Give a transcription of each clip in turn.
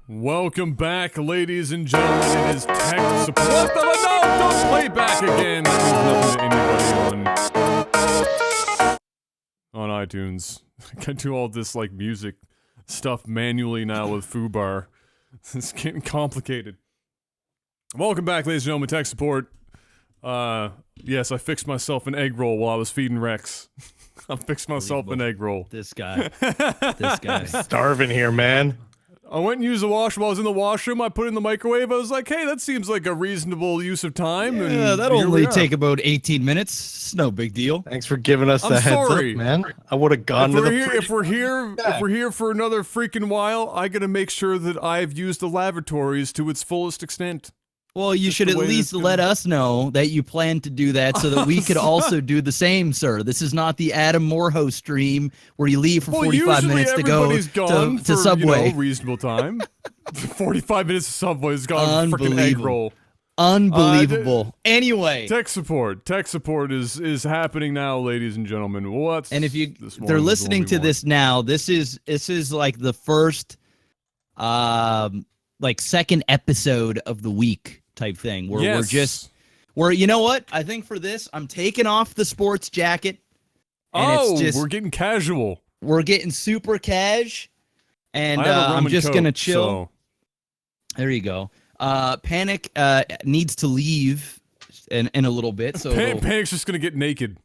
Welcome back, ladies and gentlemen. It is tech support. What the? No, don't play back again. That means nothing to anybody on iTunes. I can do all this like music stuff manually now with Fubar. It's getting complicated. Welcome back, ladies and gentlemen. Tech support. Yes, I fixed myself an egg roll while I was feeding Rex. I fixed myself an egg roll. This guy. This guy. Starving here, man. I went and used the washroom. I was in the washroom. I put it in the microwave. I was like, hey, that seems like a reasonable use of time. Yeah, and that'll only take about 18 minutes. It's no big deal. Thanks for giving us the heads up, man. I would have gone to the if we're here for another freaking while, I gotta make sure that I've used the lavatories to its fullest extent. Well, you should at least let us know that you plan to do that so that we could also do the same, sir. This is not the Adam Morehouse stream where you leave for 45 minutes to go to Subway. You know, reasonable time. 45 minutes to Subway is gone. Freaking egg roll. Unbelievable. Anyway, tech support is happening now, ladies and gentlemen. And if they're listening to this now, this is like the first like second episode of the week type thing where we're you know what? I think for this, I'm taking off the sports jacket. And we're getting casual. We're getting super cash, and I'm just gonna chill. So. There you go. Panic needs to leave in a little bit, so Panic's just gonna get naked.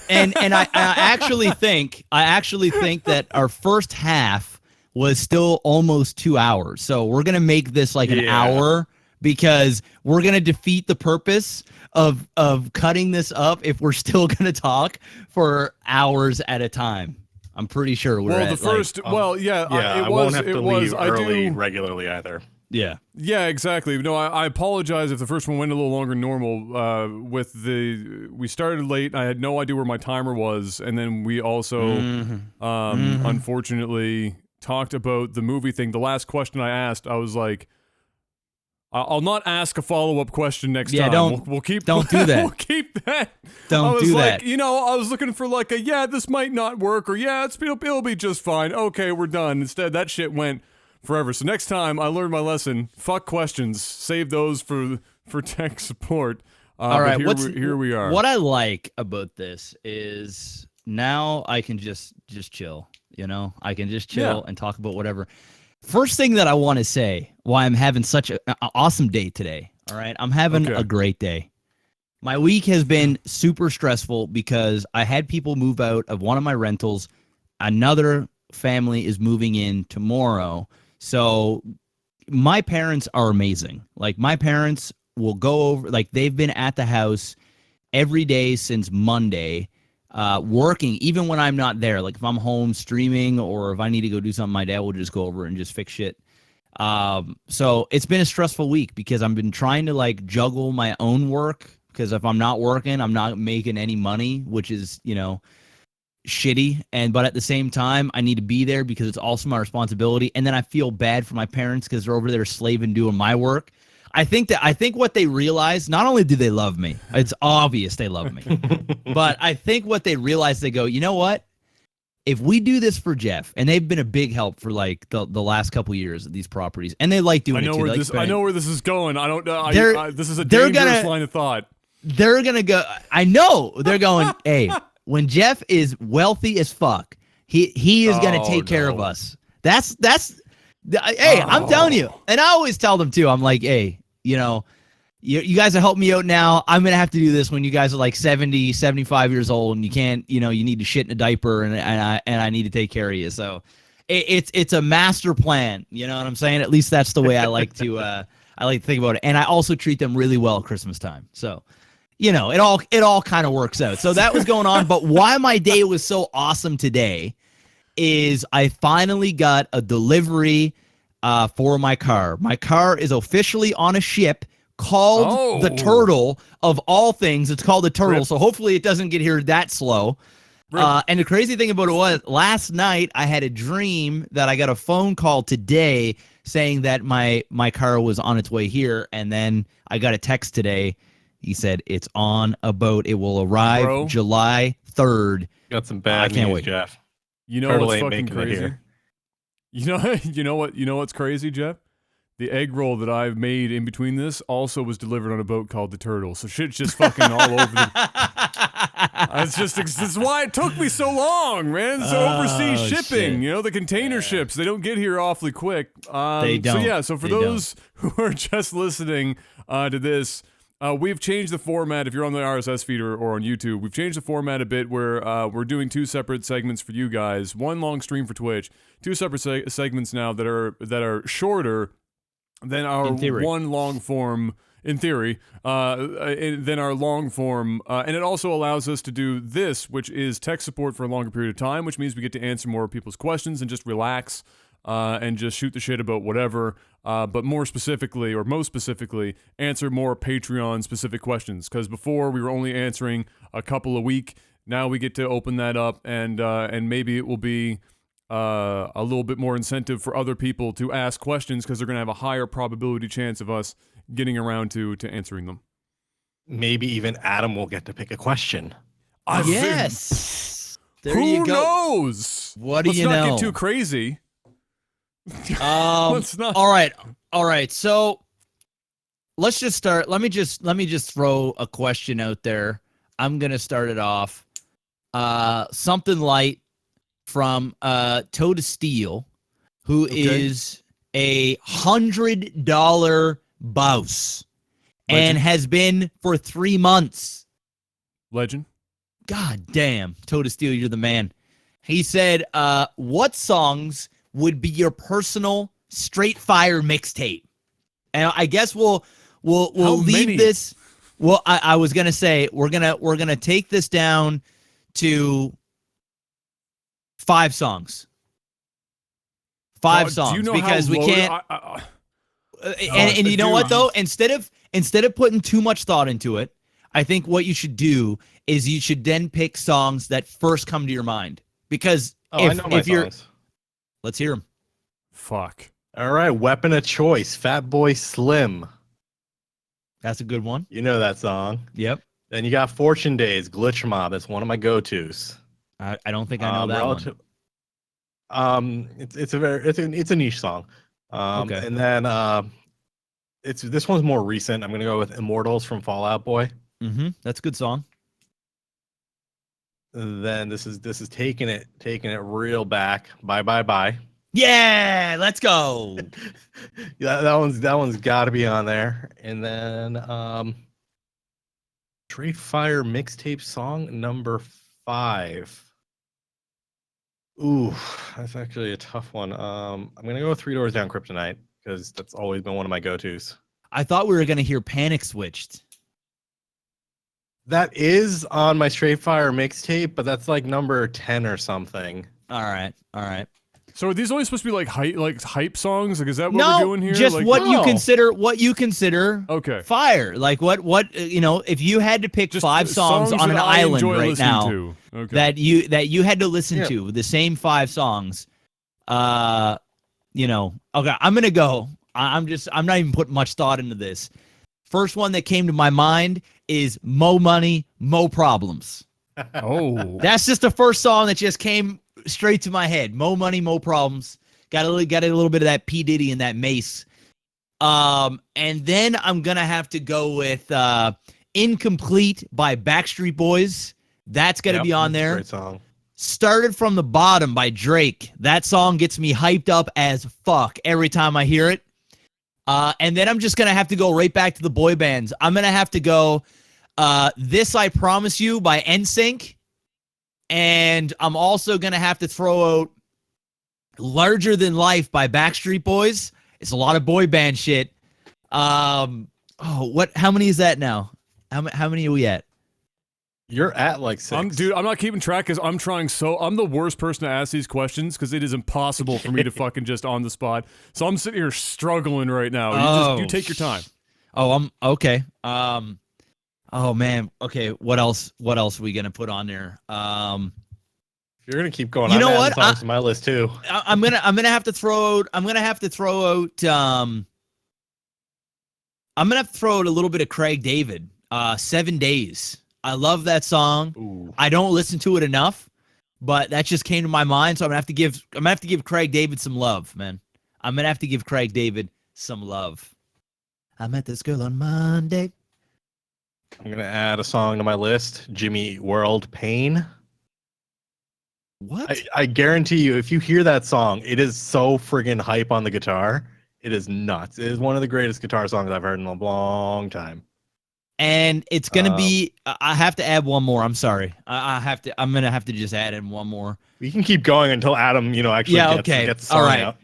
And I actually think that our first half was still almost 2 hours. So we're gonna make this like an hour because we're gonna defeat the purpose of cutting this up if we're still gonna talk for hours at a time. I'm pretty sure we're I won't have to leave early regularly either. Yeah, exactly. No, I apologize if the first one went a little longer than normal. We started late. I had no idea where my timer was, and then we also, unfortunately, talked about the movie thing. The last question I asked, I was like, I'll not ask a follow-up question next time. We'll keep. Don't do that. We'll keep that. Don't do that. You know, I was looking for like this might not work, or it'll be just fine. Okay, we're done. Instead, that shit went forever. So next time, I learned my lesson. Fuck questions. Save those for tech support. All right, here we are. What I like about this is now I can just chill. You know, I can just chill and talk about whatever. First thing that I want to say, why I'm having such an awesome day today. All right, I'm having a great day. My week has been super stressful because I had people move out of one of my rentals. Another family is moving in tomorrow. So my parents are amazing. Like, my parents will go over, like, they've been at the house every day since Monday, working, even when I'm not there. Like, if I'm home streaming or if I need to go do something, my dad will just go over and just fix shit. So it's been a stressful week because I've been trying to, like, juggle my own work, because if I'm not working, I'm not making any money, which is, you know, shitty, but at the same time I need to be there because it's also my responsibility, and then I feel bad for my parents because they're over there slaving doing my work. I think what they realize, not only do they love me, it's obvious they love me, but I think what they realize, they go, you know what, if we do this for Jeff, and they've been a big help for like the last couple years of these properties, and they like doing it too. I know where this is going. I don't know. This is a dangerous line of thought. They're gonna go. I know they're going. Hey, when Jeff is wealthy as fuck, he is gonna take care of us. That's. Hey, I'm telling you, and I always tell them too. I'm like, hey, you know, you guys are helping me out now. I'm gonna have to do this when you guys are like 70, 75 years old, and you can't, you need to shit in a diaper, and I need to take care of you. So, it's a master plan. You know what I'm saying? At least that's the way I like to think about it. And I also treat them really well at Christmas time. So. It all kind of works out. So that was going on. But why my day was so awesome today is I finally got a delivery for my car. My car is officially on a ship called the Turtle, of all things. It's called the Turtle. Rip. So hopefully it doesn't get here that slow. And the crazy thing about it was last night I had a dream that I got a phone call today saying that my car was on its way here. And then I got a text today. He said it's on a boat. It will arrive July 3rd. Got some bad news, Jeff. You know what's fucking crazy? You know what's crazy, Jeff? The egg roll that I've made in between this also was delivered on a boat called the Turtle. So shit's just fucking all over the... This is why it took me so long, man. It's overseas shipping. Shit. The container ships, they don't get here awfully quick. They don't. So for those who are just listening to this, we've changed the format. If you're on the RSS feed or on YouTube, we've changed the format a bit where we're doing 2 separate segments for you guys. One long stream for Twitch. 2 separate segments now that are shorter than our one long form, in theory, than our long form. And it also allows us to do this, which is tech support for a longer period of time, which means we get to answer more people's questions and just relax. And just shoot the shit about whatever, but most specifically, answer more Patreon-specific questions. Because before, we were only answering a couple a week. Now we get to open that up, and maybe it will be a little bit more incentive for other people to ask questions, because they're going to have a higher probability chance of us getting around to answering them. Maybe even Adam will get to pick a question. Yes! There you go. Who knows? What do you know? Let's not get too crazy. Let's not. All right. So let's just start. Let me just throw a question out there. I'm gonna start it off. Something light from Toe to Steel, who is a $100 boss and has been for 3 months. Legend. God damn, Toe to Steel, you're the man. He said, "What songs would be your personal straight fire mixtape?" And I guess we'll leave this. Well, I was gonna say we're gonna take this down to 5 songs. 5 songs, because we can't. And you know what though? Instead of putting too much thought into it, I think what you should do is you should then pick songs that first come to your mind. Because if you're songs. Let's hear them. Fuck. All right, Weapon of Choice, Fatboy Slim. That's a good one. You know that song. Yep. Then you got Fortune Days, Glitch Mob. That's one of my go-tos. I don't think I know that one. It's a niche song. Okay. And then this one's more recent. I'm gonna go with Immortals from Fall Out Boy. Mm-hmm. That's a good song. And then this is taking it real back. Bye bye bye. Yeah, let's go. Yeah, that one's got to be on there. And then Straight Fire mixtape song number 5. Ooh, that's actually a tough one. I'm gonna go with 3 Doors Down Kryptonite, because that's always been one of my go-tos. I thought we were gonna hear PanicSwitched. That is on my Straight Fire mixtape, but that's like number 10 or something. All right. So are these only supposed to be like hype songs? Like, is that what we're No, doing here? just like, what you No. consider Okay. fire. Like what you know, if you had to pick Just 5 songs on that an I island enjoy right listening now to. Okay. that you had to listen Yeah. to, the same 5 songs, you know, okay, I'm gonna go. I'm not even putting much thought into this. First one that came to my mind is Mo Money, Mo Problems. Oh. That's just the first song that just came straight to my head. Mo Money, Mo Problems. Got a little bit of that P Diddy and that Mace. And then I'm gonna have to go with Incomplete by Backstreet Boys. That's gonna be on that's a there. great song. Started from the Bottom by Drake. That song gets me hyped up as fuck every time I hear it. And then I'm just going to have to go right back to the boy bands. I'm going to have to go This I Promise You by NSYNC. And I'm also going to have to throw out Larger Than Life by Backstreet Boys. It's a lot of boy band shit. How many is that now? How many are we at? You're at like 6. Dude, I'm not keeping track because I'm trying I'm the worst person to ask these questions because it is impossible for me to fucking just on the spot. So I'm sitting here struggling right now. You take your time. Oh, I'm okay. Oh man. Okay. What else are we gonna put on there? If you're gonna keep going, You know I'm what? adding songs to my list too. I'm gonna have to throw out. I'm gonna have to throw out a little bit of Craig David. 7 Days. I love that song. Ooh. I don't listen to it enough, but that just came to my mind. So I'm gonna have to give Craig David some love, man. I'm gonna have to give Craig David some love. I met this girl on Monday. I'm gonna add a song to my list. Jimmy Eat World, Pain. What? I guarantee you, if you hear that song, it is so friggin' hype on the guitar. It is nuts. It is one of the greatest guitar songs I've heard in a long time. And it's gonna be. I have to add one more. I'm sorry. I'm gonna have to just add in one more. We can keep going until Adam, actually gets the song all right. out.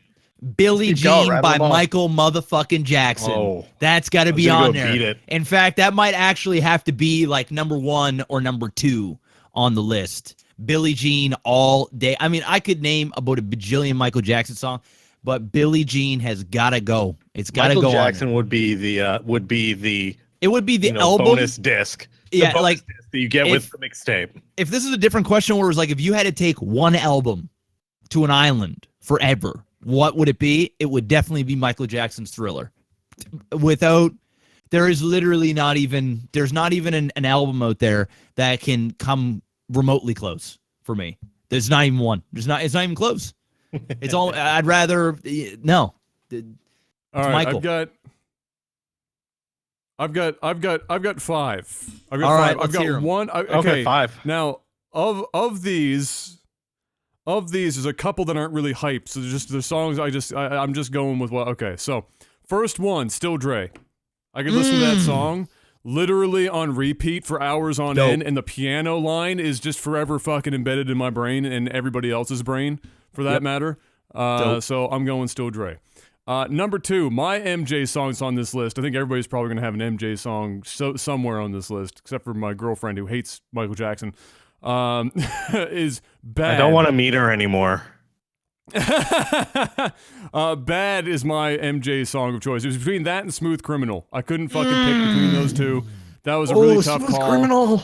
Billie Keep going, Jean rattle by them off. Michael motherfucking Jackson. Oh, That's got to I was be gonna on go there. beat it. In fact, that might actually have to be like number 1 or number 2 on the list. Billie Jean all day. I mean, I could name about a bajillion Michael Jackson songs, but Billie Jean has got to go. It's got to go Michael on Jackson there. would be the It would be the album. bonus disc. Yeah, the bonus like, disc that you get with the mixtape. If this is a different question where it was like, if you had to take one album to an island forever, what would it be? It would definitely be Michael Jackson's Thriller. There is literally not even an album out there that can come remotely close for me. There's not even one. It's not even close. It's all, I'd rather, no. All right, Michael. I've got 5. I've got All 5. right, I've let's got hear 'em. one. Okay, 5. Now, of these, there's a couple that aren't really hype. So just the songs I'm just going with what. Okay, so first one, Still Dre. I could listen to that song literally on repeat for hours on end, and the piano line is just forever fucking embedded in my brain and everybody else's brain, for that matter. So I'm going Still Dre. Number 2, my MJ songs on this list. I think everybody's probably going to have an MJ song somewhere on this list, except for my girlfriend who hates Michael Jackson. Is Bad. I don't want to meet her anymore. Bad is my MJ song of choice. It was between that and Smooth Criminal. I couldn't fucking pick between those two. That was a really tough call. Criminal.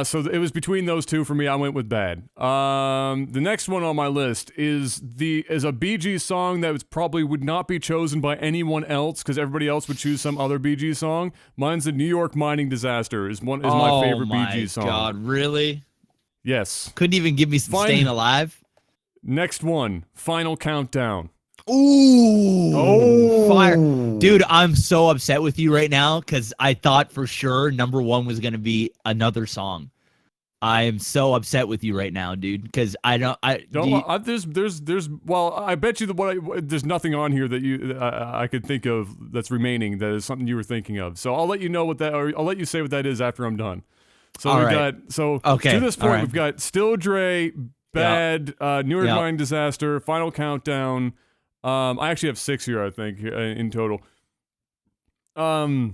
So it was between those two for me. I went with Bad. The next one on my list is a Bee Gees song that probably would not be chosen by anyone else because everybody else would choose some other Bee Gees song. Mine's the New York Mining Disaster. Is my favorite Bee Gees song. Oh my God, really? Yes. Couldn't even give me Staying Alive. Next one, Final Countdown. Ooh. Oh. Fire. Dude, I'm so upset with you right now because I thought for sure number 1 was going to be another song. I am so upset with you right now, dude, because I bet you there's nothing on here that I could think of that's remaining that is something you were thinking of. So I'll let you know I'll let you say what that is after I'm done. So to this point, we've got Still Dre, Bad, New York Mining Disaster, Final Countdown. I actually have 6 here, I think, in total. Yeah,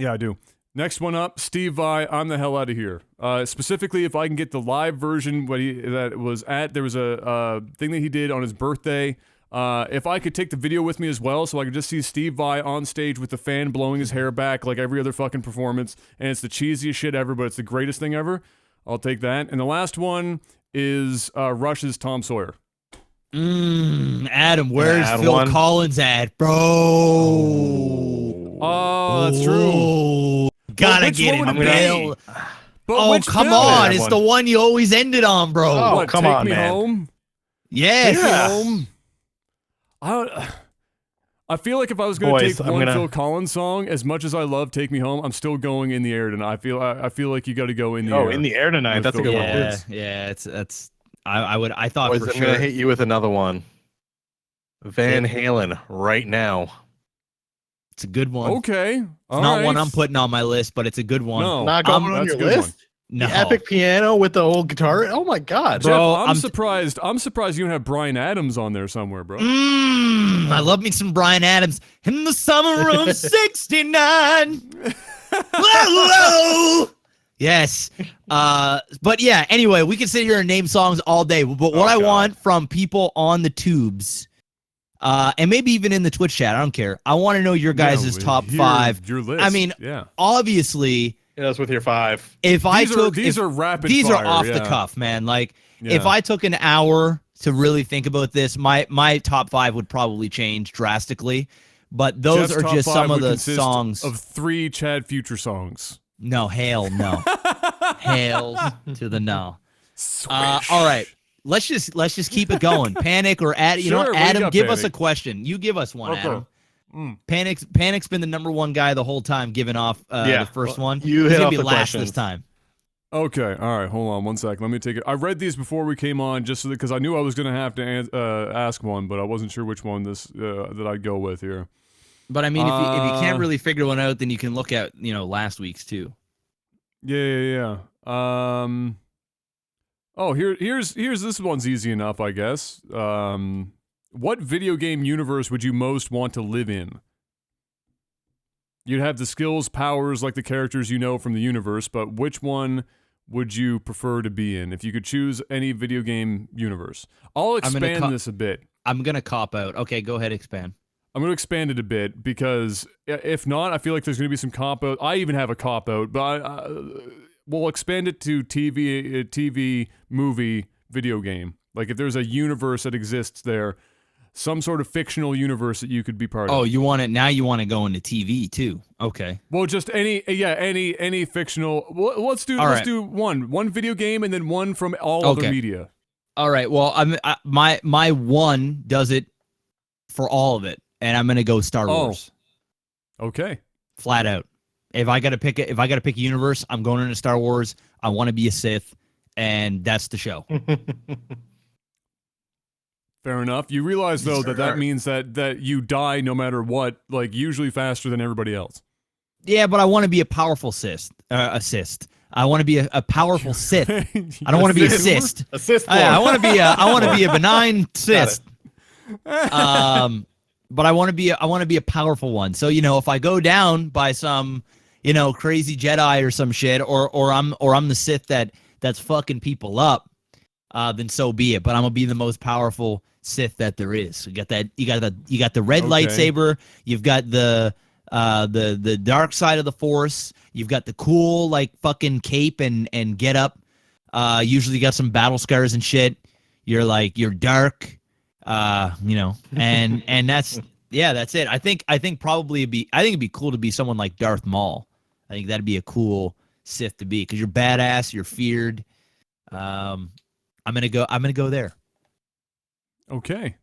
I do. Next one up, Steve Vai, I'm the hell out of here. Specifically, if I can get the live version that was at, there was a thing that he did on his birthday. If I could take the video with me as well, so I could just see Steve Vai on stage with the fan blowing his hair back like every other fucking performance, and it's the cheesiest shit ever, but it's the greatest thing ever, I'll take that. And the last one is Rush's Tom Sawyer. Adam, where's Phil Collins at, bro? Oh, that's true. Gotta get him, Bill. Oh, come Phil? on. It's the one you always ended on, bro. Oh, What, come Take on, Me man. Home? Yes. Take Me Home. I feel like if I was going to take one Phil Collins song, as much as I love Take Me Home, I'm still going In the Air Tonight. I feel like you got to go In the Air. Oh, In the Air Tonight. That's a good one. Yeah, I thought Boys, for I'm sure. gonna hit you with another one. Van Halen, Right Now. It's a good one. Okay. It's not one I'm putting on my list, but it's a good one. No, Not going on that's your a good list? one. No. The epic piano with the old guitar. Oh my god, Bro, Jeff, I'm surprised. I'm surprised you don't have Bryan Adams on there somewhere, bro. I love me some Bryan Adams in the summer of '69. Whoa. Yes. But yeah, anyway, we can sit here and name songs all day. But what I want from people on the tubes, and maybe even in the Twitch chat, I don't care. I want to know your guys' top 5. Your list. I mean, obviously, that's with your 5. if these are rapid these fire, are off the cuff, man. Like if I took an hour to really think about this, my top 5 would probably change drastically. But those Jeff's are top just 5 some of would the consist songs of 3 Chad Future songs. No, hail no. Hail to the no. All right. Let's just keep it going. Panic or Adam, Sure, Adam, give Panic? us a question. You give us one, Okay. Adam. Panic's been the number one guy the whole time giving off the first one. You He's hit gonna off be the last questions. this time. Okay, all right, hold on one sec. Let me take it. I read these before we came on, just because I knew I was gonna have to ask one, but I wasn't sure which one that I'd go with here. But I mean, if you can't really figure one out, then you can look at last week's too. Yeah. Oh, here's this one's easy enough, I guess. What video game universe would you most want to live in? You'd have the skills, powers like the characters you know from the universe, but which one would you prefer to be in if you could choose any video game universe? I'll expand this a bit. I'm gonna cop out. Okay, go ahead, expand. I'm going to expand it a bit because if not, I feel like there's going to be some cop out. I even have a cop out, but we'll expand it to TV, movie, video game. Like if there's a universe that exists there, some sort of fictional universe that you could be part of. Oh, you want it now? You want to go into TV too? Okay. Well, just any fictional. Well, let's do one video game and then one from all other media. All right. Well, my one does it for all of it. And I'm gonna go Star Wars. Okay. Flat out. If I gotta pick a universe, I'm going into Star Wars. I want to be a Sith, and that's the show. Fair enough. You realize though that means that you die no matter what, like usually faster than everybody else. Yeah, but I want to be a powerful Sith. I want to be a powerful Sith. I don't want to be a Sith. A Sith. I want to be a benign Sith. But I want to be a powerful one. So if I go down by some crazy Jedi or some shit, or I'm the Sith that's fucking people up, then so be it. But I'm gonna be the most powerful Sith that there is. You got the red lightsaber. You've got the dark side of the Force. You've got the cool like fucking cape and get up. Usually you got some battle scars and shit. You're dark. And that's it. I think it'd be cool to be someone like Darth Maul. I think that'd be a cool Sith to be because you're badass, you're feared. I'm gonna go there. Okay.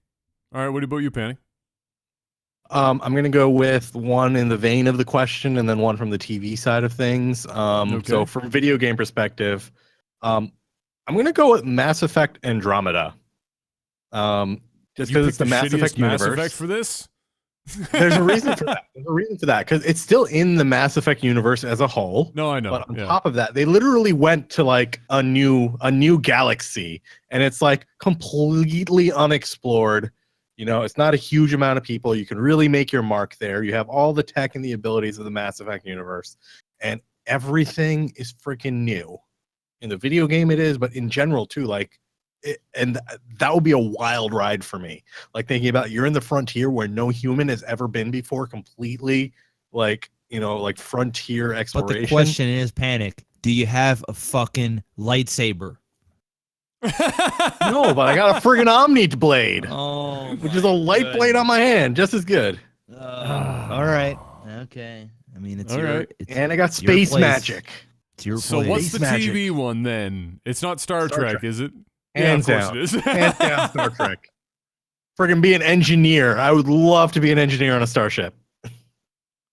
All right. What about you, Panic? I'm gonna go with one in the vein of the question, and then one from the TV side of things. So from video game perspective, I'm gonna go with Mass Effect Andromeda. Just because it's the Mass Effect universe. Mass Effect for this? There's a reason for that. There's a reason for that because it's still in the Mass Effect universe as a whole. No, I know. But on top of that, they literally went to like a new galaxy, and it's like completely unexplored. It's not a huge amount of people. You can really make your mark there. You have all the tech and the abilities of the Mass Effect universe, and everything is freaking new. In the video game, it is, but in general too. Like, that would be a wild ride for me. Like thinking about you're in the frontier where no human has ever been before, completely like like frontier exploration. But the question is, Panic, do you have a fucking lightsaber? No, but I got a friggin' Omni blade, which is a light blade on my hand, just as good. All right, okay. I mean, it's all your, right. it's And I got space magic. It's your So place. what's the Magic. TV one then? It's not Star Trek, is it? Hands yeah, of down. course it is. Hands down, Star Trek. Friggin' be an engineer. I would love to be an engineer on a starship.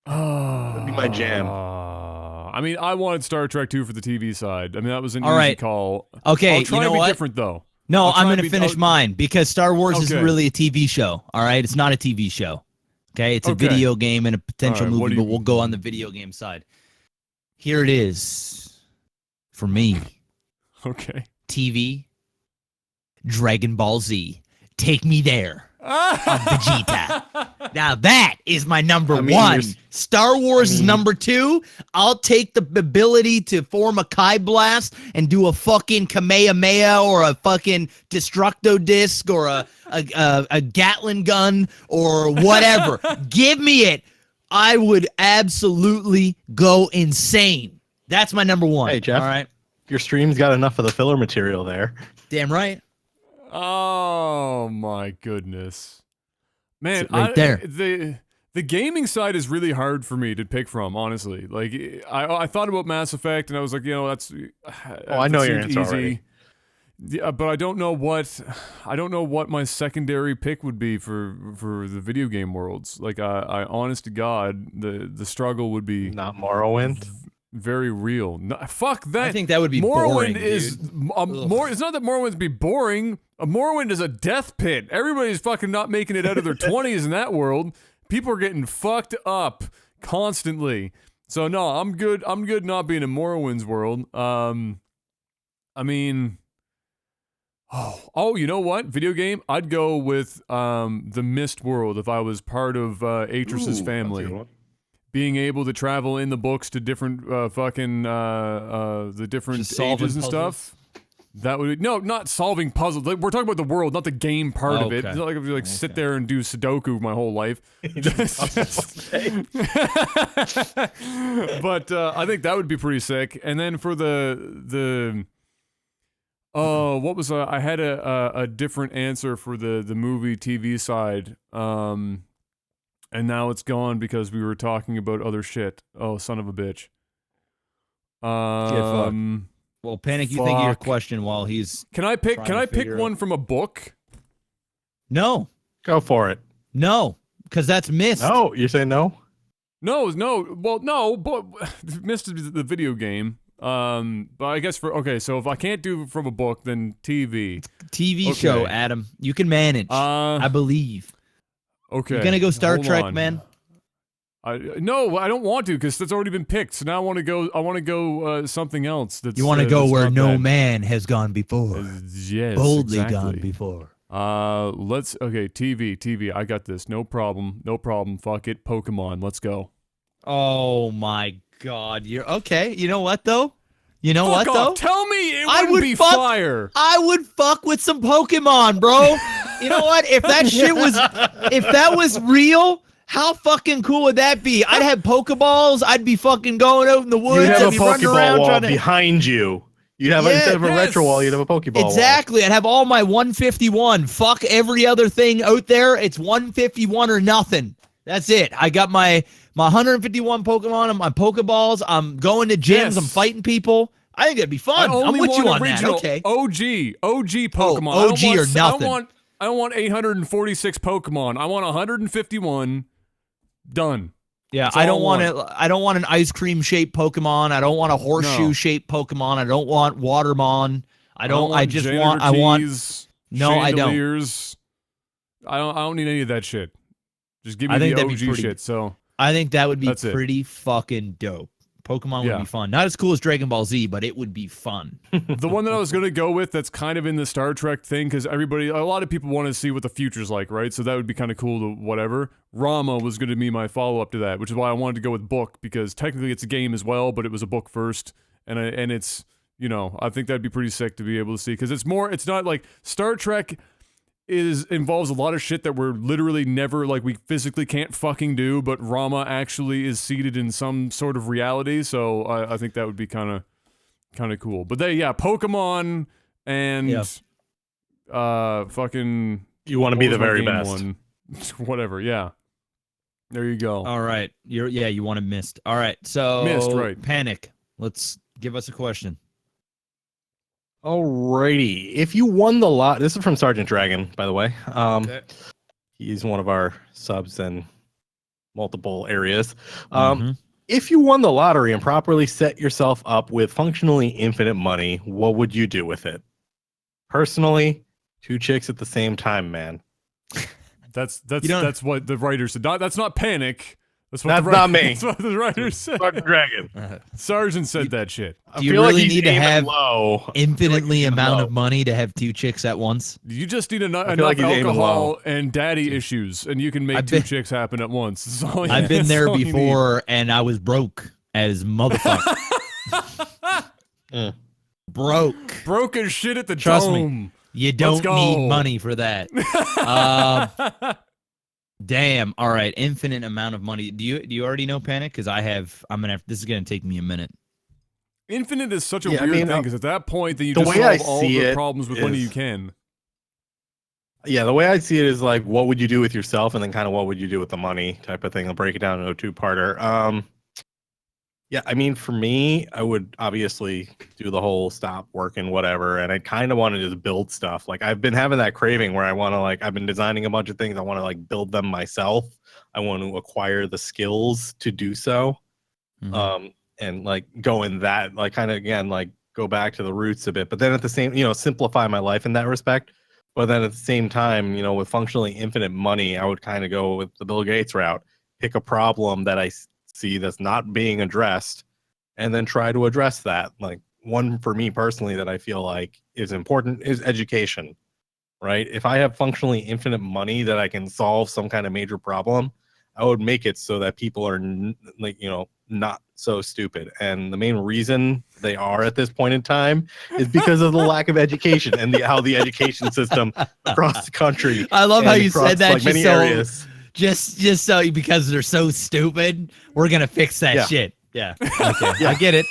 Oh, That'd be my jam. I mean, I wanted Star Trek 2 for the TV side. I mean, that was an All easy right. call. Okay, I'll try you know to be what? different though. No, I'll try I'm and going to be- finish mine because Star Wars isn't Okay. really a TV show. All right, it's not a TV show. Okay, it's a Okay. video game and a potential All right, what movie, do you- but we'll go on the video game side. Here it is for me. Okay. TV, Dragon Ball Z. Take me there. Vegeta. Now that is my number I mean, one. you're- Star Wars is number two. I'll take the ability to form a Kai Blast and do a fucking Kamehameha or a fucking Destructo Disc or a Gatling gun or whatever. Give me it. I would absolutely go insane. That's my number one. Hey, Jeff. All right. Your stream's got enough of the filler material there. Damn right. Oh my goodness, man! It's right there. The gaming side is really hard for me to pick from, honestly. Like I thought about Mass Effect, and I was like, that's. Oh, I know your seemed answer already. Yeah, but I don't know what my secondary pick would be for the video game worlds. Like I honest to God, the struggle would be Not Morrowind. very real. No, fuck that. I think that would be Morrowind boring, is dude. more. It's not that Morrowind would be boring. Morrowind is a death pit. Everybody's fucking not making it out of their 20s in that world. People are getting fucked up constantly. So no, I'm good. I'm good not being in Morrowind's world. I mean, you know what? Video game. I'd go with the Mist world if I was part of Atris's family. Being able to travel in the books to different the different Just solving ages and puzzles? stuff. That would not solving puzzles. Like, we're talking about the world, not the game part of it. Okay. It's not like if you sit there and do Sudoku my whole life. But I think that would be pretty sick. And then for the what was I had a different answer for the movie TV side. And now it's gone because we were talking about other shit. Oh, son of a bitch. Well, Panic, you think of your Fuck. question while he's... Can I pick? Trying Can to I pick figure one out- from a book? No, Go for it. no, because that's Mist. No, you say no? No. Well, no, but Mist is the video game. But I guess so if I can't do from a book, then TV. TV Okay. show, Adam. You can manage. I believe. Okay. You're going to go Star hold Trek, on. man? No, I don't want to because that's already been picked. So now I want to go something else. That's You want to go that's where not no that. man has gone before. Yes, Boldly exactly. gone before. TV. I got this. No problem. Fuck it. Pokemon. Let's go. Oh, my God. You're okay. You know what, though? You know Fuck what, off. though? Tell me it I wouldn't would be fuck- fire. I would fuck with some Pokemon, bro. You know what? If that shit was, if that was real, how fucking cool would that be? I'd have Pokeballs. I'd be fucking going out in the woods. You'd have I'd a be running Pokeball around wall trying to. behind you. You'd have Yeah, instead of a yes. retro wall, you'd have a Pokeball wall. Exactly. I'd have all my 151. Fuck every other thing out there. It's 151 or nothing. That's it. I got my 151 Pokemon and my Pokeballs. I'm going to gyms. Yes. I'm fighting people. I think it'd be fun. I I'm only with you want on original that. Okay. OG Pokemon. Oh, OG or nothing. I don't want 846 Pokemon. I want 151. Done. Yeah, That's I all don't want I it. I don't want an ice cream shaped Pokemon. I don't want a horseshoe shaped Pokemon. I don't want Watermon. I don't. I just want. I want. No, I don't. Chandeliers. I don't need any of that shit. Just give me I think the that'd be OG pretty- shit. So I think that would be That's it. pretty fucking dope. Pokemon would be fun. Not as cool as Dragon Ball Z, but it would be fun. The one that I was going to go with that's kind of in the Star Trek thing, because a lot of people want to see what the future's like, right? So that would be kind of cool to whatever. Rama was going to be my follow-up to that, which is why I wanted to go with book, because technically it's a game as well, but it was a book first, and it's, you know, I think that'd be pretty sick to be able to see, because it's not like Star Trek involves a lot of shit that we're literally never, like, we physically can't fucking do, but Rama actually is seated in some sort of reality, so I think that would be kind of cool. But Pokemon and fucking, you want to be the very best one? Whatever, yeah. There you go. All right. You want to Mist. All right. So Mist, right. Panic. Let's give us a question. Alrighty. If you won the lot, this is from Sergeant Dragon, by the way. Okay. He's one of our subs in multiple areas. If you won the lottery and properly set yourself up with functionally infinite money, what would you do with it? Personally, 2 chicks at the same time, man. That's what the writer said. That's not Panic. That's not me. That's what the writer said. Sergeant Dragon. Sergeant said that shit. Do you really need to have infinitely amount of money to have 2 chicks at once? You just need enough alcohol and daddy issues, and you can make 2 chicks happen at once. I've been there before, and I was broke as motherfucker. Broke as shit at the Trust dome. Me, you don't need money for that. Damn. All right. Infinite amount of money. Do you already know Panic? Because this is gonna take me a minute. Infinite is such a weird thing, because at that point, then you just solve all the problems with money you can. Yeah, the way I see it is like, what would you do with yourself, and then kind of what would you do with the money type of thing. I'll break it down into a 2-parter. Yeah, I mean, for me, I would obviously do the whole stop working, whatever, and I kind of want to just build stuff. Like, I've been having that craving where I want to, I've been designing a bunch of things. I want to, build them myself. I want to acquire the skills to do so. And, go in that, kind of, again, go back to the roots a bit. But then at the same, simplify my life in that respect. But then at the same time, with functionally infinite money, I would kind of go with the Bill Gates route. Pick a problem that I see that's not being addressed, and then try to address that. One for me personally that I feel like is important is education, right? If I have functionally infinite money that I can solve some kind of major problem, I would make it so that people are not so stupid. And the main reason they are at this point in time is because of the lack of education and how the education system across the country. I love how you said that. Many areas. Just so, because they're so stupid, we're gonna fix that shit. Yeah. Okay. Yeah. I get it.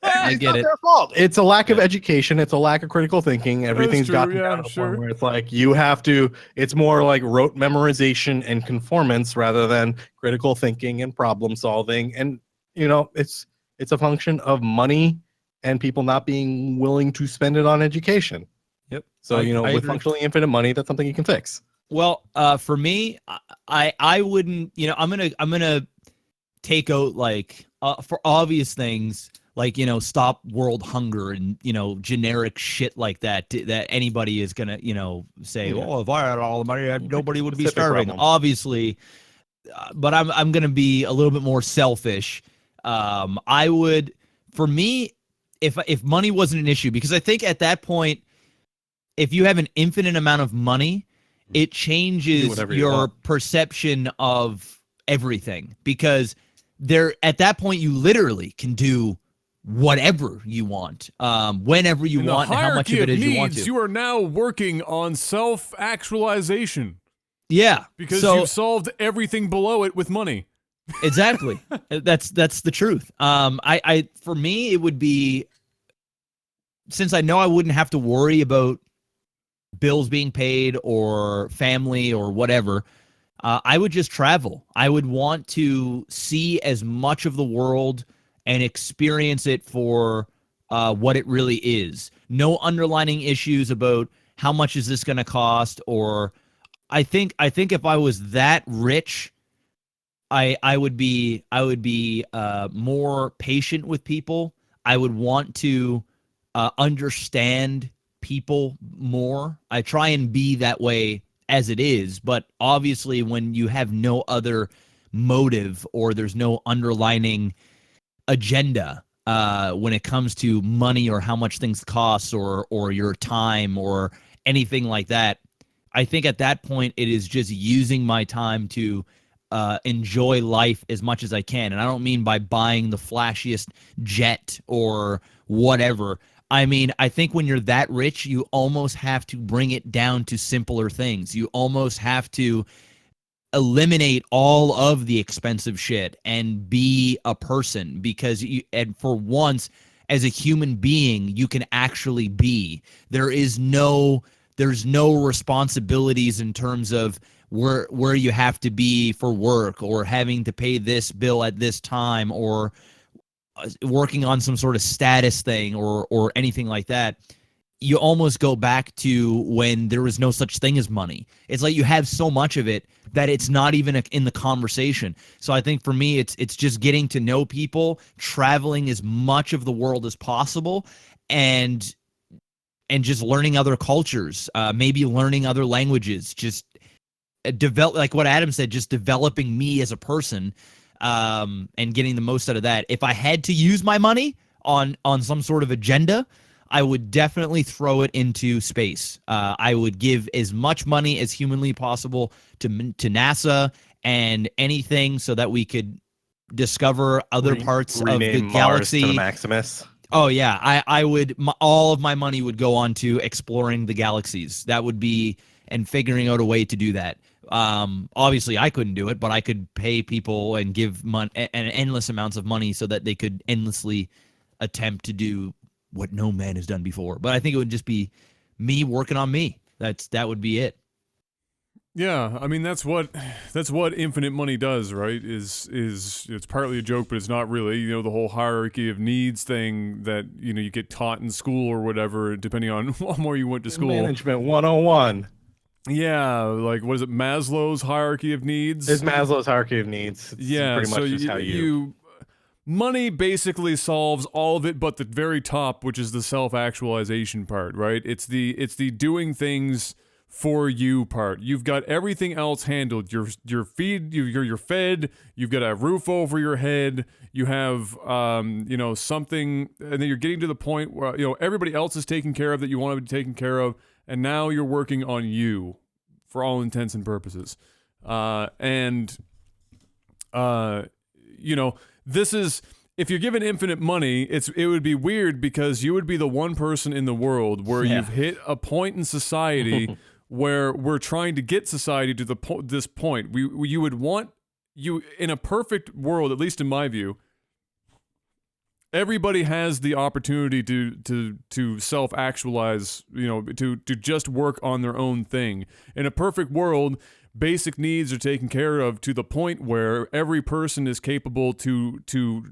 I get it. It's not their fault. It's a lack of education. It's a lack of critical thinking. Everything's gotten down to the point where it's you have to. It's more like rote memorization and conformance rather than critical thinking and problem solving. And it's a function of money and people not being willing to spend it on education. Yep. So with functionally infinite money, that's something you can fix. Well, for me, I wouldn't, I'm gonna take out for obvious things, stop world hunger and generic shit like that anybody is gonna say, oh, if I had all the money, nobody would be starving. Obviously, but I'm gonna be a little bit more selfish. I would, for me, if money wasn't an issue, because I think at that point, if you have an infinite amount of money, it changes your perception of everything, because at that point you literally can do whatever you want, whenever you want, and how much of it is you want to. You are now working on self-actualization. Yeah, because you've solved everything below it with money. Exactly. That's the truth. For me, it would be, since I know I wouldn't have to worry about bills being paid or family or whatever, I would just travel. I would want to see as much of the world and experience it for what it really is. No underlining issues about how much is this going to cost, or I think if I was that rich, I would be more patient with people. I would want to understand people more. I try and be that way as it is, but obviously when you have no other motive or there's no underlining agenda when it comes to money or how much things cost or your time or anything like that. I think at that point it is just using my time to enjoy life as much as I can. And I don't mean by buying the flashiest jet or whatever. I mean, I think when you're that rich, you almost have to bring it down to simpler things. You almost have to eliminate all of the expensive shit and be a person, because and for once as a human being you can actually be. There's no responsibilities in terms of where you have to be for work or having to pay this bill at this time or working on some sort of status thing or anything like that. You almost go back to when there was no such thing as money. It's like you have so much of it that it's not even in the conversation. So I think for me, it's just getting to know people, traveling as much of the world as possible, and just learning other cultures, maybe learning other languages, just develop, like what Adam said, just developing me as a person, and getting the most out of that. If I had to use my money on some sort of agenda, I would definitely throw it into space. I would give as much money as humanly possible to NASA and anything so that we could discover other parts of the galaxy. Mars to the Maximus. Oh yeah, I would. All of my money would go on to exploring the galaxies. That would be, and figuring out a way to do that. Obviously I couldn't do it, but I could pay people and give endless amounts of money so that they could endlessly attempt to do what no man has done before. But I think it would just be me working on me. That would be it. Yeah, I mean that's what infinite money does, right? Is it's partly a joke, but it's not really. You know, the whole hierarchy of needs thing that you get taught in school or whatever, depending on how more you went to school. Management 101. Yeah, like what is it? Maslow's hierarchy of needs. It's Maslow's hierarchy of needs. It's yeah, pretty much so just how you money basically solves all of it, but the very top, which is the self-actualization part, right? It's the doing things for you part. You've got everything else handled. You're fed. You've got a roof over your head. You have something, and then you're getting to the point where everybody else is taken care of that you want to be taken care of, and now you're working on you for all intents and purposes. This is, if you're given infinite money, it would be weird because you would be the one person in the world where you've hit a point in society where we're trying to get society to this point. You would want, in a perfect world, at least in my view, everybody has the opportunity to self-actualize, to just work on their own thing. In a perfect world, basic needs are taken care of to the point where every person is capable to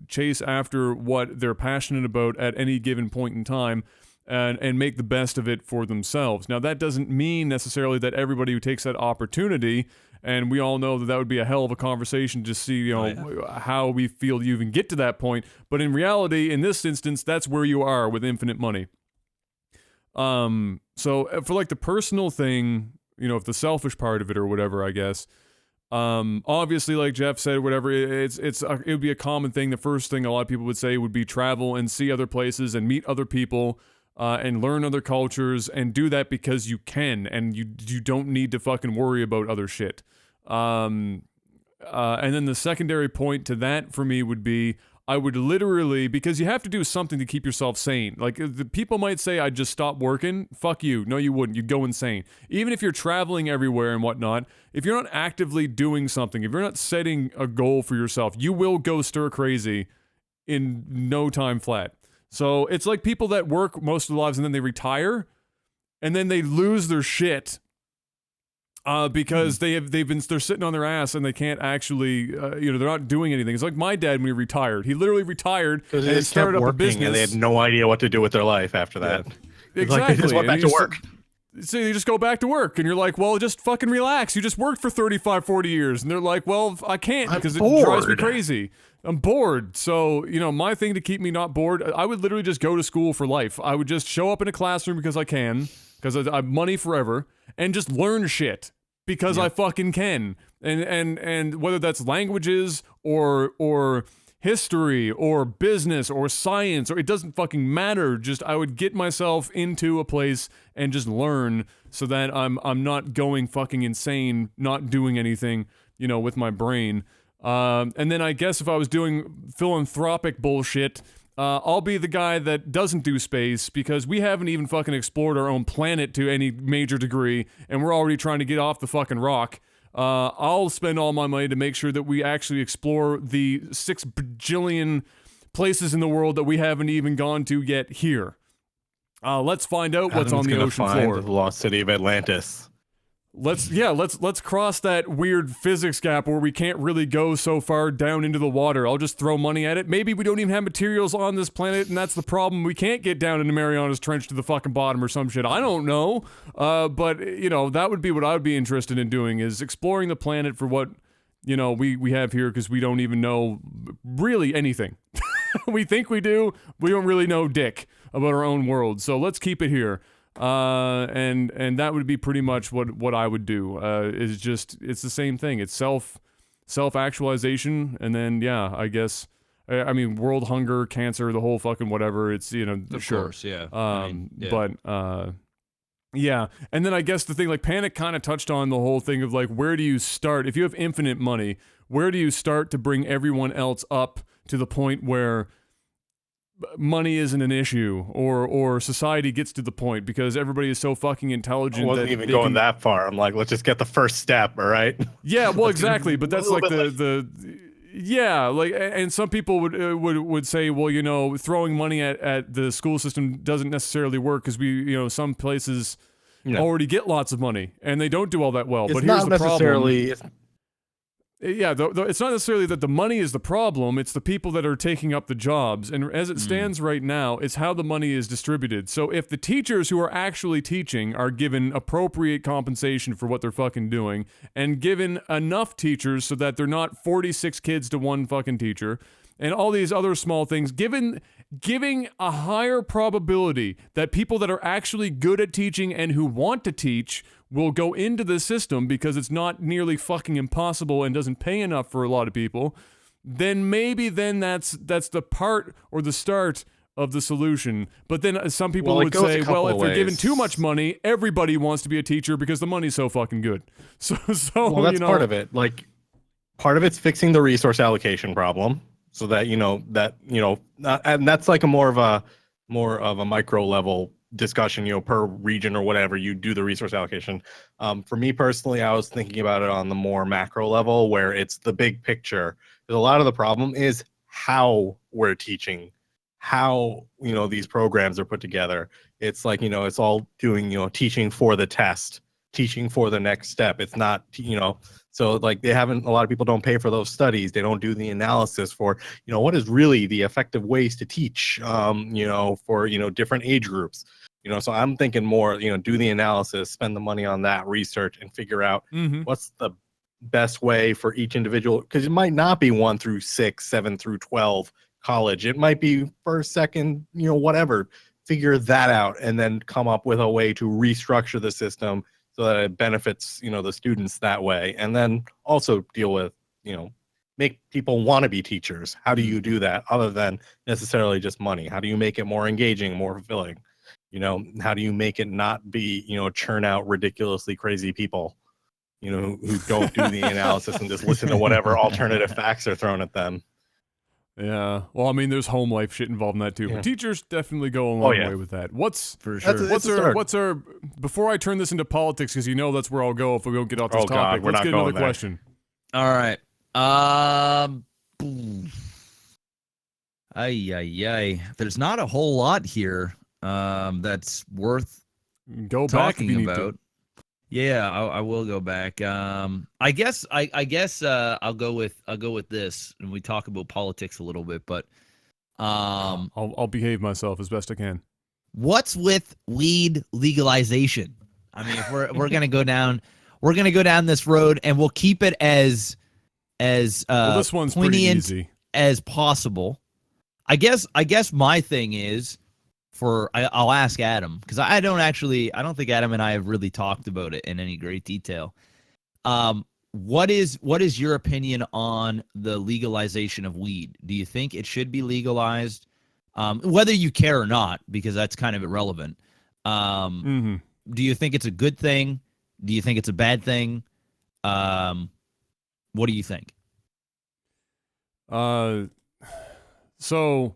chase after what they're passionate about at any given point in time and make the best of it for themselves. Now, that doesn't mean necessarily that everybody who takes that opportunity, and we all know that would be a hell of a conversation to see, how we feel you even get to that point. But in reality, in this instance, that's where you are with infinite money. So for like the personal thing, if the selfish part of it or whatever, I guess, obviously, like Jeff said, whatever, it would be a common thing. The first thing a lot of people would say would be travel and see other places and meet other people, and learn other cultures, and do that because you can, and you don't need to fucking worry about other shit. And then the secondary point to that for me would be, I would literally, because you have to do something to keep yourself sane. Like, the people might say, I'd just stop working. Fuck you. No, you wouldn't. You'd go insane. Even if you're traveling everywhere and whatnot, if you're not actively doing something, if you're not setting a goal for yourself, you will go stir crazy in no time flat. So it's like people that work most of their lives and then they retire, and then they lose their shit. Because they're sitting on their ass and they can't actually, they're not doing anything. It's like my dad when he retired. He literally retired and they started up a business. And they had no idea what to do with their life after that. Yeah. Exactly. Like they just went back to work. So you just go back to work and you're like, well, just fucking relax. You just worked for 35, 40 years. And they're like, well, I can't because it drives me crazy. I'm bored. So, my thing to keep me not bored, I would literally just go to school for life. I would just show up in a classroom because I can, because I have money forever, and just learn shit because I fucking can. And whether that's languages or history or business or science, or it doesn't fucking matter. Just I would get myself into a place and just learn so that I'm not going fucking insane, not doing anything, you know, with my brain. And then I guess if I was doing philanthropic bullshit, I'll be the guy that doesn't do space because we haven't even fucking explored our own planet to any major degree, and we're already trying to get off the fucking rock. I'll spend all my money to make sure that we actually explore the 6 bajillion places in the world that we haven't even gone to yet here. Let's find out what's on the ocean floor. The lost city of Atlantis. Let's cross that weird physics gap where we can't really go so far down into the water. I'll just throw money at it. Maybe we don't even have materials on this planet, and that's the problem. We can't get down into Mariana's Trench to the fucking bottom or some shit. I don't know. But, you know, that would be what I would be interested in doing, is exploring the planet for what, you know, we have here, because we don't even know really anything. We think we do. We don't really know dick about our own world. So let's keep it here. And that would be pretty much what I would do. Is just, it's the same thing. It's self-actualization, and then, yeah, I guess, I mean, world hunger, cancer, the whole fucking whatever. It's, you know, Of sure. course, yeah. Yeah. But, yeah. And then I guess the thing, like, Panic kind of touched on the whole thing of, like, where do you start? If you have infinite money, where do you start to bring everyone else up to the point where money isn't an issue, or society gets to the point because everybody is so fucking intelligent. I wasn't even going that far. I'm like, let's just get the first step, all right? Yeah, well, exactly. But that's like yeah, like, and some people would say, well, you know, throwing money at the school system doesn't necessarily work because some places already get lots of money and they don't do all that well. But here's the problem. Yeah, it's not necessarily that the money is the problem, it's the people that are taking up the jobs. And as it stands right now, it's how the money is distributed. So if the teachers who are actually teaching are given appropriate compensation for what they're fucking doing, and given enough teachers so that they're not 46 kids to one fucking teacher, and all these other small things, giving a higher probability that people that are actually good at teaching and who want to teach will go into the system because it's not nearly fucking impossible and doesn't pay enough for a lot of people, then maybe that's the part or the start of the solution. But then some people would say, well, if they're given too much money, everybody wants to be a teacher because the money's so fucking good. So well, that's part of it. Like, part of it's fixing the resource allocation problem. So that, and that's like a more of a micro level discussion, per region or whatever, you do the resource allocation. For me personally, I was thinking about it on the more macro level where it's the big picture. Because a lot of the problem is how we're teaching, how, these programs are put together. It's like, it's all doing, teaching for the test, teaching for the next step. It's not, so like a lot of people don't pay for those studies. They don't do the analysis for, what is really the effective ways to teach, for, different age groups. So I'm thinking more, do the analysis, spend the money on that research and figure out what's the best way for each individual. Because it might not be 1 through 6, 7 through 12 college. It might be first, second, whatever. Figure that out and then come up with a way to restructure the system so that it benefits, the students that way. And then also deal with, make people want to be teachers. How do you do that other than necessarily just money? How do you make it more engaging, more fulfilling? How do you make it not be, churn out ridiculously crazy people, who don't do the analysis and just listen to whatever alternative facts are thrown at them? Yeah. Well, I mean, there's home life shit involved in that too. Yeah. But teachers definitely go a long way with that. What's for sure? What's our before I turn this into politics, because that's where I'll go if we don't get off this topic. Let's get another question. All right. There's not a whole lot here that's worth talking about. Yeah, I will go back. I guess I'll go with this, and we talk about politics a little bit, but I'll behave myself as best I can. What's with weed legalization? I mean, if we're gonna go down this road, and we'll keep it as this one's pretty easy as possible. I guess my thing is, I'll ask Adam, because I don't think Adam and I have really talked about it in any great detail. what is your opinion on the legalization of weed? Do you think it should be legalized? Whether you care or not, because that's kind of irrelevant. Do you think it's a good thing? Do you think it's a bad thing? What do you think? So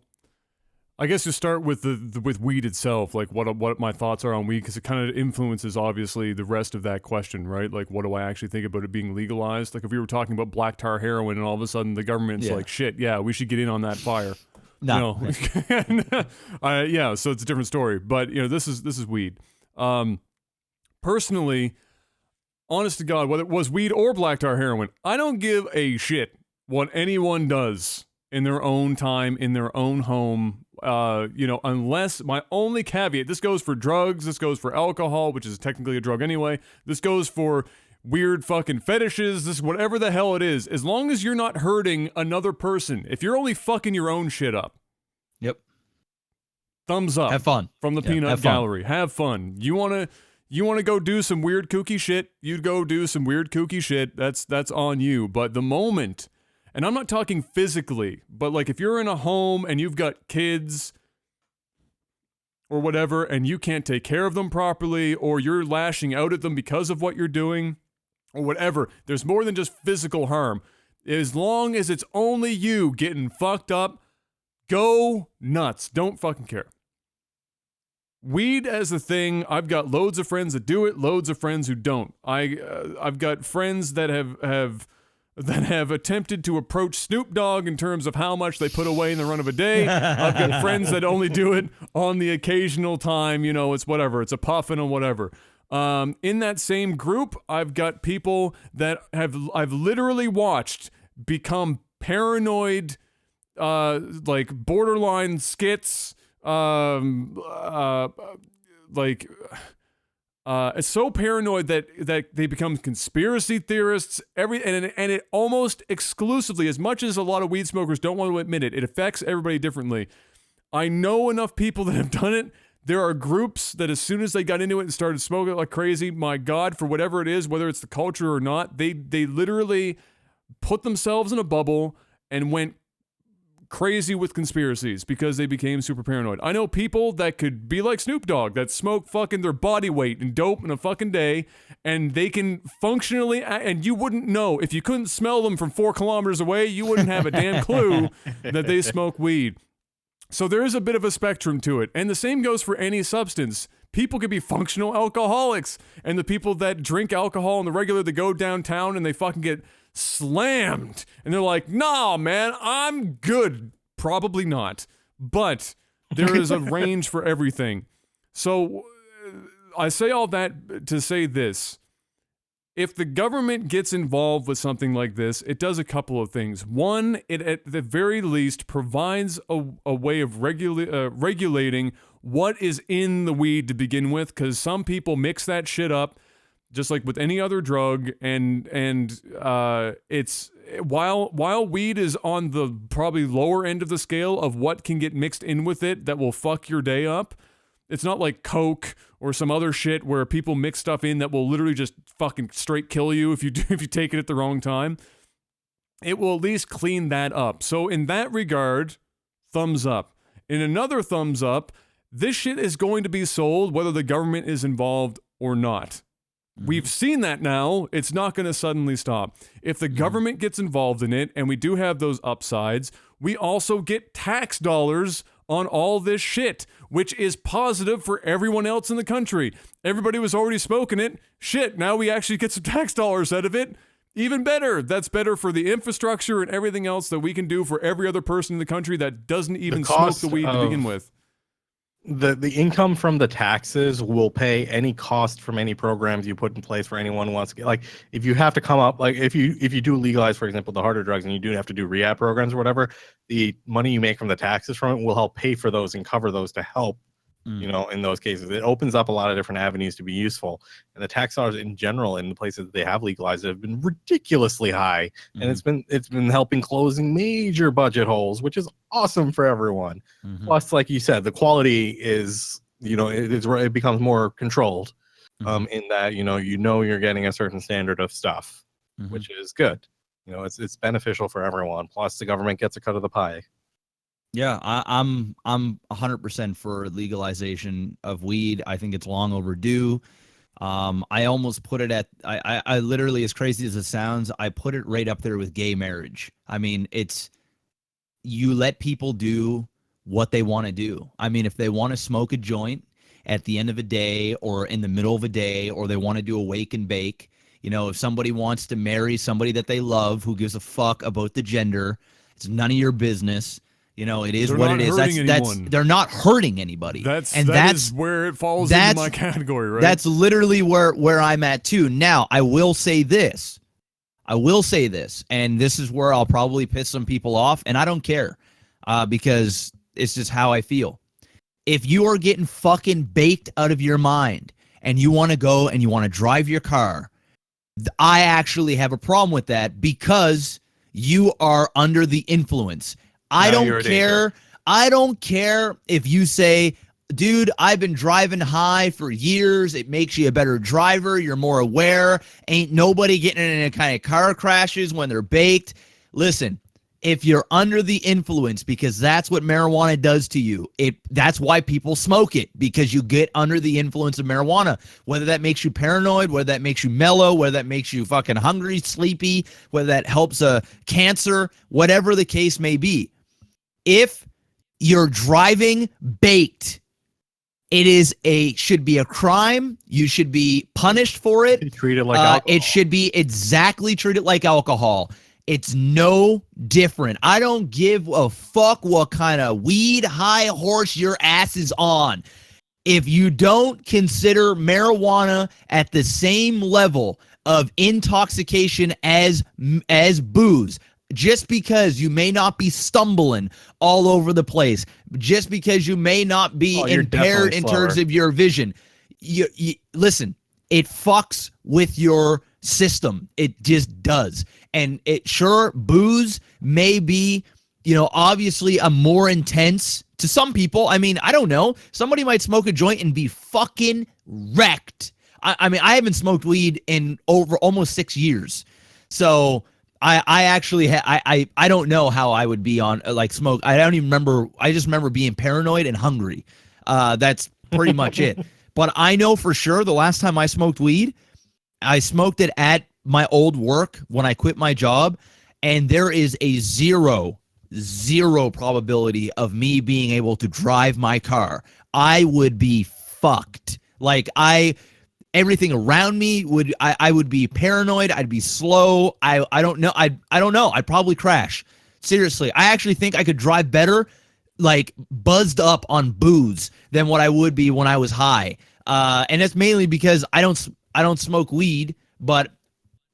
I guess to start with with weed itself, like what my thoughts are on weed, because it kind of influences obviously the rest of that question, right? Like, what do I actually think about it being legalized? Like, if we were talking about black tar heroin, and all of a sudden the government's like, shit, yeah, we should get in on that fire. No. Yeah, so it's a different story. But this is weed. Personally, honest to God, whether it was weed or black tar heroin, I don't give a shit what anyone does in their own time, in their own home, unless my only caveat, this goes for drugs, this goes for alcohol, which is technically a drug anyway, this goes for weird fucking fetishes, this whatever the hell it is, as long as you're not hurting another person, if you're only fucking your own shit up. Yep. Thumbs up. Have fun. From the peanut gallery. Have fun. You wanna go do some weird kooky shit, you'd go do some weird kooky shit, that's on you. But the moment, and I'm not talking physically, but like if you're in a home and you've got kids or whatever and you can't take care of them properly, or you're lashing out at them because of what you're doing or whatever, there's more than just physical harm. As long as it's only you getting fucked up, go nuts. Don't fucking care. Weed as a thing, I've got loads of friends that do it, loads of friends who don't. I've got friends that have attempted to approach Snoop Dogg in terms of how much they put away in the run of a day. I've got friends that only do it on the occasional time, it's whatever, it's a puffin or whatever. In that same group, I've got people that I've literally watched become paranoid, like borderline skits, it's so paranoid that they become conspiracy theorists. And it almost exclusively, as much as a lot of weed smokers don't want to admit it, it affects everybody differently. I know enough people that have done it. There are groups that as soon as they got into it and started smoking like crazy, my God, for whatever it is, whether it's the culture or not, they literally put themselves in a bubble and went crazy with conspiracies because they became super paranoid. I know people that could be like Snoop Dogg that smoke fucking their body weight in dope in a fucking day, and they can functionally, and you wouldn't know if you couldn't smell them from 4 kilometers away, you wouldn't have a damn clue that they smoke weed. So there is a bit of a spectrum to it, and the same goes for any substance. People could be functional alcoholics, and the people that drink alcohol on the regular, they go downtown and they fucking get slammed, and they're like, nah, man, I'm good. Probably not, but there is a range for everything. So I say all that to say this. If the government gets involved with something like this, it does a couple of things. One, it at the very least provides a way of regulating what is in the weed to begin with, because some people mix that shit up just like with any other drug, and it's while weed is on the probably lower end of the scale of what can get mixed in with it that will fuck your day up. It's not like Coke or some other shit where people mix stuff in that will literally just fucking straight kill you if you take it at the wrong time. It will at least clean that up. So in that regard, thumbs up. In another thumbs up, this shit is going to be sold whether the government is involved or not. We've seen that now. It's not going to suddenly stop. If the government gets involved in it, and we do have those upsides, we also get tax dollars on all this shit, which is positive for everyone else in the country. Everybody was already smoking it. Shit, now we actually get some tax dollars out of it. Even better. That's better for the infrastructure and everything else that we can do for every other person in the country that doesn't even smoke the weed to begin with. The income from the taxes will pay any cost from any programs you put in place for anyone who wants to get, like, if you have to come up, like if you do legalize, for example, the harder drugs, and you do have to do rehab programs or whatever, the money you make from the taxes from it will help pay for those and cover those to help, in those cases. It opens up a lot of different avenues to be useful. And the tax dollars in general in the places that they have legalized have been ridiculously high. And it's been helping closing major budget holes, which is awesome for everyone. Plus, like you said, the quality is, it becomes more controlled, in that, you're getting a certain standard of stuff. which is good. You know, it's beneficial for everyone. Plus, the government gets a cut of the pie. Yeah, I'm 100% for legalization of weed. I think it's long overdue. I almost put it at I literally, as crazy as it sounds, I put it right up there with gay marriage. I mean, it's you let people do what they want to do. I mean, if they want to smoke a joint at the end of a day or in the middle of a day, or they want to do a wake and bake, you know, if somebody wants to marry somebody that they love, who gives a fuck about the gender, it's none of your business. You know, it is what it is. That's they're not hurting anybody. That is where it falls into my category, right? That's literally where I'm at too. Now, I will say this, and this is where I'll probably piss some people off, and I don't care, because it's just how I feel. If you are getting fucking baked out of your mind and you want to go and you want to drive your car, I actually have a problem with that, because you are under the influence. I don't care. I don't care if you say, dude, I've been driving high for years. It makes you a better driver. You're more aware. Ain't nobody getting in any kind of car crashes when they're baked. Listen, if you're under the influence, because that's what marijuana does to you, that's why people smoke it, because you get under the influence of marijuana. Whether that makes you paranoid, whether that makes you mellow, whether that makes you fucking hungry, sleepy, whether that helps cancer, whatever the case may be. If you're driving baked, it should be a crime. You should be punished for it. Treat it like alcohol. It should be exactly treated like alcohol. It's no different. I don't give a fuck what kind of weed high horse your ass is on. If you don't consider marijuana at the same level of intoxication as booze, just because you may not be stumbling all over the place, just because you may not be impaired in terms of your vision, you listen, it fucks with your system. It just does. And booze may be, you know, obviously a more intense to some people. I mean, I don't know. Somebody might smoke a joint and be fucking wrecked. I mean, I haven't smoked weed in over almost 6 years. So I actually I don't know how I would be on smoke. I don't even remember. I just remember being paranoid and hungry. That's pretty much it. But I know for sure the last time I smoked weed, I smoked it at my old work when I quit my job, and there is a zero probability of me being able to drive my car. I would be fucked. Everything around me I would be paranoid. I'd be slow. I don't know. I don't know. I'd probably crash. Seriously, I actually think I could drive better, buzzed up on booze, than what I would be when I was high. And that's mainly because I don't smoke weed, but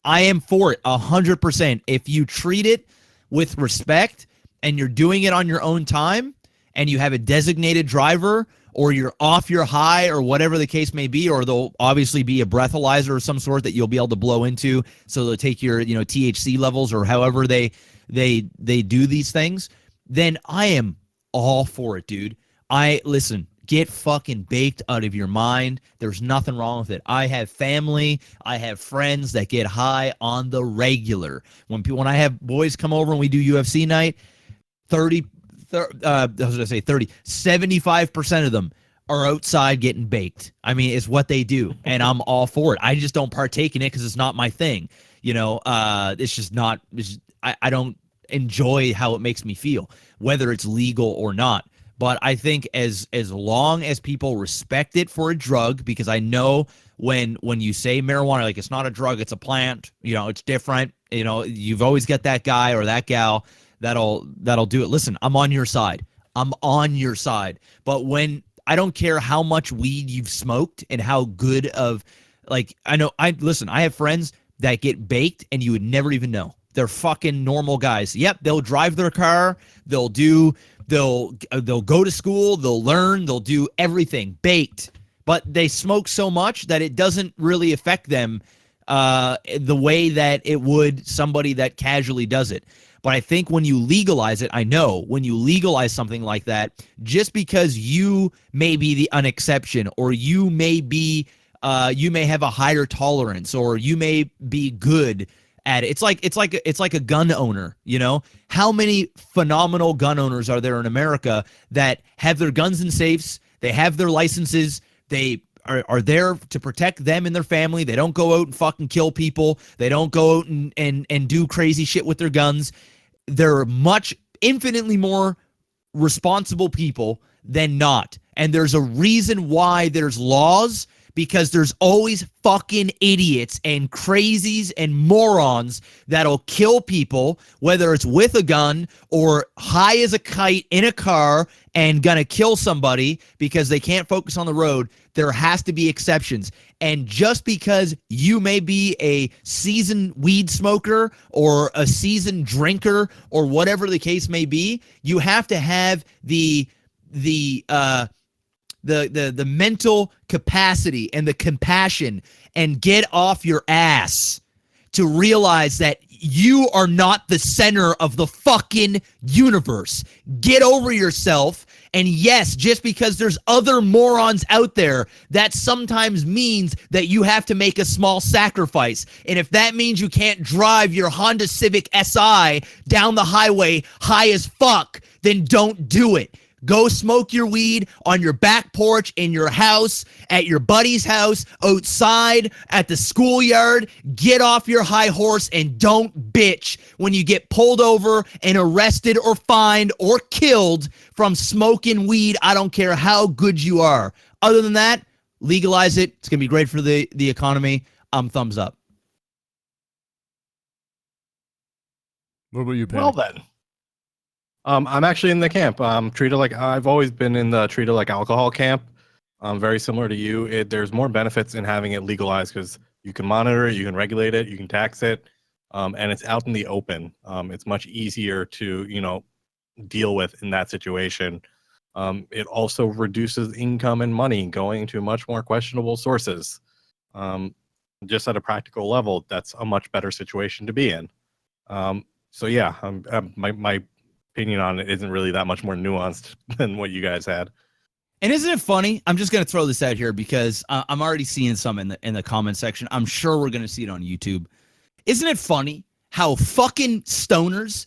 I am for it 100%. If you treat it with respect and you're doing it on your own time and you have a designated driver, or you're off your high, or whatever the case may be, or there'll obviously be a breathalyzer of some sort that you'll be able to blow into, so they'll take your THC levels or however they do these things, then I am all for it, dude. Listen, get fucking baked out of your mind. There's nothing wrong with it. I have family, I have friends that get high on the regular. When I have boys come over and we do UFC night, 75% of them are outside getting baked. I mean, it's what they do, and I'm all for it. I just don't partake in it because it's not my thing. It's just not. I don't enjoy how it makes me feel, whether it's legal or not. But I think as long as people respect it for a drug, because I know when you say marijuana, it's not a drug, it's a plant. It's different. You've always got that guy or that gal that'll do it. Listen, I'm on your side. But when I don't care how much weed you've smoked and how good of I have friends that get baked and you would never even know. They're fucking normal guys. Yep, they'll drive their car, they'll go to school, they'll learn, they'll do everything baked. But they smoke so much that it doesn't really affect them the way that it would somebody that casually does it. But I think when you legalize it, when you legalize something like that, just because you may be an exception, or you may have a higher tolerance, or you may be good at it. It's like a gun owner, you know? How many phenomenal gun owners are there in America that have their guns in safes, they have their licenses, they are there to protect them and their family. They don't go out and fucking kill people. They don't go out and do crazy shit with their guns. They're infinitely more responsible people than not. And there's a reason why there's laws, because there's always fucking idiots and crazies and morons that'll kill people, whether it's with a gun or high as a kite in a car and gonna kill somebody because they can't focus on the road. There has to be exceptions. And just because you may be a seasoned weed smoker or a seasoned drinker or whatever the case may be, you have to have the mental capacity and the compassion and get off your ass to realize that you are not the center of the fucking universe. Get over yourself. And yes, just because there's other morons out there, that sometimes means that you have to make a small sacrifice. And if that means you can't drive your Honda Civic SI down the highway high as fuck, then don't do it. Go smoke your weed on your back porch, in your house, at your buddy's house, outside, at the schoolyard. Get off your high horse and don't bitch when you get pulled over and arrested or fined or killed from smoking weed. I don't care how good you are. Other than that, legalize it. It's going to be great for the economy. Thumbs up. What about you, Penny? Well then. I'm actually in the camp. Treated like I've always been in the treated like alcohol camp. Very similar to you. There's more benefits in having it legalized because you can monitor it, you can regulate it, you can tax it, and it's out in the open. It's much easier to deal with in that situation. It also reduces income and money going to much more questionable sources. Just at a practical level, that's a much better situation to be in. So yeah, my opinion on it isn't really that much more nuanced than what you guys had. And isn't it funny? I'm just going to throw this out here because I'm already seeing some in the comment section. I'm sure we're going to see it on YouTube. Isn't it funny how fucking stoners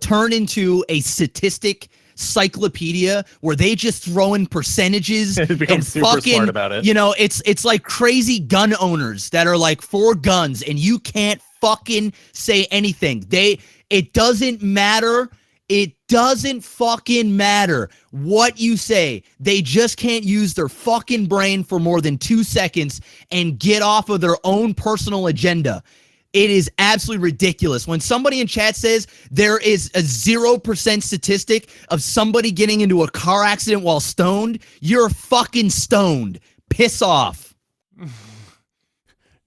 turn into a statistic cyclopedia where they just throw in percentages and super fucking smart about it. It's like crazy gun owners that are like for guns and you can't fucking say anything. It doesn't matter. It doesn't fucking matter what you say. They just can't use their fucking brain for more than 2 seconds and get off of their own personal agenda. It is absolutely ridiculous. When somebody in chat says there is a 0% statistic of somebody getting into a car accident while stoned, you're fucking stoned. Piss off.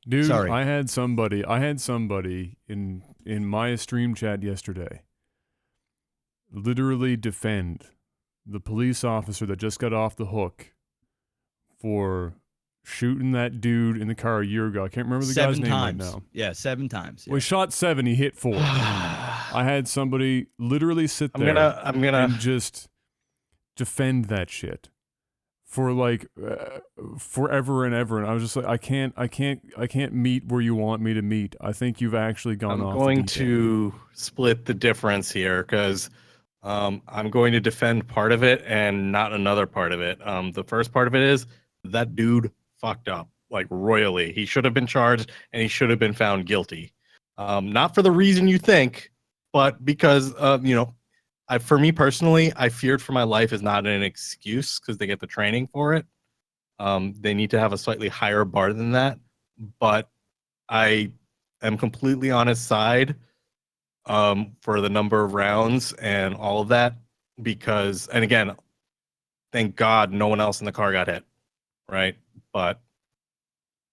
Dude, sorry. I had somebody in my stream chat yesterday literally defend the police officer that just got off the hook for shooting that dude in the car a year ago. I can't remember the guy's name right now. Yeah, 7 times. Yeah. Well, he shot 7, he hit 4. I had somebody literally sit there I'm gonna and just defend that shit for like forever and ever, and I was just like, I can't meet where you want me to meet. I think you've actually gone off. I'm going to split the difference here because I'm going to defend part of it and not another part of it. The first part of it is that dude fucked up like royally. He should have been charged and he should have been found guilty. Not for the reason you think, but because for me personally, I feared for my life is not an excuse because they get the training for it. They need to have a slightly higher bar than that. But I am completely on his side for the number of rounds and all of that because, and again, thank God no one else in the car got hit, right? But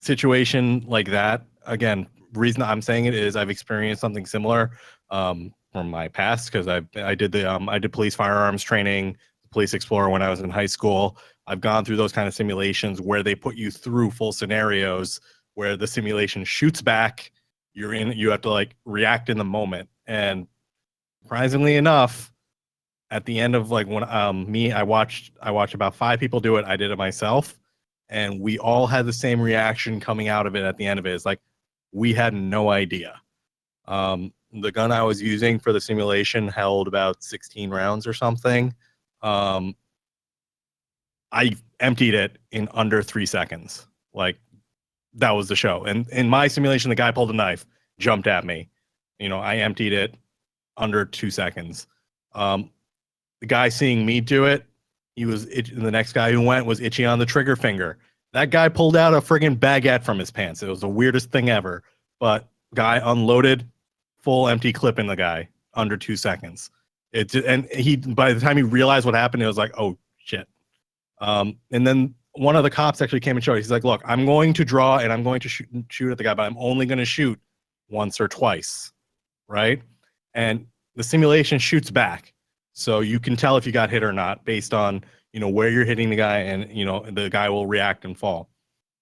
situation like that, again, reason I'm saying it is I've experienced something similar from my past because I did police firearms training, police explorer when I was in high school. I've gone through those kind of simulations where they put you through full scenarios where the simulation shoots back. You have to like react in the moment. And surprisingly enough, at the end of like when I watched about 5 people do it. I did it myself, and we all had the same reaction coming out of it at the end of it. It's like we had no idea. The gun I was using for the simulation held about 16 rounds or something. I emptied it in under 3 seconds. Like, that was the show. And in my simulation, the guy pulled a knife, jumped at me. I emptied it under 2 seconds. The guy seeing me do it, the next guy who went was itchy on the trigger finger. That guy pulled out a friggin' baguette from his pants. It was the weirdest thing ever. But guy unloaded, full empty clip in the guy under 2 seconds. By the time he realized what happened, it was like, oh shit. And then one of the cops actually came and showed. He's like, look, I'm going to draw and I'm going to shoot at the guy, but I'm only going to shoot once or twice, right? And the simulation shoots back, so you can tell if you got hit or not based on where you're hitting the guy, and the guy will react and fall.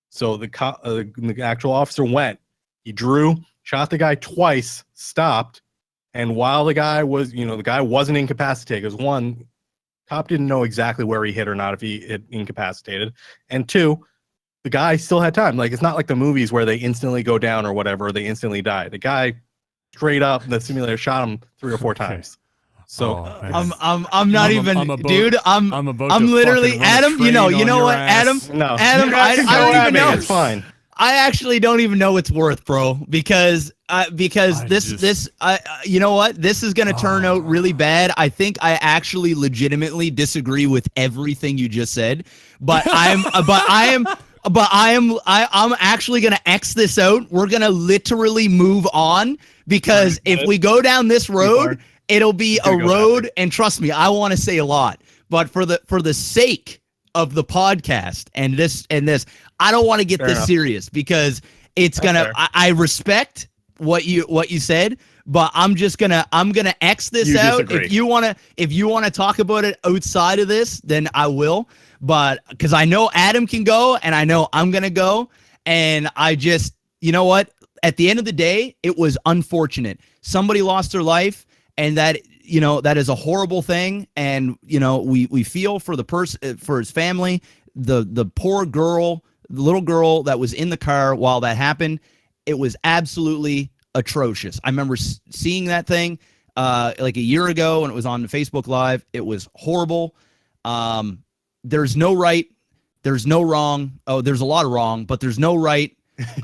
So the actual officer went, he drew, shot the guy twice, stopped, and while the guy was, the guy wasn't incapacitated, because one, cop didn't know exactly where he hit or not, if he hit incapacitated, and two, the guy still had time. Like, it's not like the movies where they instantly go down or whatever, or they instantly die. The guy straight up, the simulator shot him 3 or 4 times. So I'm not even, dude. I'm literally Adam. You know what, Adam? No, Adam, I don't even know. It's fine. I actually don't even know it's worth, bro, because this you know what? This is gonna turn out really bad. I think I actually legitimately disagree with everything you just said, but I'm actually gonna X this out. We're gonna literally move on, because if we go down this road, it'll be a road, and trust me, I want to say a lot, but for the sake of the podcast and this, I don't want to get this serious, because it's gonna. I respect what you said, but I'm gonna X this out. Disagree. If you wanna talk about it outside of this, then I will. But because I know Adam can go, and I know I'm gonna go, and I just, you know what? At the end of the day, it was unfortunate. Somebody lost their life, and that is a horrible thing. And we feel for the person, for his family, the poor girl, the little girl that was in the car while that happened. It was absolutely atrocious. I remember seeing that thing like a year ago, and it was on Facebook Live. It was horrible. There's no right, there's no wrong. Oh, there's a lot of wrong, but there's no right.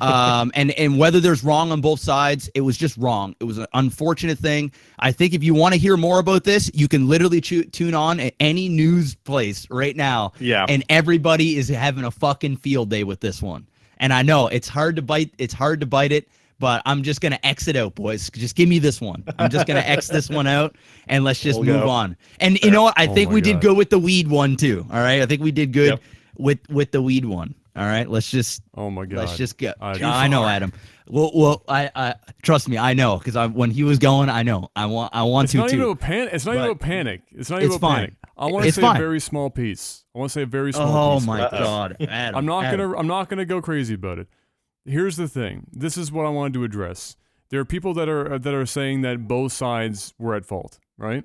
And whether there's wrong on both sides, it was just wrong. It was an unfortunate thing. I think if you want to hear more about this, you can literally tune on at any news place right now. Yeah. And everybody is having a fucking field day with this one. And I know it's hard to bite it, but I'm just going to X it out, boys. Just give me this one. I'm just going to X this one out, and let's just move on. And you know what? I think we did good with the weed one too. All right. I think we did good with the weed one. All right, let's just. Oh my God! Let's just get. I know, Adam. Well, I trust me. I know, because when he was going, I know. I want to too. It's not even a panic. It's not even a panic. It's not even a panic. I want to say a very small piece. I want to say a very small piece. Oh my God, Adam! I'm not gonna go crazy about it. Here's the thing. This is what I wanted to address. There are people that are saying that both sides were at fault, right?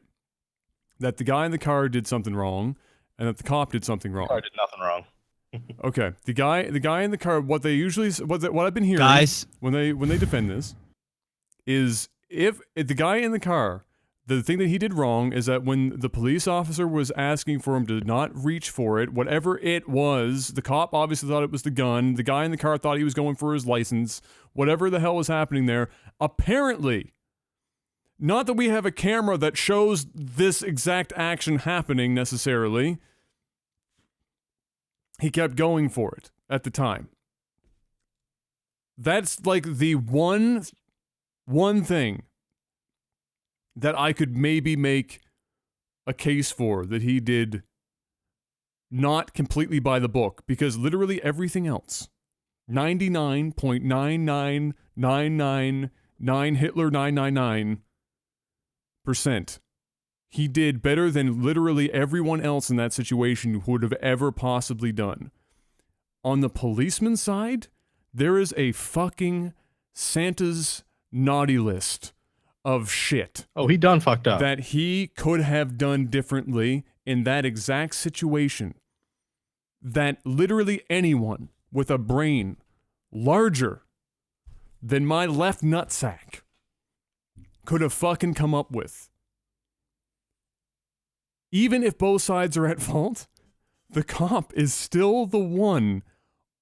That the guy in the car did something wrong, and that the cop did something wrong. The car did nothing wrong. Okay, the guy in the car. What I've been hearing, guys, when they defend this, is if the guy in the car, the thing that he did wrong is that when the police officer was asking for him to not reach for it, whatever it was, the cop obviously thought it was the gun. The guy in the car thought he was going for his license. Whatever the hell was happening there, apparently. Not that we have a camera that shows this exact action happening necessarily. He kept going for it at the time. That's like the one thing that I could maybe make a case for that he did not completely by the book, because literally everything else, 99.99999 Hitler 999%, he did better than literally everyone else in that situation would have ever possibly done. On the policeman's side, there is a fucking Santa's naughty list of shit. Oh, he done fucked up. That he could have done differently in that exact situation. That literally anyone with a brain larger than my left nutsack could have fucking come up with. Even if both sides are at fault, the cop is still the one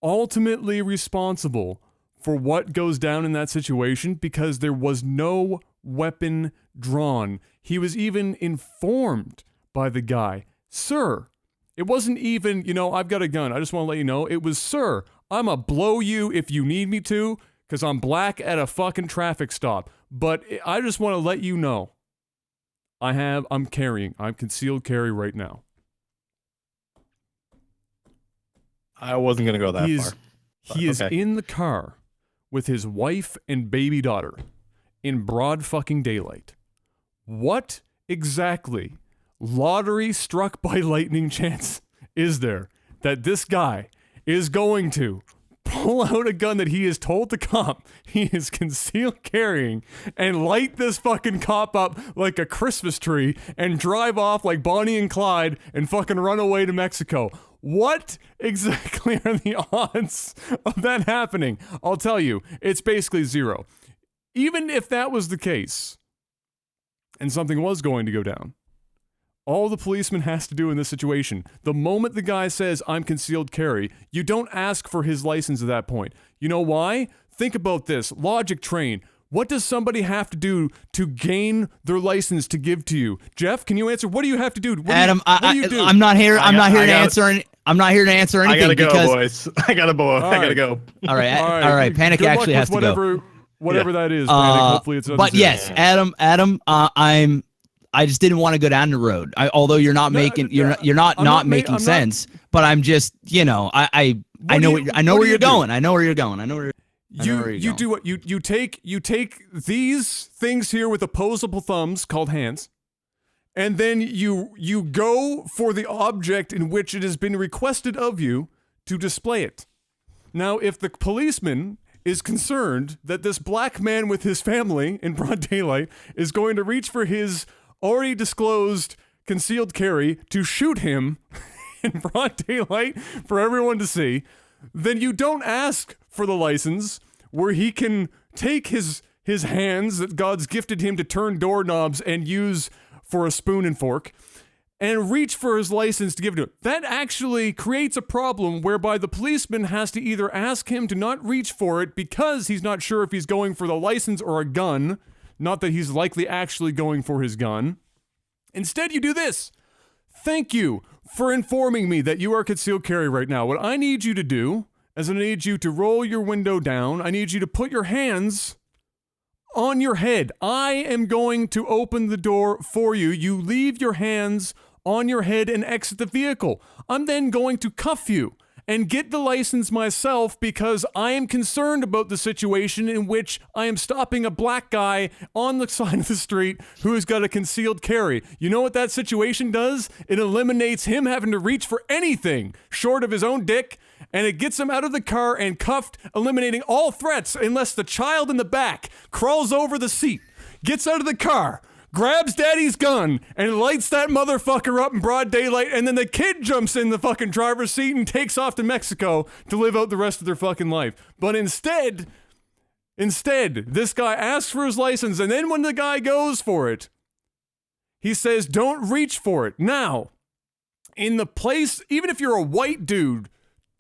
ultimately responsible for what goes down in that situation because there was no weapon drawn. He was even informed by the guy, sir, it wasn't even, I've got a gun. I just want to let you know. It was, sir, I'ma blow you if you need me to because I'm black at a fucking traffic stop. But I just want to let you know. I'm concealed carry right now. I wasn't going to go that far. He is in the car with his wife and baby daughter in broad fucking daylight. What exactly lottery struck by lightning chance is there that this guy is going to pull out a gun that he is told the cop he is concealed carrying and light this fucking cop up like a Christmas tree and drive off like Bonnie and Clyde and fucking run away to Mexico? What exactly are the odds of that happening? I'll tell you, it's basically zero. Even if that was the case and something was going to go down, all the policeman has to do in this situation, the moment the guy says, I'm concealed carry, you don't ask for his license at that point. You know why? Think about this. Logic train. What does somebody have to do to gain their license to give to you? Jeff, can you answer? What do you have to do? Adam, what do you do? I'm not here. I'm not here to answer anything. I gotta go, boys. I gotta go. All right. Panic actually has to go. Whatever that is, Panic. Hopefully it's. But yes, Adam. I just didn't want to go down the road. Although you're not making making sense. But I'm just I know where you're going. You do what you take these things here with opposable thumbs called hands, and then you go for the object in which it has been requested of you to display it. Now, if the policeman is concerned that this black man with his family in broad daylight is going to reach for his already disclosed concealed carry to shoot him in broad daylight for everyone to see, then you don't ask for the license where he can take his hands that God's gifted him to turn doorknobs and use for a spoon and fork and reach for his license to give it to him. That actually creates a problem whereby the policeman has to either ask him to not reach for it because he's not sure if he's going for the license or a gun, not that he's likely actually going for his gun. Instead, you do this. Thank you for informing me that you are concealed carry right now. What I need you to do is I need you to roll your window down. I need you to put your hands on your head. I am going to open the door for you. You leave your hands on your head and exit the vehicle. I'm then going to cuff you and get the license myself because I am concerned about the situation in which I am stopping a black guy on the side of the street who has got a concealed carry. You know what that situation does? It eliminates him having to reach for anything short of his own dick, and it gets him out of the car and cuffed, eliminating all threats unless the child in the back crawls over the seat, gets out of the car, grabs daddy's gun and lights that motherfucker up in broad daylight, and then the kid jumps in the fucking driver's seat and takes off to Mexico to live out the rest of their fucking life. But instead, this guy asks for his license, and then when the guy goes for it, he says, don't reach for it. Now, in the place, even if you're a white dude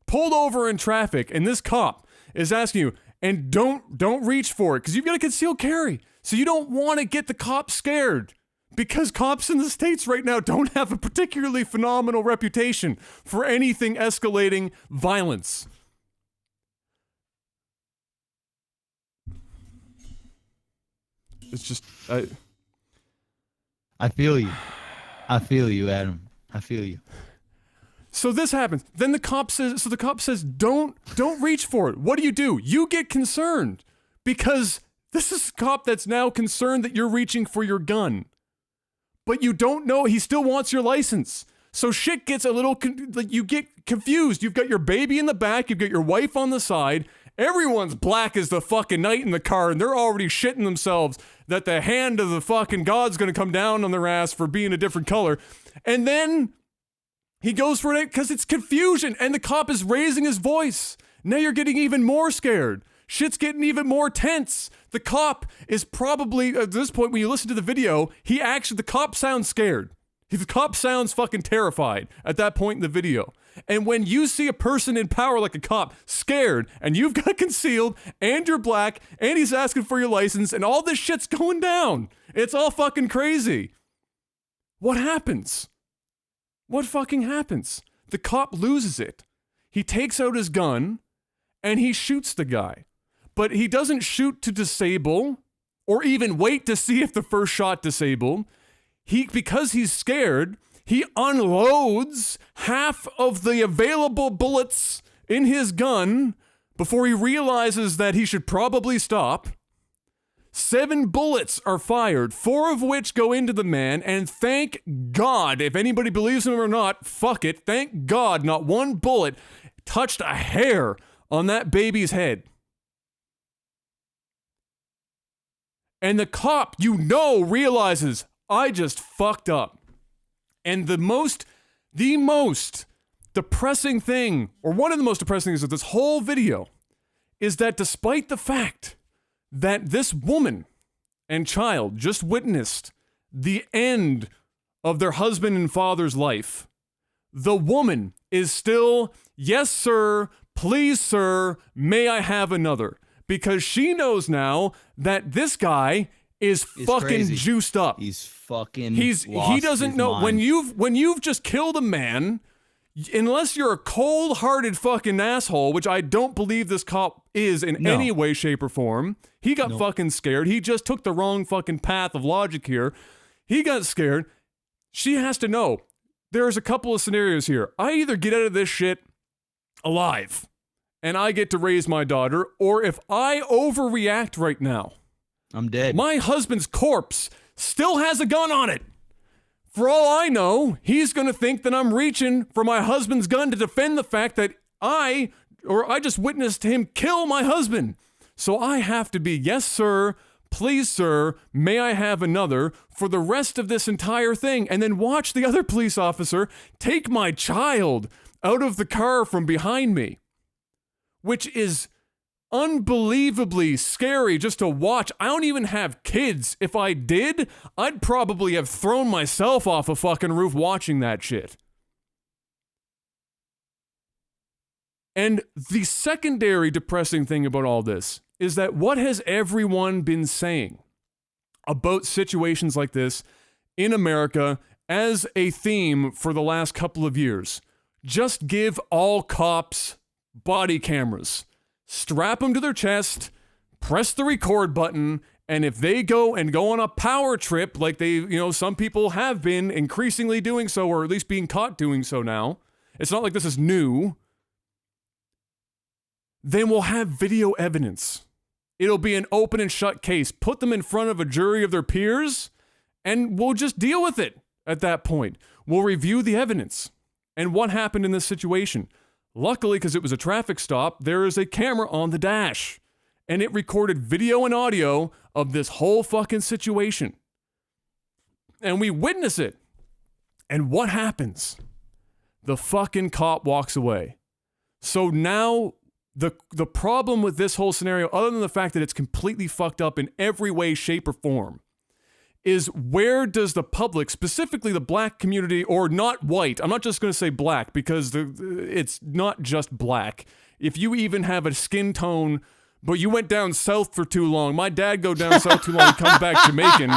pulled over in traffic and this cop is asking you, and don't reach for it because you've got a concealed carry. So you don't want to get the cops scared because cops in the States right now don't have a particularly phenomenal reputation for anything escalating violence. It's just, I feel you. I feel you, Adam. I feel you. So this happens. Then the cop says, don't reach for it. What do? You get concerned because this is a cop that's now concerned that you're reaching for your gun. But you don't know, he still wants your license. So shit gets a little, you get confused. You've got your baby in the back, you've got your wife on the side. Everyone's black as the fucking night in the car, and they're already shitting themselves that the hand of the fucking God's gonna come down on their ass for being a different color. And then he goes for it because it's confusion, and the cop is raising his voice. Now you're getting even more scared. shit's getting even more tense. The cop is probably, at this point, when you listen to the video, the cop sounds scared. The cop sounds fucking terrified at that point in the video. And when you see a person in power like a cop scared, and you've got concealed, and you're black, and he's asking for your license, and all this shit's going down, it's all fucking crazy. What happens? What fucking happens? The cop loses it. He takes out his gun, and he shoots the guy. But he doesn't shoot to disable, or even wait to see if the first shot disabled. Because he's scared, he unloads half of the available bullets in his gun before he realizes that he should probably stop. 7 bullets are fired, 4 of which go into the man, and thank God, if anybody believes him or not, fuck it, thank God not one bullet touched a hair on that baby's head. And the cop, realizes, I just fucked up. And the most depressing thing, or one of the most depressing things of this whole video, is that despite the fact that this woman and child just witnessed the end of their husband and father's life, the woman is still, yes, sir, please, sir, may I have another? Because she knows now that this guy is fucking crazy. Juiced up. He's fucking he doesn't know mind. when you've just killed a man, unless you're a cold-hearted fucking asshole, which I don't believe this cop is in any way, shape, or form. He got fucking scared. He just took the wrong fucking path of logic here. He got scared. She has to know. There's a couple of scenarios here. I either get out of this shit alive, and I get to raise my daughter, or if I overreact right now, I'm dead. my husband's corpse still has a gun on it. For all I know, he's going to think that I'm reaching for my husband's gun to defend the fact that I just witnessed him kill my husband. So I have to be, yes, sir, please, sir, may I have another for the rest of this entire thing, and then watch the other police officer take my child out of the car from behind me, which is unbelievably scary just to watch. I don't even have kids. If I did, I'd probably have thrown myself off a fucking roof watching that shit. And the secondary depressing thing about all this is that what has everyone been saying about situations like this in America as a theme for the last couple of years? Just give all cops body cameras. Strap them to their chest, press the record button, and if they go on a power trip like some people have been increasingly doing so, or at least being caught doing so now, it's not like this is new, then we'll have video evidence. It'll be an open and shut case. Put them in front of a jury of their peers, and we'll just deal with it at that point. We'll review the evidence and what happened in this situation. Luckily, because it was a traffic stop, there is a camera on the dash, and it recorded video and audio of this whole fucking situation. And we witness it. And what happens? The fucking cop walks away. So now the problem with this whole scenario, other than the fact that it's completely fucked up in every way, shape, or form, is where does the public, specifically the black community, or not white, I'm not just going to say black because it's not just black. If you even have a skin tone, but you went down south for too long, my dad go down south too long, comes back Jamaican,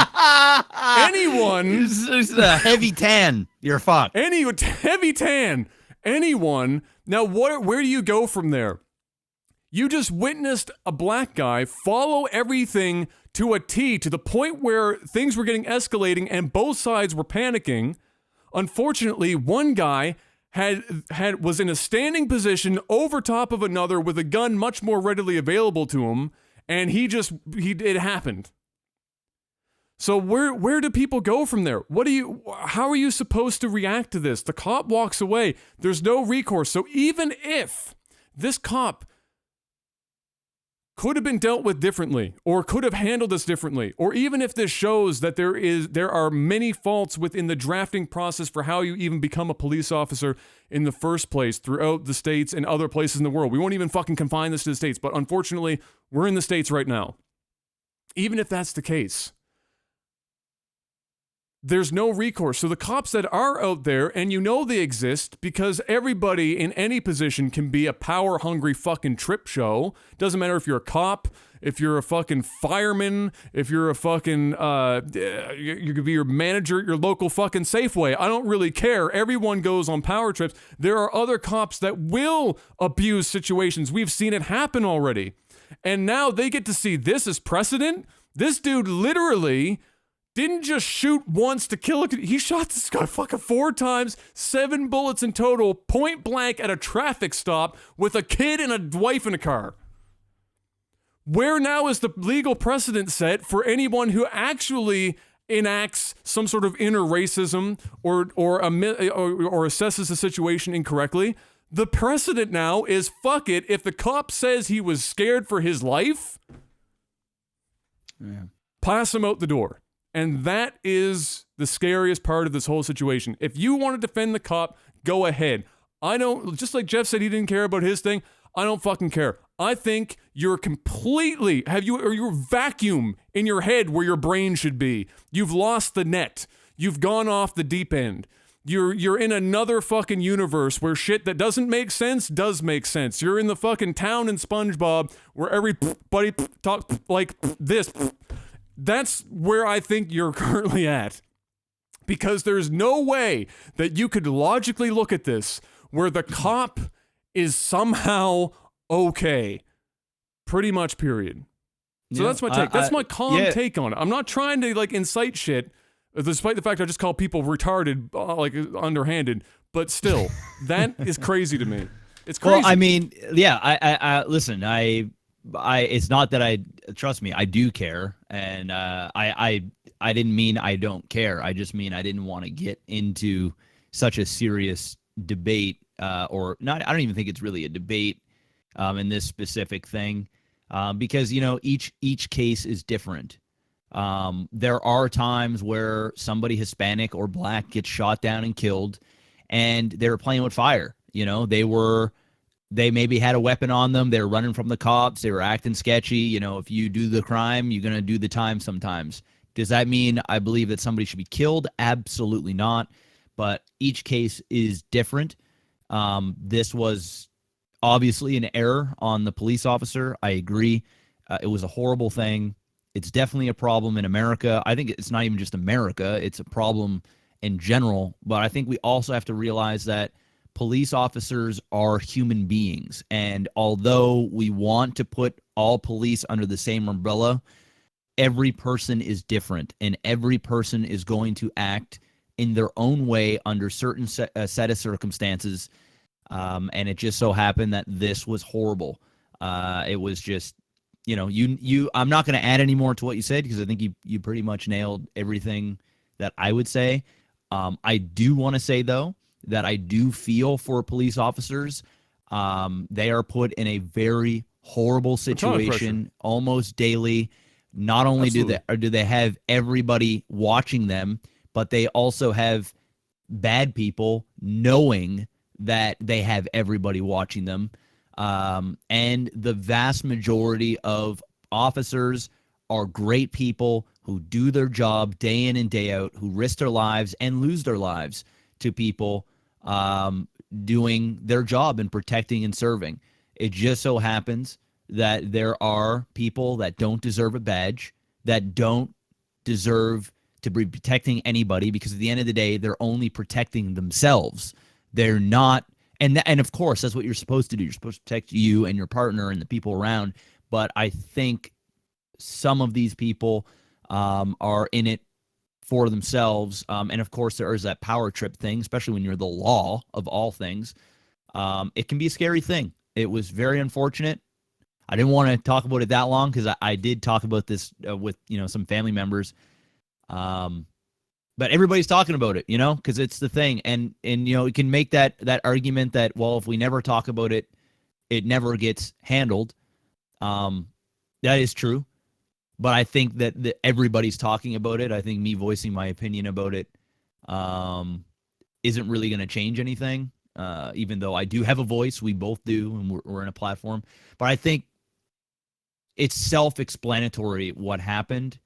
anyone... It's a heavy tan, you're fucked. Heavy tan, anyone, now where do you go from there? You just witnessed a black guy follow everything to a T, to the point where things were getting escalating and both sides were panicking. Unfortunately, one guy was in a standing position over top of another with a gun much more readily available to him, and it happened. So where do people go from there? How are you supposed to react to this? The cop walks away. There's no recourse. So even if this cop could have been dealt with differently, or could have handled this differently, or even if this shows that there are many faults within the drafting process for how you even become a police officer in the first place throughout the States and other places in the world. We won't even fucking confine this to the States, but unfortunately, we're in the States right now. Even if that's the case, there's no recourse. So the cops that are out there, and you know they exist because everybody in any position can be a power-hungry fucking trip show. Doesn't matter if you're a cop, if you're a fucking fireman, if you're a fucking, you could be your manager at your local fucking Safeway. I don't really care. Everyone goes on power trips. There are other cops that will abuse situations. We've seen it happen already. And now they get to see this as precedent. This dude literally didn't just shoot once to kill a kid. He shot this guy fucking 4 times, 7 bullets in total, point blank at a traffic stop with a kid and a wife in a car. Where now is the legal precedent set for anyone who actually enacts some sort of inner racism or assesses the situation incorrectly? The precedent now is, fuck it, if the cop says he was scared for his life, pass him out the door. And that is the scariest part of this whole situation. If you want to defend the cop, go ahead. I don't, just like Jeff said he didn't care about his thing, I don't fucking care. I think you're completely, you're vacuum in your head where your brain should be. You've lost the net. You've gone off the deep end. You're in another fucking universe where shit that doesn't make sense does make sense. You're in the fucking town in SpongeBob where everybody talks like this. That's where I think you're currently at. Because there's no way that you could logically look at this where the cop is somehow okay. Pretty much, period. So that's my take. That's my calm take on it. I'm not trying to like incite shit, despite the fact I just call people retarded, like underhanded. But still, that is crazy to me. It's crazy. Well, I mean, yeah. I listen. It's not that trust me. I do care, and I didn't mean I don't care. I just mean I didn't want to get into such a serious debate, or not. I don't even think it's really a debate in this specific thing, because each case is different. There are times where somebody Hispanic or black gets shot down and killed, and they were playing with fire. They maybe had a weapon on them. They were running from the cops. They were acting sketchy. If you do the crime, you're going to do the time sometimes. Does that mean I believe that somebody should be killed? Absolutely not. But each case is different. This was obviously an error on the police officer. I agree. It was a horrible thing. It's definitely a problem in America. I think it's not even just America. It's a problem in general. But I think we also have to realize that police officers are human beings. And although we want to put all police under the same umbrella, every person is different, and every person is going to act in their own way under certain set of circumstances. And it just so happened that this was horrible. It was just, I'm not going to add any more to what you said, because I think you pretty much nailed everything that I would say. I do want to say, though, that I do feel for police officers. They are put in a very horrible situation almost daily. Not only do they have everybody watching them, but they also have bad people knowing that they have everybody watching them. And the vast majority of officers are great people who do their job day in and day out, who risk their lives and lose their lives to people doing their job and protecting and serving. It just so happens that there are people that don't deserve a badge, that don't deserve to be protecting anybody, because at the end of the day, they're only protecting themselves. They're not, and of course, that's what you're supposed to do. You're supposed to protect you and your partner and the people around. But I think some of these people are in it for themselves. And of course, there is that power trip thing, especially when you're the law of all things. It can be a scary thing. It was very unfortunate. I didn't want to talk about it that long, because I did talk about this with some family members. But everybody's talking about it, because it's the thing. And you can make that argument that, well, if we never talk about it, it never gets handled. That is true. But I think that everybody's talking about it. I think me voicing my opinion about it isn't really going to change anything, even though I do have a voice. We both do, and we're in a platform. But I think it's self-explanatory what happened.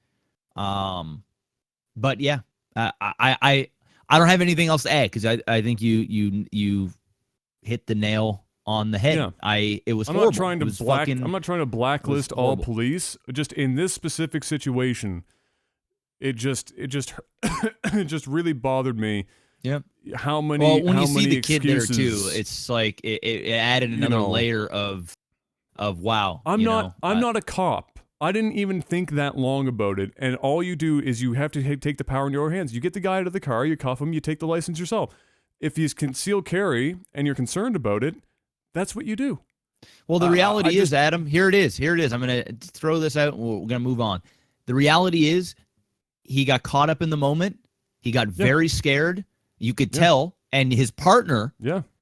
But yeah, I don't have anything else to add because I think you hit the nail on the head. Yeah. It was I'm horrible. I'm not trying to blacklist all police. Just in this specific situation, it just it just really bothered me. Yep. How many? Well, when how you see many the kid excuses, there too, it's like it added another layer of wow. I'm not a cop. I didn't even think that long about it. And all you do is you have to take the power in your hands. You get the guy out of the car, you cuff him, you take the license yourself. If he's concealed carry and you're concerned about it, that's what you do. Well, the reality is, Adam, here it is. I'm going to throw this out and we're going to move on. The reality is he got caught up in the moment. He got very scared. You could tell. And his partner,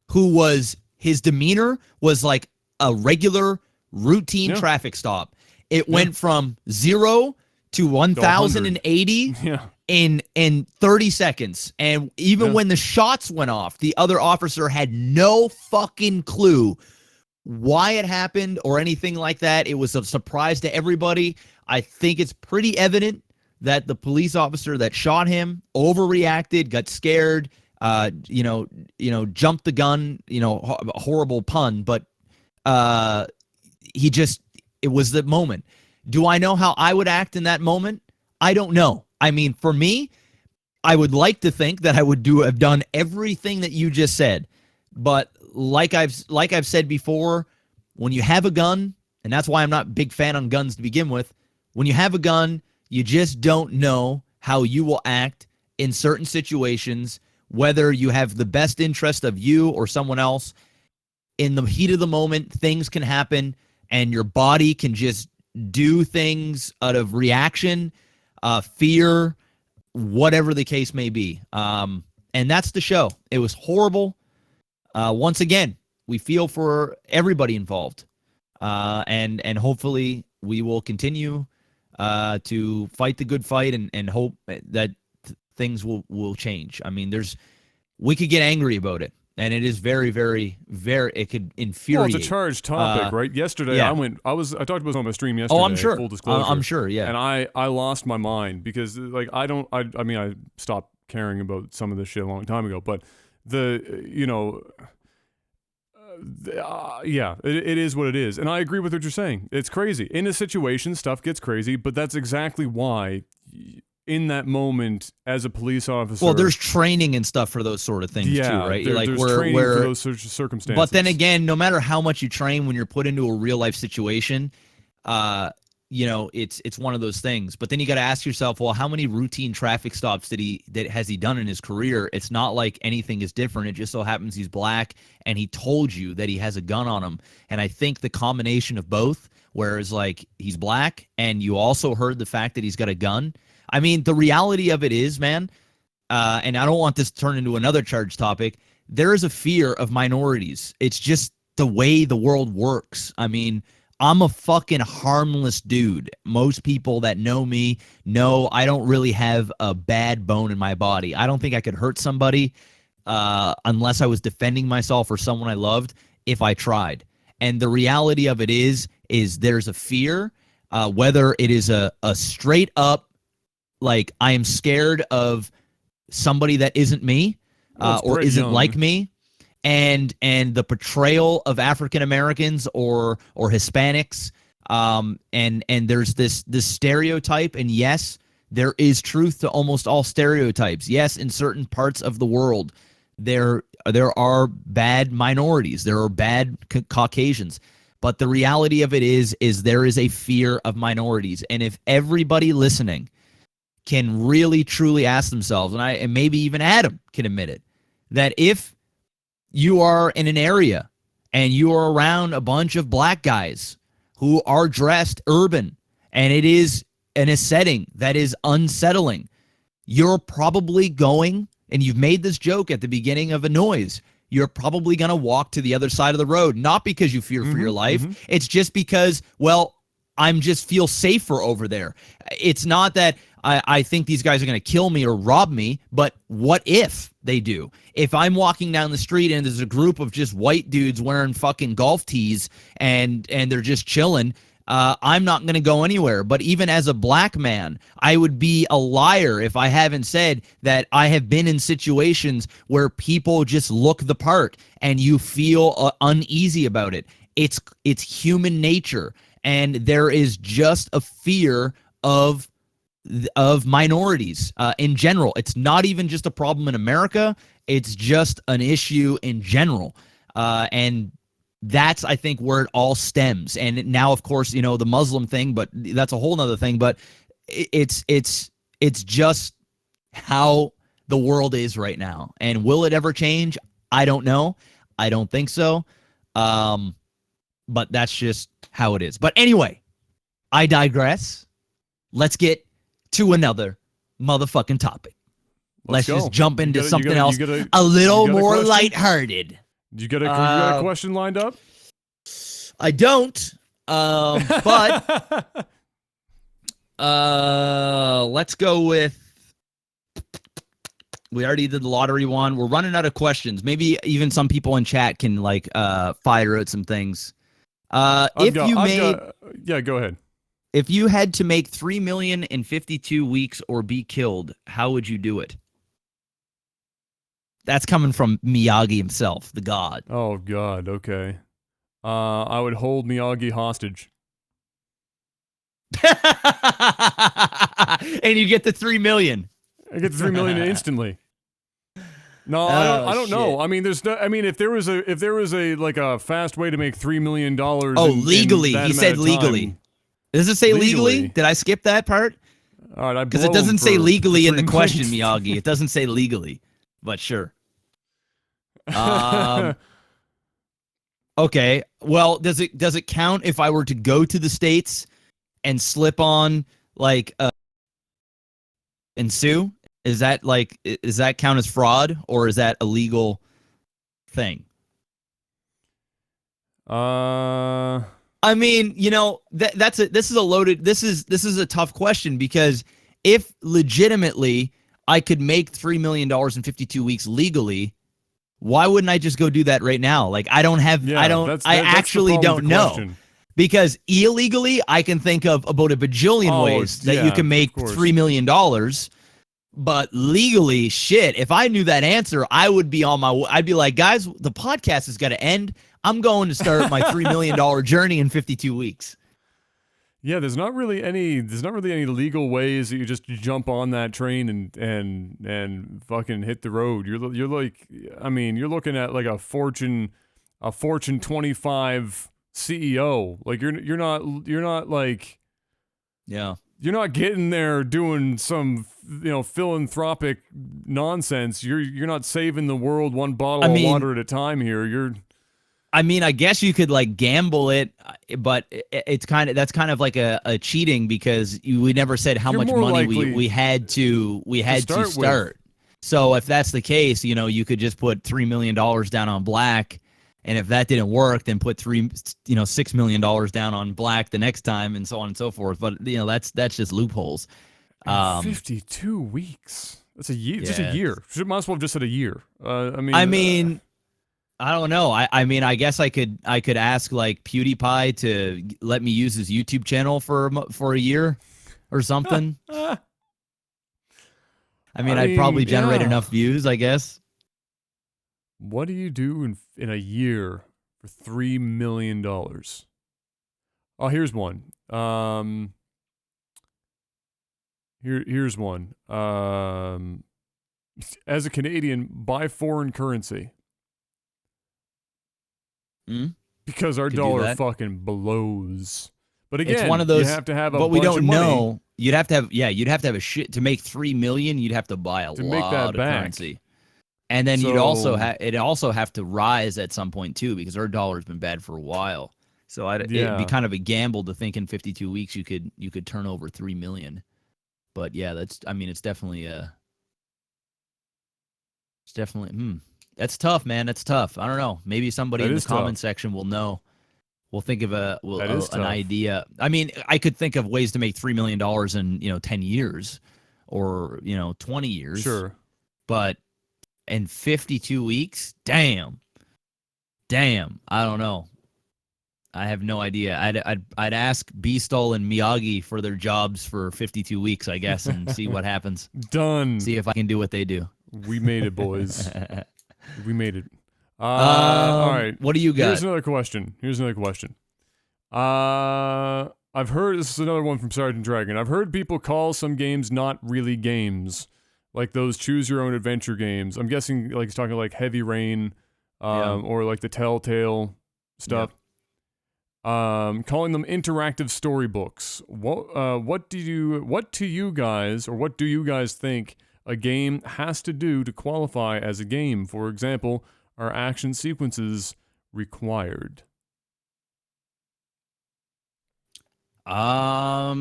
who was, his demeanor was like a regular routine traffic stop. It went from 0 to 1,080 in 30 seconds. And even when the shots went off, the other officer had no fucking clue why it happened or anything like that. It was a surprise to everybody. I think it's pretty evident that the police officer that shot him overreacted, got scared, jumped the gun, a horrible pun, but it was the moment. Do I know how I would act in that moment? I don't know. I mean, for me, I would like to think that I would have done everything that you just said. But like I've said before, when you have a gun, and that's why I'm not a big fan on guns to begin with, when you have a gun, you just don't know how you will act in certain situations, whether you have the best interest of you or someone else. In the heat of the moment, things can happen, and your body can just do things out of reaction, fear, whatever the case may be. And that's the show. It was horrible. Once again, we feel for everybody involved. And hopefully we will continue to fight the good fight and hope that things will change. I mean, we could get angry about it. And it is very, very, very, it could infuriate. Well, it's a charged topic, right? Yesterday, I talked about this on my stream yesterday. Oh, I'm sure. Full disclosure. I'm sure, yeah. And I lost my mind because, like, I stopped caring about some of this shit a long time ago. But it is what it is. And I agree with what you're saying. It's crazy. In a situation, stuff gets crazy, but that's exactly why in that moment as a police officer. Well, there's training and stuff for those sort of things too, right? There's training for those circumstances. But then again, no matter how much you train when you're put into a real life situation, it's one of those things. But then you got to ask yourself, well, how many routine traffic stops has he done in his career? It's not like anything is different. It just so happens he's black and he told you that he has a gun on him. And I think the combination of both, whereas like he's black and you also heard the fact that he's got a gun. I mean, the reality of it is, man, and I don't want this to turn into another charged topic, there is a fear of minorities. It's just the way the world works. I mean, I'm a fucking harmless dude. Most people that know me know I don't really have a bad bone in my body. I don't think I could hurt somebody unless I was defending myself or someone I loved if I tried. And the reality of it is there's a fear, whether it is a straight up, like, I am scared of somebody that isn't me or isn't like me. And the portrayal of African Americans or Hispanics, and there's this stereotype, and yes, there is truth to almost all stereotypes. Yes, in certain parts of the world, there are bad minorities, there are bad Caucasians, but the reality of it is there is a fear of minorities, and if everybody listening can really truly ask themselves, and maybe even Adam can admit it, that if you are in an area and you are around a bunch of black guys who are dressed urban and it is in a setting that is unsettling, you're probably going, and you've made this joke at the beginning of a noise, you're probably going to walk to the other side of the road, not because you fear for your life. It's just because, well, I'm just feel safer over there. It's not that I think these guys are going to kill me or rob me, but what if they do? If I'm walking down the street and there's a group of just white dudes wearing fucking golf tees and they're just chilling, I'm not going to go anywhere. But even as a black man, I would be a liar if I haven't said that I have been in situations where people just look the part and you feel uneasy about it. It's human nature, and there is just a fear of minorities in general. It's not even just a problem in America. It's just an issue in general. And that's, I think, where it all stems. And now, of course, the Muslim thing, but that's a whole nother thing. But it's just how the world is right now. And will it ever change? I don't know. I don't think so. But that's just how it is. But anyway, I digress. Let's get to another motherfucking topic. Let's just jump into something else a little more lighthearted. You got a question lined up? I don't. But let's go with. We already did the lottery one. We're running out of questions. Maybe even some people in chat can fire out some things. Yeah, go ahead. If you had to make 3 million in 52 weeks or be killed, how would you do it? That's coming from Miyagi himself, the god. Oh God, okay. I would hold Miyagi hostage. And you get the 3 million. I get the 3 million instantly. No, I don't know. I mean, if there was a fast way to make $3 million. Legally. He said legally. Does it say legally? Did I skip that part? All right, because it doesn't say legally in the question, Miyagi. It doesn't say legally, but sure. Okay. Well, does it count if I were to go to the States and slip on and sue? Does that count as fraud, or is that a legal thing? I mean, this is a tough question, because if legitimately I could make $3 million in 52 weeks legally, why wouldn't I just go do that right now? I actually don't know. Because illegally, I can think of about a bajillion ways that you can make $3 million. But legally, shit, if I knew that answer, I would be I'd be like, guys, the podcast has got to end. I'm going to start my $3 million journey in 52 weeks. Yeah, there's not really any legal ways that you just jump on that train and fucking hit the road. You're looking at like a Fortune 25 CEO. Like you're not like, yeah. You're not getting there doing some, philanthropic nonsense. You're not saving the world one bottle of water at a time here. I guess you could gamble it, but that's kind of like a cheating, because we never said how much money we had to start. So if that's the case, you could just put $3 million down on black. And if that didn't work, then put $6 million down on black the next time, and so on and so forth. But that's just loopholes. 52 weeks. That's a year. Yeah. Just a year. Should might as well have just said a year. I don't know. I guess I could ask PewDiePie to let me use his YouTube channel for a year or something. I'd probably generate enough views, I guess. What do you do in a year for $3 million? Oh, here's one. Here's one. As a Canadian, buy foreign currency. Because our dollar fucking blows. But again, it's one of those, you have to have a but we bunch don't of money. know. You'd have to have a shit to make 3 million. You'd have to buy a lot of currency. And then you'd also have to rise at some point too, because our dollar's been bad for a while. So it'd be kind of a gamble to think in 52 weeks you could turn over 3 million. But yeah, it's definitely that's tough, man. That's tough. I don't know. Maybe somebody in the comment section will know We'll think of an tough. idea. I mean, I could think of ways to make $3 million in 10 years, or 20 years. Sure. But in 52 weeks, damn, I don't know. I have no idea. I'd ask Beastall and Miyagi for their jobs for 52 weeks, I guess, and see what happens. Done. See if I can do what they do. We made it, boys. We made it. All right. What do you got? Here's another question. I've heard, this is another one from Sergeant Dragon. I've heard people call some games not really games, like those choose your own adventure games. I'm guessing like he's talking like Heavy Rain, or like the Telltale stuff. Yep. Calling them interactive storybooks. What do you guys think a game has to do to qualify as a game? For example, are action sequences required? I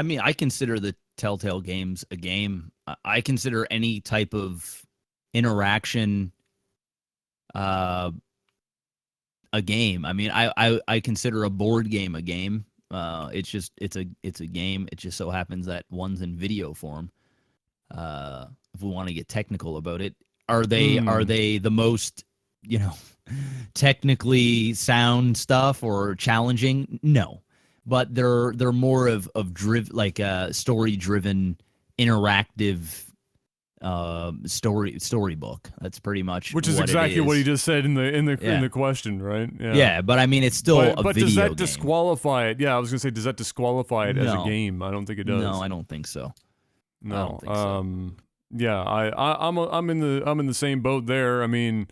mean, I consider the Telltale games a game. I consider any type of interaction a game. I mean, I consider a board game a game. It's a game. It just so happens that one's in video form. If we want to get technical about it, are they the most technically sound stuff or challenging? No, but they're more of story driven interactive storybook. That's pretty much which is exactly what he just said in the question, right? Yeah, but I mean it's still a but video does that game. disqualify it? Yeah, I was gonna say, does that disqualify it as a game? I don't think it does. No, I don't think so. No. I don't think so. Yeah, I'm in the same boat there. I mean,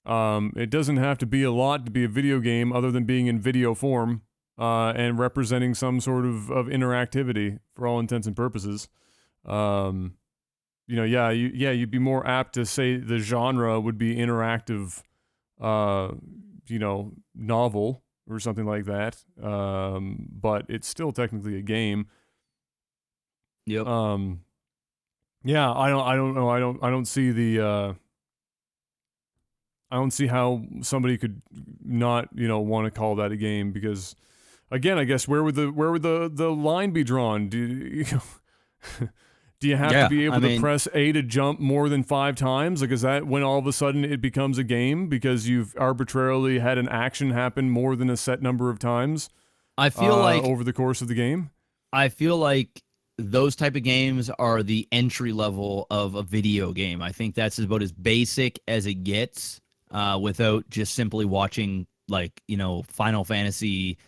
it doesn't have to be a lot to be a video game, other than being in video form, and representing some sort of interactivity for all intents and purposes. You'd be more apt to say the genre would be interactive, novel or something like that. But it's still technically a game. Yep. Yeah, I don't know. I don't see the. I don't see how somebody could not, want to call that a game, because, again, I guess where would the line be drawn? Do you have to be able to press A to jump more than 5 times? Like, is that when all of a sudden it becomes a game because you've arbitrarily had an action happen more than a set number of times? I feel like over the course of the game. I feel like those type of games are the entry level of a video game. I think that's about as basic as it gets, without just simply watching Final Fantasy,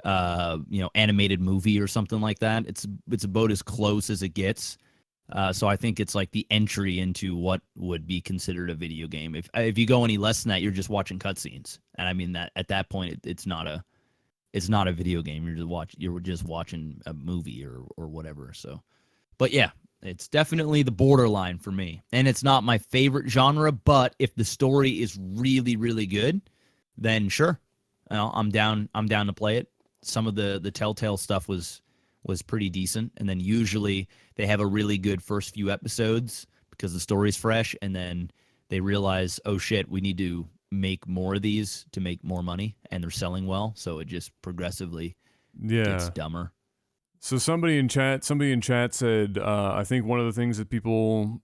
animated movie or something like that. It's about as close as it gets. So I think it's like the entry into what would be considered a video game. If you go any less than that, you're just watching cutscenes, and I mean that at that point it's not a video game. You're just watching a movie or whatever. So, but yeah, it's definitely the borderline for me, and it's not my favorite genre. But if the story is really really good, then sure, I'm down to play it. Some of the Telltale stuff was pretty decent, and then usually they have a really good first few episodes because the story's fresh, and then they realize, oh shit, we need to make more of these to make more money, and they're selling well, so it just progressively gets dumber. So somebody in chat said, I think one of the things that people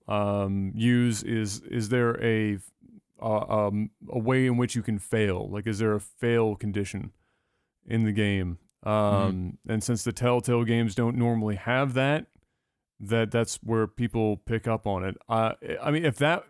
use is there a way in which you can fail? Like, is there a fail condition in the game? And since the Telltale games don't normally have that's where people pick up on it. I mean, if that's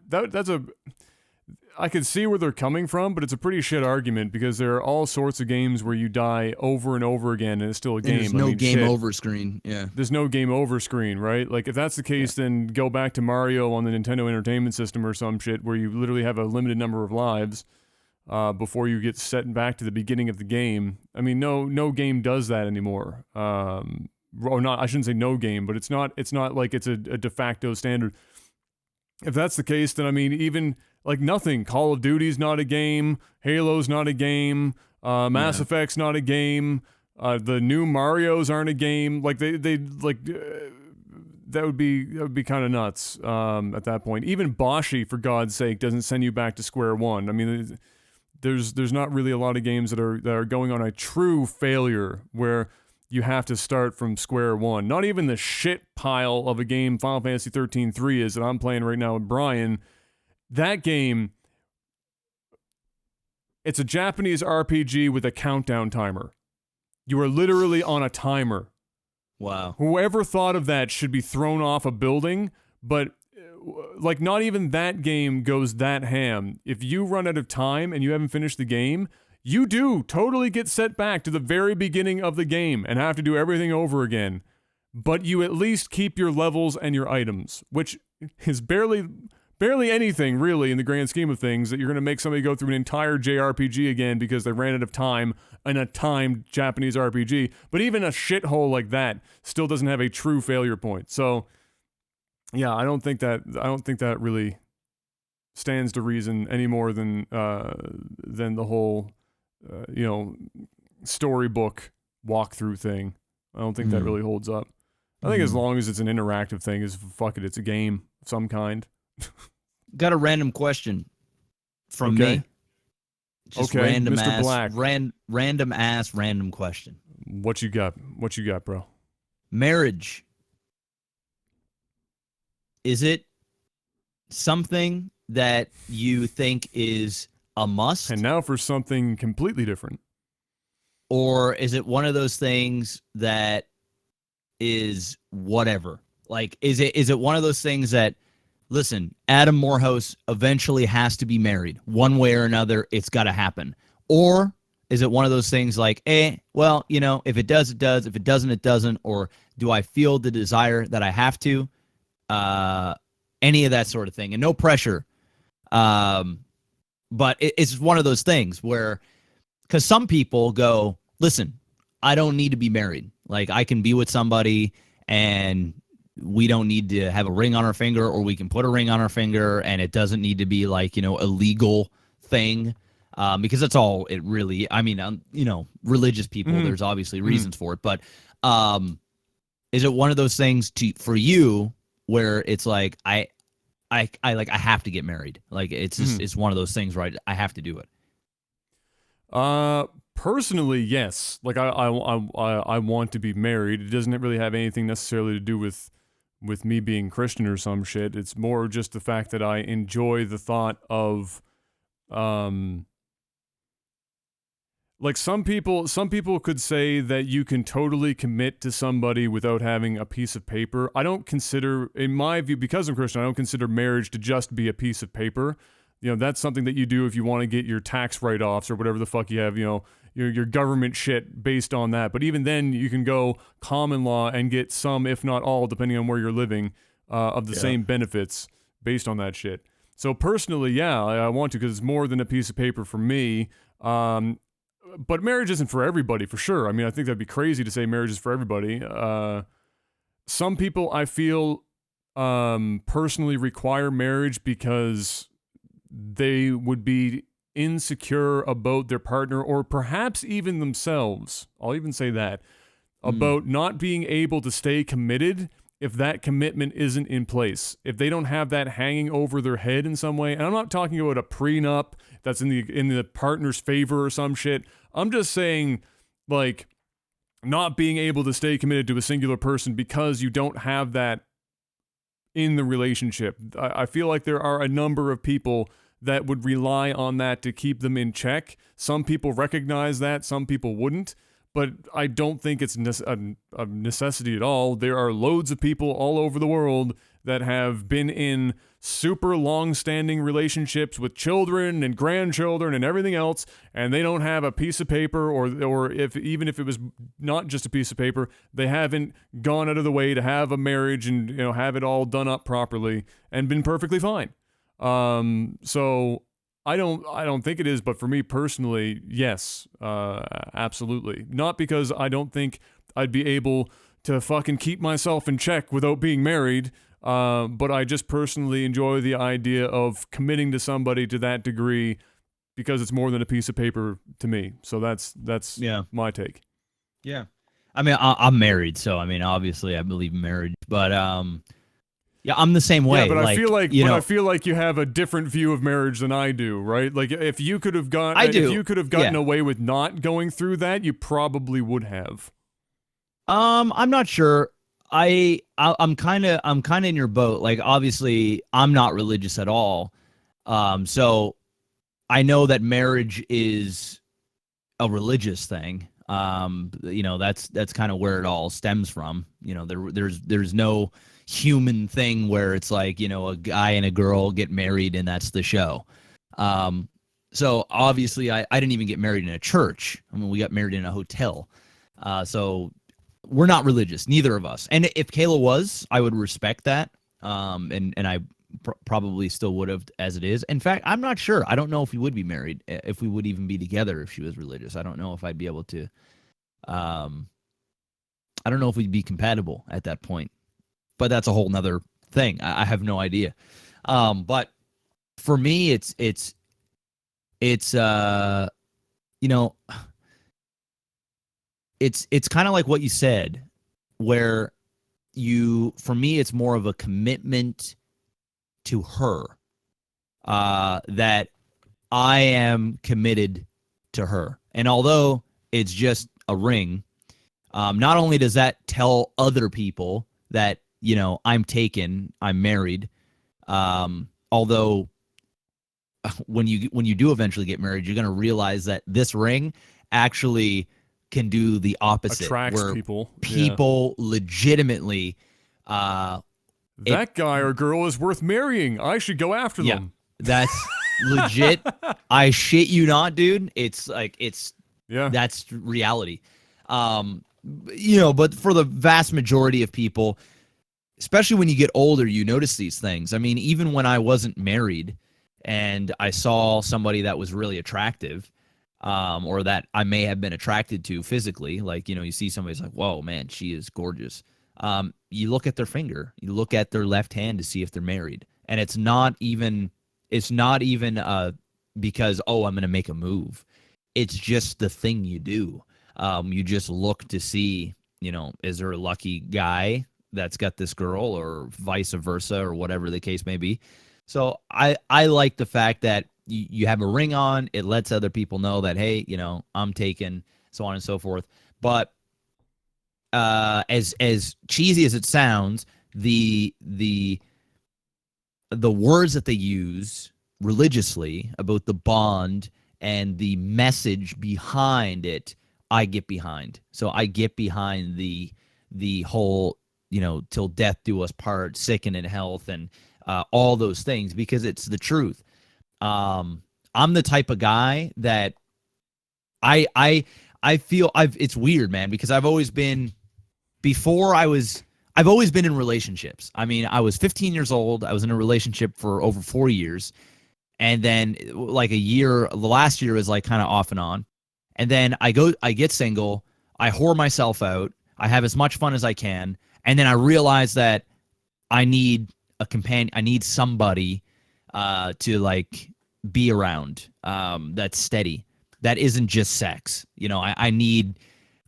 I could see where they're coming from, but it's a pretty shit argument, because there are all sorts of games where you die over and over again and it's still a game. There's no game over screen. Yeah. There's no game over screen, right? Like, if that's the case, then go back to Mario on the Nintendo Entertainment System or some shit, where you literally have a limited number of lives before you get set back to the beginning of the game. I mean, no game does that anymore. Or not, I shouldn't say no game, but it's not like it's a de facto standard. If that's the case, then I mean, even like nothing. Call of Duty's not a game. Halo's not a game. Mass Effect's not a game. The new Marios aren't a game. Like they like that would be kind of nuts at that point. Even Boshi, for God's sake, doesn't send you back to square one. I mean, there's not really a lot of games that are going on a true failure where you have to start from square one. Not even the shit pile of a game Final Fantasy 13-3 is that I'm playing right now with Brian. That game, it's a Japanese RPG with a countdown timer. You are literally on a timer. Wow. Whoever thought of that should be thrown off a building, but like not even that game goes that ham. If you run out of time and you haven't finished the game, you do totally get set back to the very beginning of the game and have to do everything over again. But you at least keep your levels and your items, which is barely anything really in the grand scheme of things, that you're going to make somebody go through an entire JRPG again because they ran out of time in a timed Japanese RPG. But even a shithole like that still doesn't have a true failure point. So yeah, I don't think that really stands to reason any more than the whole storybook walkthrough thing. I don't think that really holds up. I think as long as it's an interactive thing, fuck it, it's a game of some kind. Got a random question from me. Just random Mr. ass, Black. Random question. What you got? What you got, bro? Marriage. Is it something that you think is a must? And now for something completely different. Or is it one of those things that is whatever? Like, is it one of those things that, listen, Adam Morehouse eventually has to be married. One way or another, it's got to happen. Or is it one of those things like, well, if it does, it does. If it doesn't, it doesn't. Or do I feel the desire that I have to? Any of that sort of thing. And no pressure. But it's one of those things where, because some people go, listen, I don't need to be married. Like, I can be with somebody and we don't need to have a ring on our finger, or we can put a ring on our finger and it doesn't need to be like, a legal thing. Because that's all it really, religious people, there's obviously reasons for it. But is it one of those things for you where it's like, I have to get married? Like, it's just, it's one of those things, right? I have to do it. Personally, yes. Like, I want to be married. It doesn't really have anything necessarily to do with me being Christian or some shit. It's more just the fact that I enjoy the thought of, like, some people could say that you can totally commit to somebody without having a piece of paper. I don't consider, in my view, because I'm Christian, I don't consider marriage to just be a piece of paper. That's something that you do if you want to get your tax write-offs or whatever the fuck you have, your government shit based on that. But even then, you can go common law and get some, if not all, depending on where you're living, of the same benefits based on that shit. So personally, yeah, I want to, because it's more than a piece of paper for me. But marriage isn't for everybody, for sure. I mean, I think that'd be crazy to say marriage is for everybody. Some people, I feel, personally require marriage because they would be insecure about their partner, or perhaps even themselves. I'll even say that. About not being able to stay committed if that commitment isn't in place. If they don't have that hanging over their head in some way. And I'm not talking about a prenup that's in the partner's favor or some shit. I'm just saying, like, not being able to stay committed to a singular person because you don't have that in the relationship. I feel like there are a number of people that would rely on that to keep them in check. Some people recognize that, some people wouldn't. But I don't think it's a necessity at all. There are loads of people all over the world that have been in super long-standing relationships with children and grandchildren and everything else, and they don't have a piece of paper, or even if it was not just a piece of paper, they haven't gone out of the way to have a marriage and have it all done up properly and been perfectly fine. So I don't think it is, but for me personally, yes, absolutely. Not because I don't think I'd be able to fucking keep myself in check without being married, but I just personally enjoy the idea of committing to somebody to that degree because it's more than a piece of paper to me. So that's my take. Yeah. I mean, I'm married, so I mean, obviously I believe in marriage, but Yeah, I'm the same way. Yeah, but like, I feel like you know, I feel like you have a different view of marriage than I do, right? Like if you could have I do. if you could have gotten away with not going through that, you probably would have. I'm not sure. I'm kind of in your boat. Like, obviously, I'm not religious at all. So I know that marriage is a religious thing. You know, that's kind of where it all stems from. You know, there's no human thing where it's like, you know, a guy and a girl get married and that's the show. So obviously I didn't even get married in a church. I mean, we got married in a hotel. So we're not religious, neither of us. And if Kayla was, I would respect that. And I probably still would have as it is. In fact, I'm not sure. I don't know if we would be married, if we would even be together if she was religious. I don't know if I'd be able to. I don't know if we'd be compatible at that point. But that's a whole nother thing. I have no idea. But for me, it's you know, it's kind of like what you said, where for me, it's more of a commitment to her, that I am committed to her. And although it's just a ring, not only does that tell other people that, you know, I'm taken, I'm married, although when you do eventually get married, you're going to realize that this ring actually can do the opposite. Attracts where people. People legitimately that guy or girl is worth marrying. I should go after them. That's legit. I shit you not, dude. It's like that's reality. You know, but for the vast majority of people, especially when you get older, you notice these things. I mean, even when I wasn't married and I saw somebody that was really attractive, or that I may have been attracted to physically, like, you know, you see somebody's like, whoa, man, she is gorgeous. You look at their finger, you look at their left hand to see if they're married. And it's not even because, oh, I'm going to make a move. It's just the thing you do. You just look to see, you know, is there a lucky guy that's got this girl, or vice versa, or whatever the case may be. So I like the fact that you have a ring on. It lets other people know that, hey, you know, I'm taken, so on and so forth. But as cheesy as it sounds, the words that they use religiously about the bond and the message behind it, I get behind. So I get behind the whole, you know, till death do us part, sick and in health, and all those things, because it's the truth. I'm the type of guy that I feel it's weird, man, because I've always been in relationships. I mean, I was 15 years old. I was in a relationship for over 4 years. And then like the last year was like kind of off and on. And then I get single. I whore myself out. I have as much fun as I can. And then I realize that I need a companion. I need somebody to like be around, that's steady. That isn't just sex. You know, I need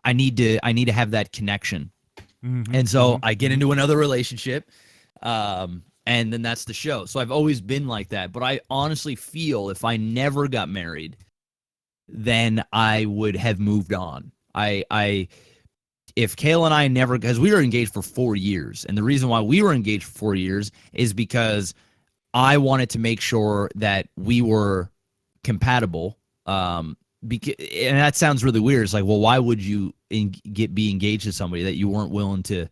to have that connection. Mm-hmm, and so I get into another relationship, and then that's the show. So I've always been like that. But I honestly feel if I never got married, then I would have moved on. If Kayla and I never, because we were engaged for 4 years, and the reason why we were engaged for 4 years is because I wanted to make sure that we were compatible. And that sounds really weird. It's like, well, why would you be engaged to somebody that you weren't willing to,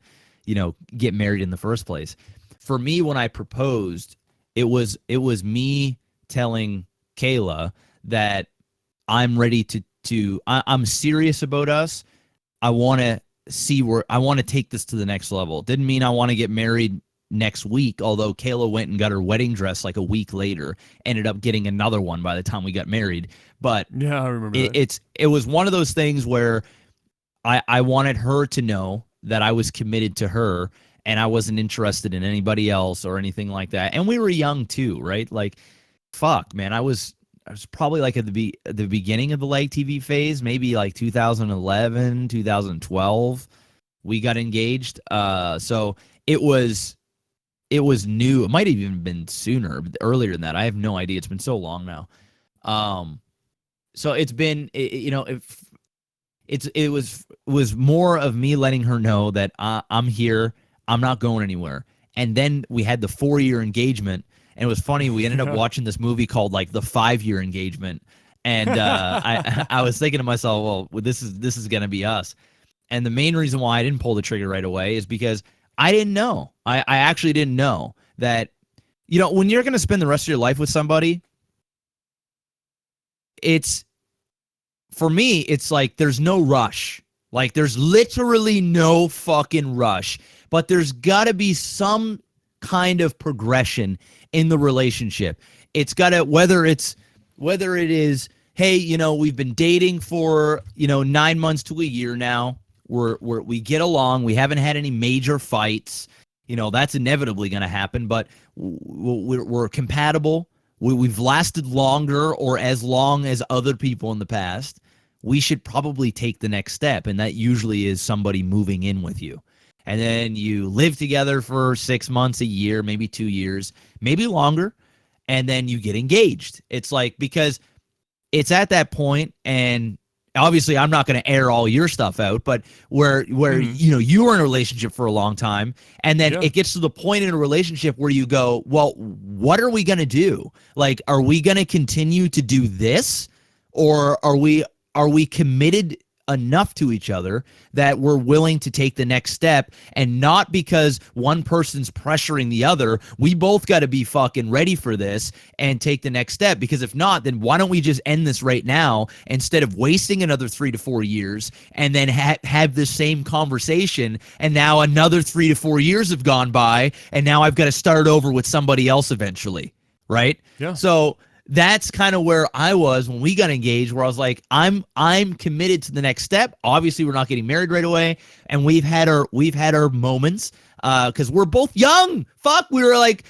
you know, get married in the first place? For me, when I proposed, it was me telling Kayla that I'm ready I'm serious about us. I want to take this to the next level. Didn't mean I want to get married next week, although Kayla went and got her wedding dress like a week later, ended up getting another one by the time we got married. But yeah, I remember it was one of those things where I wanted her to know that I was committed to her and I wasn't interested in anybody else or anything like that. And we were young too, right? Like, fuck, man, I was probably like at the beginning of the LAGTV phase, maybe like 2011, 2012, we got engaged. So it was it was new. It might have even been sooner, earlier than that. I have no idea. It's been so long now. So it's been, it was more of me letting her know that I'm here. I'm not going anywhere. And then we had the 4-year engagement, and it was funny. We ended up watching this movie called like the 5-year engagement, and I was thinking to myself, well, this is gonna be us. And the main reason why I didn't pull the trigger right away is because I didn't know. I actually didn't know that, when you're gonna spend the rest of your life with somebody, for me, it's like there's no rush. Like there's literally no fucking rush. But there's got to be some kind of progression in the relationship. It's got to, whether it is, hey, we've been dating for 9 months to a year now. We get along. We haven't had any major fights. That's inevitably going to happen. But we're compatible. We've lasted longer or as long as other people in the past. We should probably take the next step, and that usually is somebody moving in with you. And then you live together for 6 months, a year, maybe 2 years, maybe longer, and then you get engaged. It's like, because it's at that point, and obviously I'm not going to air all your stuff out, but where you were in a relationship for a long time, and then it gets to the point in a relationship where you go, well, what are we going to do? Like, are we going to continue to do this, or are we committed enough to each other that we're willing to take the next step? And not because one person's pressuring the other. We both got to be fucking ready for this and take the next step, because if not, then why don't we just end this right now instead of wasting another 3 to 4 years and then have the same conversation, and now another 3 to 4 years have gone by, and now I've got to start over with somebody else eventually, right? Yeah. So that's kind of where I was when we got engaged, where I was like, I'm committed to the next step. Obviously, we're not getting married right away, and we've had our moments because we're both young. Fuck, we were like,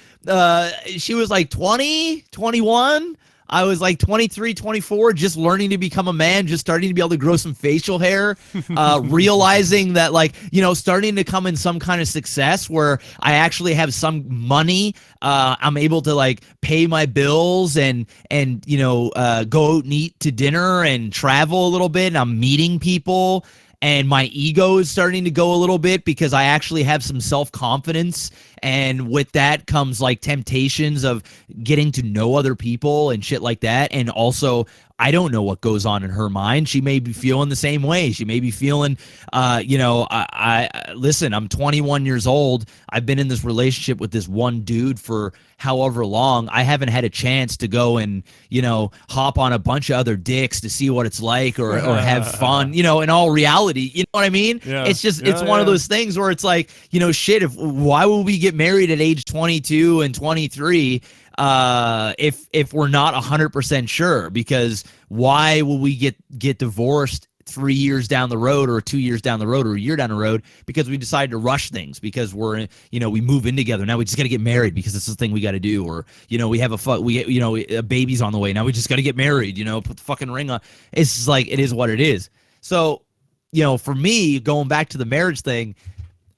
she was like 20, 21. I was like 23, 24, just learning to become a man, just starting to be able to grow some facial hair, realizing that, like, starting to come in some kind of success where I actually have some money. I'm able to like pay my bills and go out and eat to dinner and travel a little bit. And I'm meeting people. And my ego is starting to go a little bit because I actually have some self-confidence. And with that comes like temptations of getting to know other people and shit like that. And also, I don't know what goes on in her mind. She may be feeling the same way. She may be feeling, listen, I'm 21 years old. I've been in this relationship with this one dude for however long. I haven't had a chance to go and, hop on a bunch of other dicks to see what it's like or have fun, in all reality. You know what I mean? Yeah. It's just, it's one of those things where it's like, shit, why would we get married at age 22 and 23 if we're not 100% sure? Because why will we get divorced 3 years down the road or 2 years down the road or a year down the road because we decided to rush things because we're, we move in together. Now we just got to get married because it's the thing we got to do. Or, we have a baby's on the way. Now we just got to get married, put the fucking ring on. It's just like, it is what it is. So, for me, going back to the marriage thing,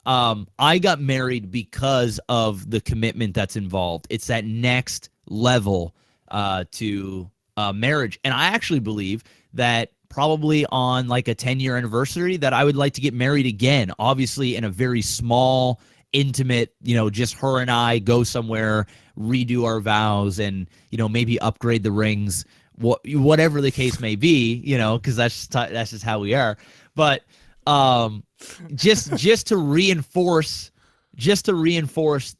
I got married because of the commitment that's involved. It's that next level to marriage. And I actually believe that probably on like a 10-year anniversary that I would like to get married again, obviously in a very small, intimate, just her and I go somewhere, redo our vows, and, maybe upgrade the rings, whatever the case may be, because that's just how we are. But just to reinforce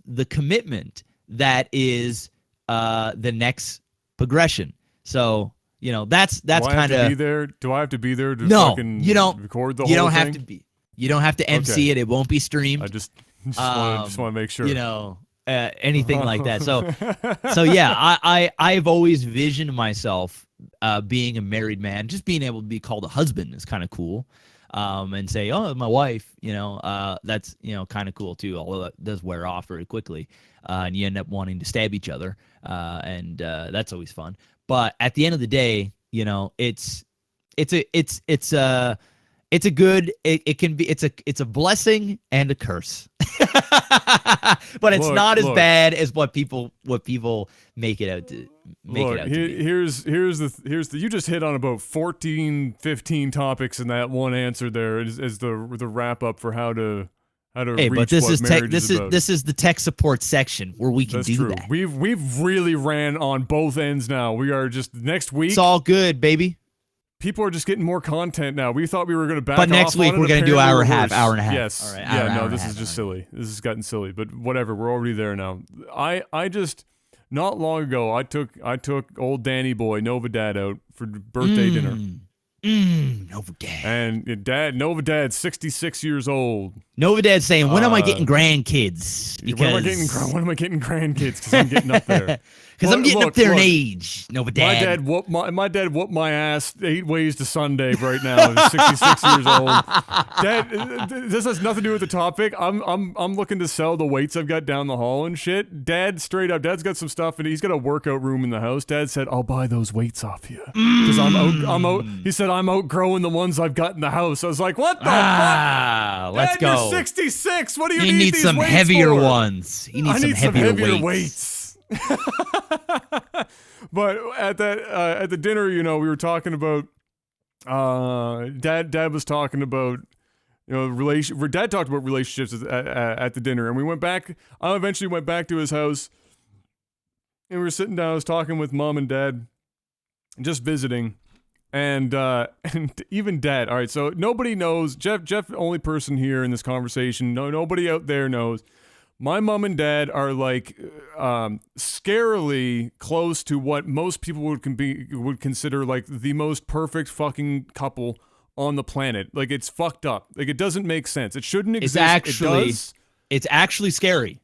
the commitment that is the next progression. So, that's kind of. Do I have to be there to no, fucking you don't record the you whole don't thing? have to be. You don't have to MC it. It won't be streamed. I just want to make sure. Anything like that. So yeah, I've always visioned myself being a married man. Just being able to be called a husband is kind of cool. And say, oh, my wife, that's, kind of cool too. Although that does wear off very quickly. And you end up wanting to stab each other. And that's always fun. But at the end of the day, it's It's a good. It can be. It's a blessing and a curse, but it's not as bad as what people make it out to make it out to be. Here's the you just hit on about 14, 15 topics in that one answer there as the wrap up for how to Hey, reach but this what is marriage is about. this is the tech support section where we can do that. We've really ran on both ends now. We are just next week. It's all good, baby. People are just getting more content now. We thought we were going to back off. But next week we're going to do hour and a half. Yes. All right, yeah. This is just silly. This has gotten silly. But whatever. We're already there now. I just not long ago I took old Danny boy Nova Dad out for birthday dinner. Nova Dad. And Nova Dad's 66 years old. Nova Dad's saying, when am I getting grandkids? Because when am I getting grandkids? Because I'm getting up there. Because I'm getting up there in age, Nova Dad. My dad whooped my ass 8 ways to Sunday right now. He's 66 years old. Dad, this has nothing to do with the topic. I'm looking to sell the weights I've got down the hall and shit. Dad's got some stuff and he's got a workout room in the house. Dad said, I'll buy those weights off you. Because I'm out. He said, I'm outgrowing the ones I've got in the house. I was like, what the fuck? Let's Dad, go. You're 66. What do you need need these some weights heavier for? ones. You need some heavier weights. But at the dinner, we were talking about dad was talking about dad talked about relationships at the dinner, and we went back. I eventually went back to his house, and we were sitting down. I was talking with mom and dad, just visiting, and even dad. All right, so nobody knows. Jeff, only person here in this conversation. Nobody out there knows. My mom and dad are like scarily close to what most people would consider like the most perfect fucking couple on the planet. Like, it's fucked up. Like, it doesn't make sense. It shouldn't exist. It's actually scary.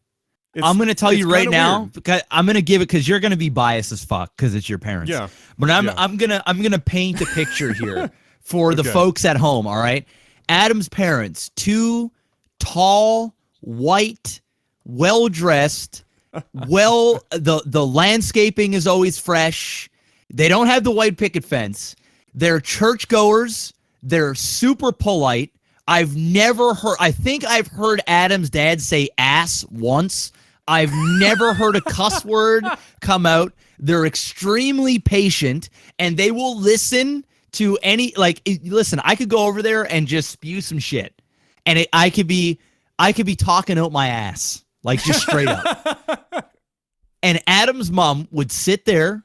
I'm gonna tell you right now, because I'm gonna give it, because you're gonna be biased as fuck because it's your parents. Yeah. But I'm gonna paint a picture here for the folks at home. All right, Adam's parents, 2 tall, white, well-dressed, the landscaping is always fresh. They don't have the white picket fence. They're churchgoers. They're super polite. I think I've heard Adam's dad say ass once. I've never heard a cuss word come out. They're extremely patient, and they will listen to any, listen, I could go over there and just spew some shit, and I could be talking out my ass. Like, just straight up. And Adam's mom would sit there,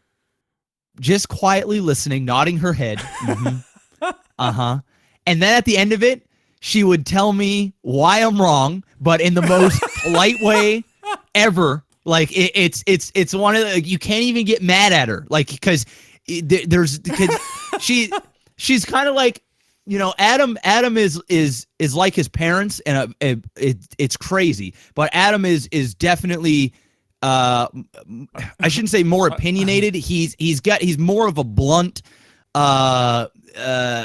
just quietly listening, nodding her head. Mm-hmm. Uh-huh. And then at the end of it, she would tell me why I'm wrong, but in the most polite way ever. Like, it's one of the, you can't even get mad at her. Like, because she's kind of like, Adam is like his parents, and it's crazy. But Adam is definitely, I shouldn't say more opinionated. He's more of a blunt.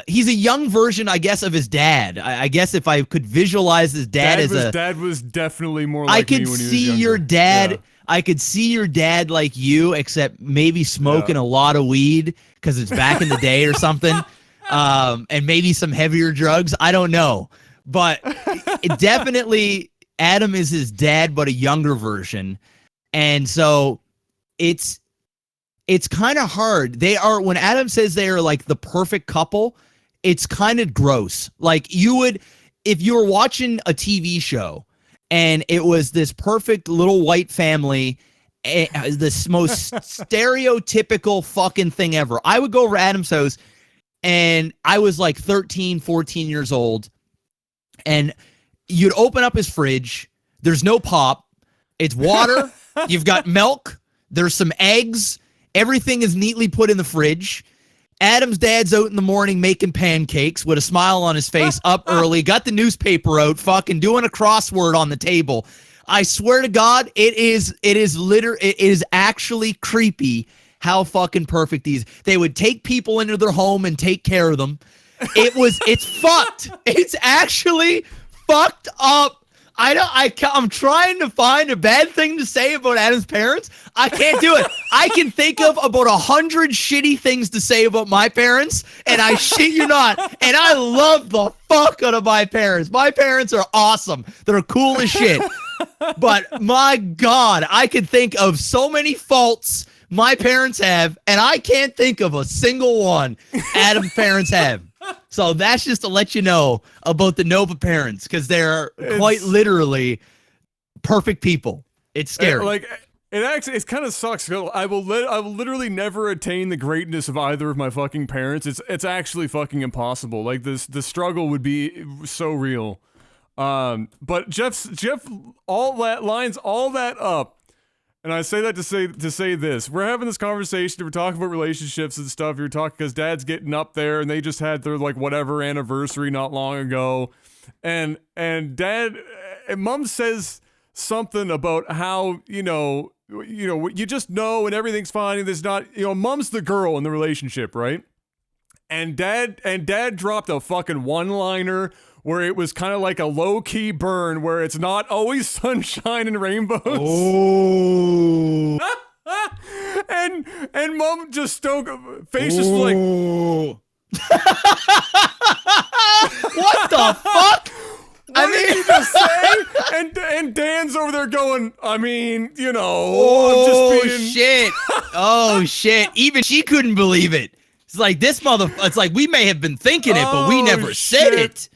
He's a young version, I guess, of his dad. I guess if I could visualize his dad dad was definitely more like me when he was younger. See your dad. Yeah. I could see your dad like you, except maybe smoking a lot of weed because it's back in the day or something. And maybe some heavier drugs. I don't know. But definitely Adam is his dad, but a younger version. And so it's kind of hard. When Adam says they are like the perfect couple, it's kind of gross. Like, if you were watching a TV show and it was this perfect little white family, this most stereotypical fucking thing ever. I would go over to Adam's house, and I was like 13, 14 years old, and you'd open up his fridge. There's no pop. It's water. You've got milk. There's some eggs. Everything is neatly put in the fridge. Adam's dad's out in the morning making pancakes with a smile on his face, up early, got the newspaper out, fucking doing a crossword on the table. I swear to God, it is actually creepy how fucking perfect they would take people into their home and take care of them. It's fucked. It's actually fucked up. I'm trying to find a bad thing to say about Adam's parents. I can't do it. I can think of about 100 shitty things to say about my parents, and I shit you not. And I love the fuck out of my parents. My parents are awesome. They're cool as shit. But my God, I could think of so many faults my parents have, and I can't think of a single one Adam's parents have. So that's just to let you know about the Nova parents, because they're quite literally perfect people. It's scary. It kind of sucks. I will literally never attain the greatness of either of my fucking parents. It's actually fucking impossible. Like the struggle would be so real. But Jeff lines all that up. And I say that to say this. We're having this conversation, we're talking about relationships and stuff. You're talking because Dad's getting up there and they just had their like whatever anniversary not long ago. And Dad and Mom says something about how, you just know and everything's fine and there's not, Mom's the girl in the relationship, right? And Dad dropped a fucking one-liner where it was kind of like a low-key burn where it's not always sunshine and rainbows. Oh. and Mom just face just like what the fuck? What did he just say? And Dan's over there going, I'm oh, just being shit. Oh shit. Even she couldn't believe it. It's like this it's like we may have been thinking it, but we never said it.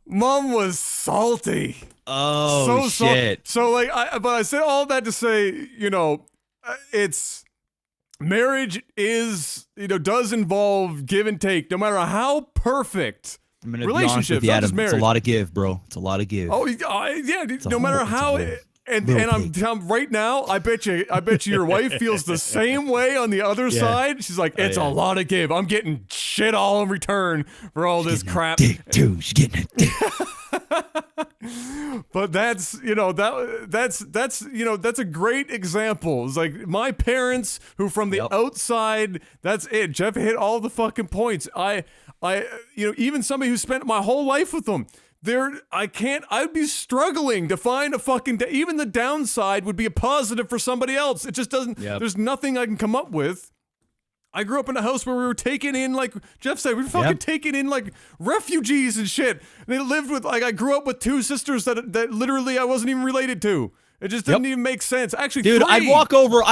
Mom was salty. Oh, shit. So but I said all that to say, it's marriage is, does involve give and take, no matter how perfect relationships. Be honest with you, Adam, it's a lot of give, bro. It's a lot of give. Oh yeah, no matter how. And I'm right now. I bet you your wife feels the same way on the other side. She's like, it's a lot of give. I'm getting shit all in return for all this crap. Dick too. She's getting a dick. But that's that's a great example. It's like my parents who from the outside, that's it. Jeff hit all the fucking points. I even somebody who spent my whole life with them. I'd be struggling to find a fucking, even the downside would be a positive for somebody else. It just doesn't, there's nothing I can come up with. I grew up in a house where we were taking in, like Jeff said, we were fucking taking in like refugees and shit. They lived with, I grew up with two sisters that literally I wasn't even related to. It just didn't even make sense. Actually, dude, I'd walk over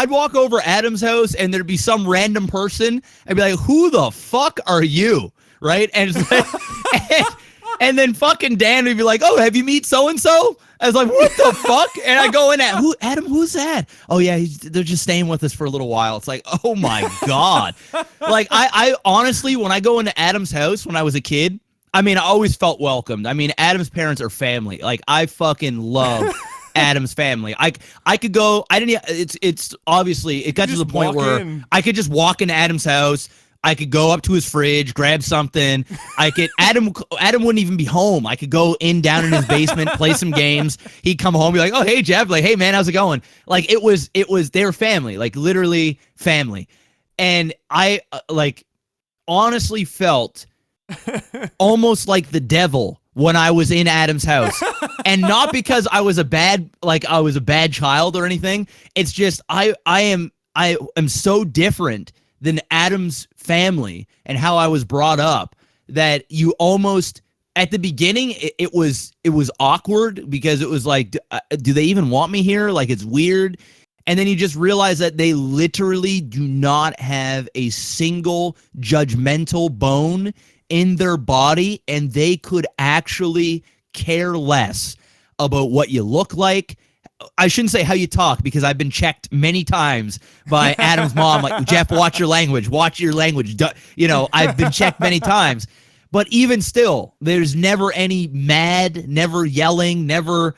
Adam's house and there'd be some random person. I'd be like, who the fuck are you? Right? And it's like, and then fucking Dan would be like, oh, have you met so-and-so? I was like, what the fuck? And I go in at, Adam, who's that? Oh, yeah, they're just staying with us for a little while. It's like, oh, my God. Like, I honestly, when I go into Adam's house when I was a kid, I always felt welcomed. Adam's parents are family. Like, I fucking love Adam's family. I could go, it's obviously, it got to the point where I could just walk into Adam's house. I could go up to his fridge, grab something. Adam wouldn't even be home. I could go down in his basement, play some games. He'd come home, be like, oh, hey, Jeff. Like, hey, man, how's it going? Like, it was their family, like literally family. And I honestly felt almost like the devil when I was in Adam's house. And not because I was a bad child or anything. It's just, I am so different than Adam's family and how I was brought up that you almost, at the beginning, it was awkward because it was like, do they even want me here? Like, it's weird. And then you just realize that they literally do not have a single judgmental bone in their body, and they could actually care less about what you look like. I shouldn't say how you talk because I've been checked many times by Adam's mom. Like, Jeff, watch your language. I've been checked many times. But even still, there's never any mad, never yelling, never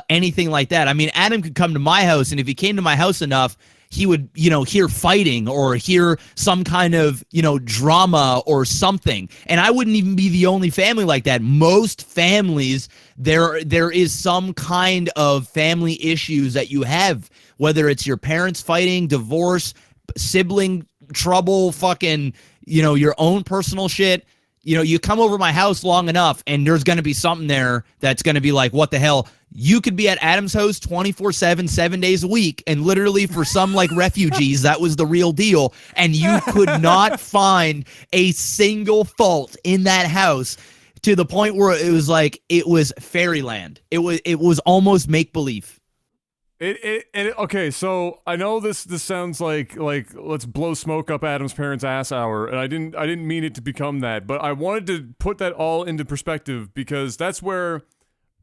anything like that. Adam could come to my house, and if he came to my house enough, he would, hear fighting or hear some kind of, drama or something. And I wouldn't even be the only family like that. Most families, there is some kind of family issues that you have, whether it's your parents fighting, divorce, sibling trouble, fucking, your own personal shit. you know, you come over my house long enough and there's going to be something there that's going to be like, what the hell? You could be at Adam's house 24/7, 7 days a week. And literally for some like refugees, that was the real deal. And you could not find a single fault in that house to the point where it was like, it was fairyland. It was almost make believe. Okay, so I know this sounds like let's blow smoke up Adam's parents' ass hour, and I didn't mean it to become that, but I wanted to put that all into perspective because that's where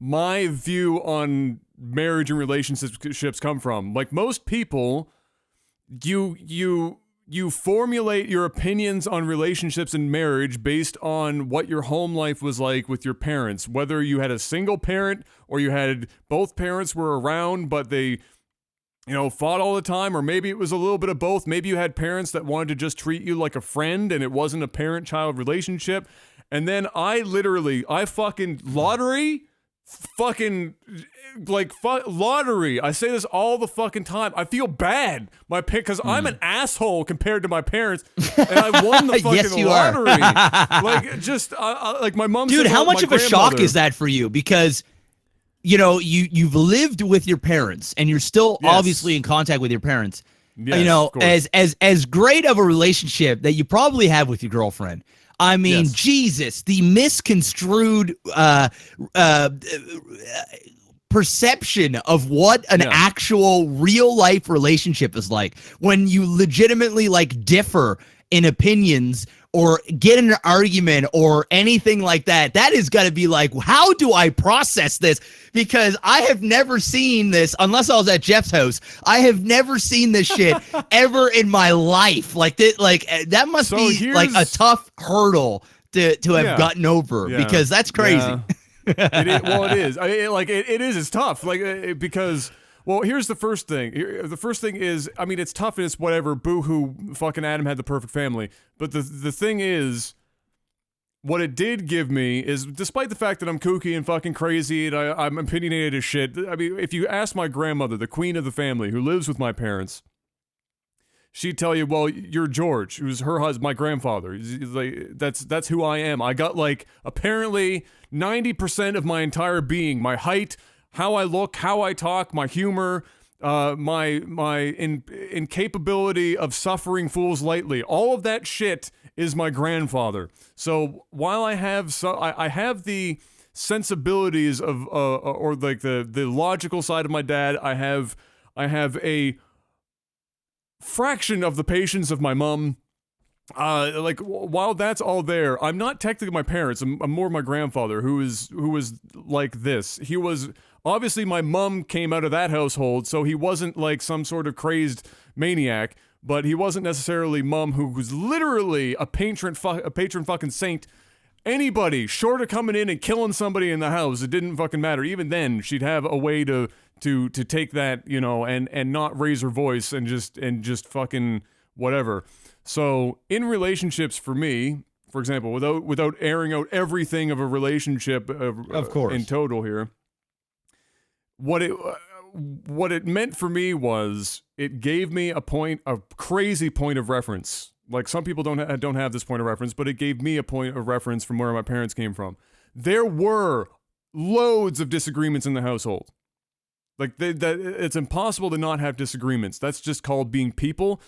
my view on marriage and relationships come from. Like most people, you formulate your opinions on relationships and marriage based on what your home life was like with your parents, whether you had a single parent or you had both parents were around, but they, you know, fought all the time, or maybe it was a little bit of both. Maybe you had parents that wanted to just treat you like a friend and it wasn't a parent-child relationship. And then I fucking lottery. I say this all the fucking time. I feel bad, because I'm an asshole compared to my parents, and I won the fucking Yes, you lottery. are. Like, just like my mom. Dude, says, how much my of a shock grandmother- is that for you? Because, you know, you've lived with your parents, and you're still Yes. obviously in contact with your parents. Yes, you know, of course. as great of a relationship that you probably have with your girlfriend. I mean, Yes. Jesus, the misconstrued perception of what an actual real life relationship is like when you legitimately like differ in opinions or get in an argument or anything like that. That is got to be like, how do I process this? Because I have never seen this unless I was at Jeff's house. I have never seen this shit ever in my life. Like that must be like a tough hurdle to have gotten over because that's crazy. Yeah. It is. It is. It's tough. Because. Well, here's the first thing. The first thing is, I mean, it's tough and it's whatever. Boo-hoo, fucking Adam had the perfect family. But the thing is, what it did give me is, despite the fact that I'm kooky and fucking crazy and I'm opinionated as shit, I mean, if you ask my grandmother, the queen of the family, who lives with my parents, she'd tell you, well, you're George, who's her husband, my grandfather. He's like, that's who I am. I got, like, apparently 90% of my entire being, my height, how I look, how I talk, my humor, my incapability of suffering fools lightly. All of that shit is my grandfather. So while I have I have the sensibilities of or like the logical side of my dad, I have a fraction of the patience of my mom. Like while that's all there, I'm not technically my parents. I'm more my grandfather, who was like this. He was obviously, my mom came out of that household, so he wasn't like some sort of crazed maniac. But he wasn't necessarily mom, who was literally a patron fucking saint. Anybody short of coming in and killing somebody in the house, it didn't fucking matter. Even then, she'd have a way to take that, you know, and not raise her voice and just fucking whatever. So in relationships, for me, for example, without airing out everything of a relationship, of course, in total here, what it meant for me was it gave me a crazy point of reference. Like, some people don't have this point of reference, but it gave me a point of reference from where my parents came from. There were loads of disagreements in the household. Like, it's impossible to not have disagreements. That's just called being people.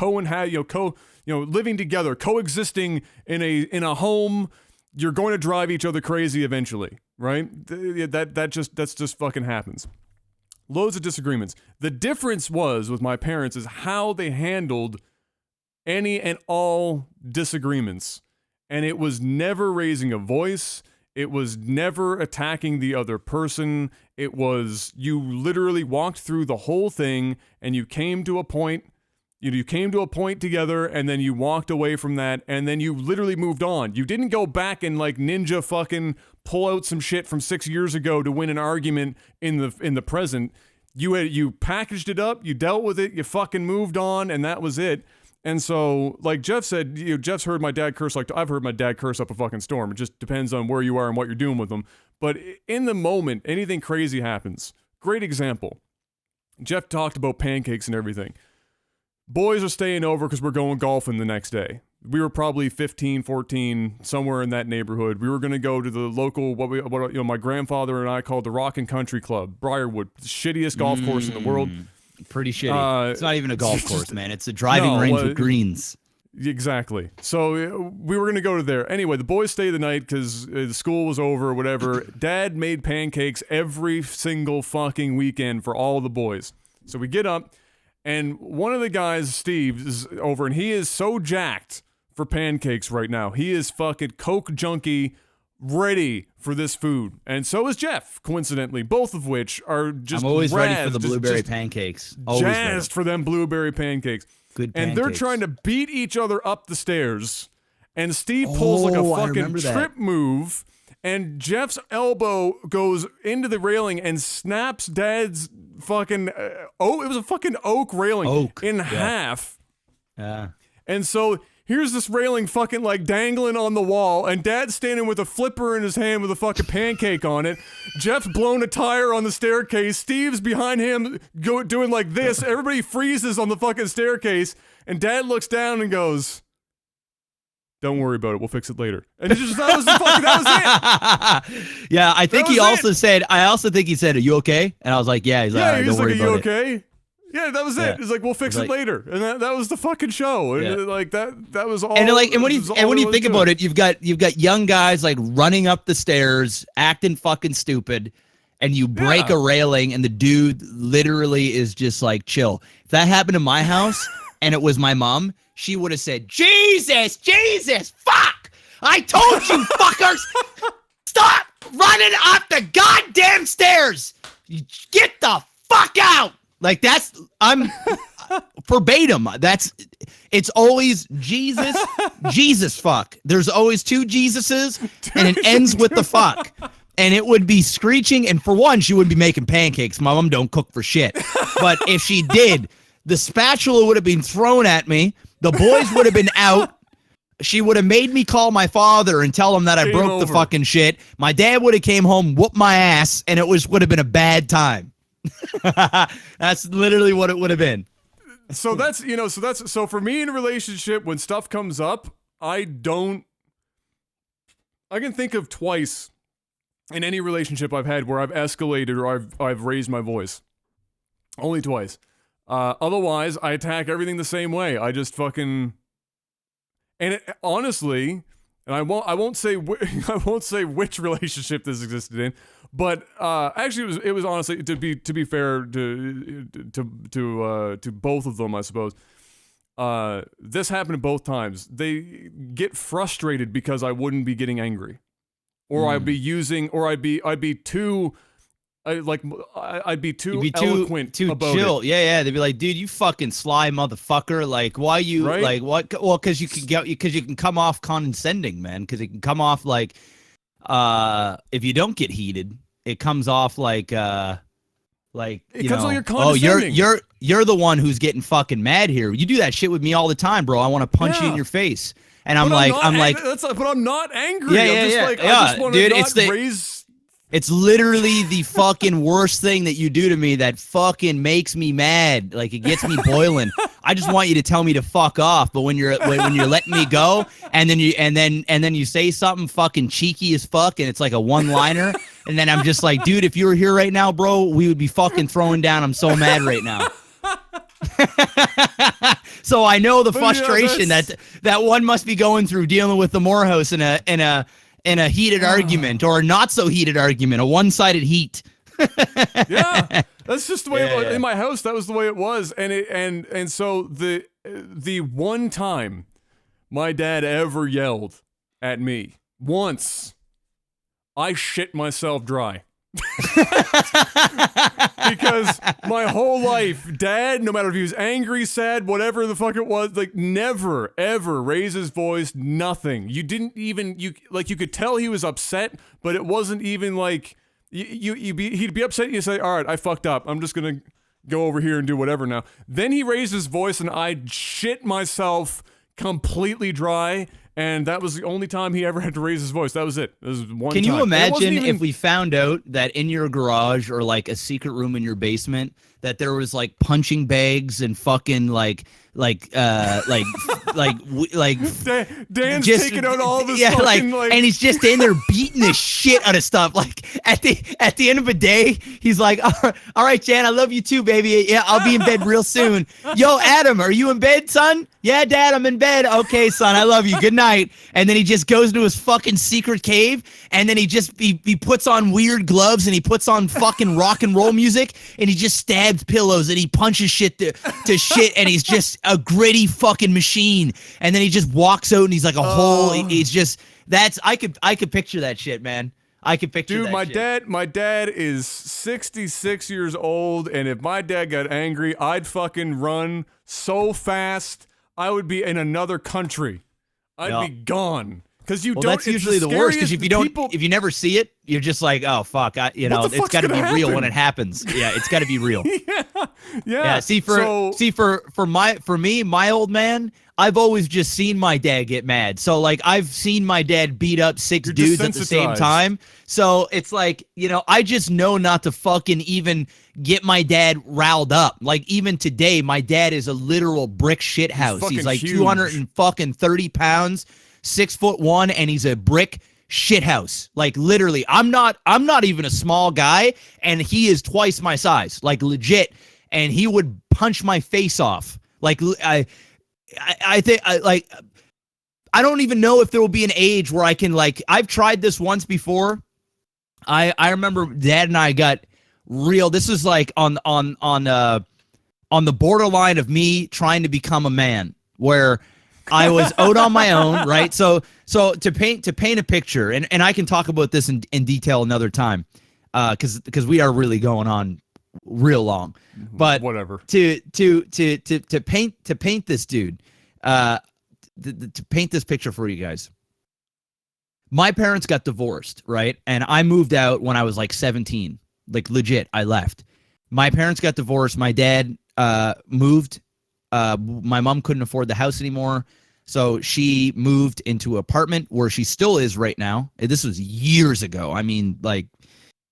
Living together, coexisting in a home. You're going to drive each other crazy eventually, right? That's just fucking happens. Loads of disagreements. The difference was with my parents is how they handled any and all disagreements. And it was never raising a voice. It was never attacking the other person. It was, you literally walked through the whole thing and you came to a point. You came to a point together, and then you walked away from that, and then you literally moved on. You didn't go back and like ninja fucking pull out some shit from 6 years ago to win an argument in the present. You packaged it up, you dealt with it, you fucking moved on, and that was it. And so, like Jeff said, Jeff's heard my dad curse like I've heard my dad curse up a fucking storm. It just depends on where you are and what you're doing with them. But in the moment, anything crazy happens. Great example. Jeff talked about pancakes and everything. Boys are staying over because we're going golfing the next day. We were probably 15, 14, somewhere in that neighborhood. We were going to go to the local, my grandfather and I called the Rock and Country Club, Briarwood, the shittiest golf course in the world. Pretty shitty. It's not even a golf course, man. It's a driving range with greens. Exactly. So we were going to go to there. Anyway, the boys stayed the night because the school was over or whatever. Dad made pancakes every single fucking weekend for all the boys. So we get up, and one of the guys, Steve, is over, and he is so jacked for pancakes right now. He is fucking Coke junkie, ready for this food. And so is Jeff, coincidentally, both of which are just I'm always ready for razzed, the blueberry pancakes. Always jazzed ready. for them blueberry pancakes. Good pancakes. And they're trying to beat each other up the stairs. And Steve pulls like a fucking trip move. And Jeff's elbow goes into the railing and snaps Dad's fucking it was a fucking oak railing in half. Yeah. And so here's this railing fucking like dangling on the wall, and Dad's standing with a flipper in his hand with a fucking pancake on it. Jeff's blown a tire on the staircase. Steve's behind him doing like this. Everybody freezes on the fucking staircase, and Dad looks down and goes, "Don't worry about it. We'll fix it later." And that was it. Yeah, I think he also said, "Are you okay?" And I was like, "Yeah." He's like, "He's "Don't worry like, are you about it." okay?" Yeah, that was it. It's like, we'll fix it later, and that was the fucking show. And like that was all. And when you think about it, you've got young guys like running up the stairs, acting fucking stupid, and you break a railing, and the dude literally is just like, chill. If that happened in my house, and it was my mom, she would have said, Jesus, fuck! I told you, fuckers, stop running up the goddamn stairs. Get the fuck out. Like I'm verbatim. It's always Jesus fuck. There's always two Jesuses, and it ends with the fuck. And it would be screeching, and for one, she wouldn't be making pancakes. My mom don't cook for shit. But if she did, the spatula would have been thrown at me. The boys would have been out. She would have made me call my father and tell him that I broke the fucking shit. My dad would have came home, whooped my ass, and it would have been a bad time. That's literally what it would have been. So so for me in a relationship, when stuff comes up, I can think of twice in any relationship I've had where I've escalated or I've raised my voice. Only twice. Otherwise, I attack everything the same way. I just fucking, and honestly, and I won't say which relationship this existed in, but actually it was honestly, to be fair to both of them, I suppose. This happened both times. They get frustrated because I wouldn't be getting angry, or I'd be too. I'd be too eloquent, too about chill. it. Yeah. They'd be like, "Dude, you fucking sly motherfucker! Like, why you like what? Well, because you can come off condescending, man. Because it can come off like, if you don't get heated, it comes off like it comes off you're condescending. You're the one who's getting fucking mad here. You do that shit with me all the time, bro. I want to punch you in your face, and I'm like, but I'm not angry. Yeah, I'm just like, I just want to not raise. It's literally the fucking worst thing that you do to me that fucking makes me mad. Like, it gets me boiling. I just want you to tell me to fuck off. But when you're letting me go, and then you say something fucking cheeky as fuck, and it's like a one-liner, and then I'm just like, dude, if you were here right now, bro, we would be fucking throwing down. I'm so mad right now. So I know the frustration that one must be going through dealing with the Morehouse in a heated argument, or a not so heated argument, a one-sided heat. Yeah, that's just the way it was. In my house. That was the way it was, and so the one time my dad ever yelled at me once, I shit myself dry. Because my whole life, Dad, no matter if he was angry, sad, whatever the fuck it was, like, never ever raise his voice. Nothing. You didn't even, you could tell he was upset, but it wasn't even like he'd be upset and you say, all right, I fucked up, I'm just gonna go over here and do whatever now. Then he raised his voice and I'd shit myself completely dry. And that was the only time he ever had to raise his voice. That was it. It was one Can time. you imagine if we found out that in your garage or like a secret room in your basement that there was like punching bags and fucking like Dan's just taking out all this and he's just in there beating the shit out of stuff. Like at the end of the day, he's like, all right, Jan, I love you too, baby. Yeah, I'll be in bed real soon. Yo, Adam, are you in bed, son? Yeah, Dad, I'm in bed. Okay, son, I love you. Good night. And then he just goes into his fucking secret cave, and then he puts on weird gloves, and he puts on fucking rock and roll music, and he just stabs pillows, and he punches shit to shit, and he's just a gritty fucking machine. And then he just walks out, and he's like a whole. He's just I could picture that shit, man. I could picture Dude, that shit. my dad is 66 years old, and if my dad got angry, I'd fucking run so fast. I would be in another country. I'd be gone. Because you don't. That's usually the worst. Because if you never see it, you're just like, oh fuck, it's got to be real when it happens. Yeah, it's got to be real. yeah. See, for me, my old man, I've always just seen my dad get mad. So like, I've seen my dad beat up 6 dudes at the same time. So it's like, I just know not to fucking even get my dad riled up. Like even today, my dad is a literal brick shit house. He's like huge. 230 pounds, 6'1", and he's a brick shit house. Like literally, I'm not even a small guy, and he is twice my size, like legit. And he would punch my face off. Like I don't even know if there will be an age where I can I've tried this once before. I remember Dad and I got real. This was like on the borderline of me trying to become a man, where I was out on my own, right? So to paint a picture, and I can talk about this in detail another time, because we are really going on real long. But whatever. To paint this dude, to paint this picture for you guys. My parents got divorced, right? And I moved out when I was like 17. Like legit, I left. My parents got divorced. My dad moved. My mom couldn't afford the house anymore, so she moved into an apartment where she still is right now. This was years ago. I mean, like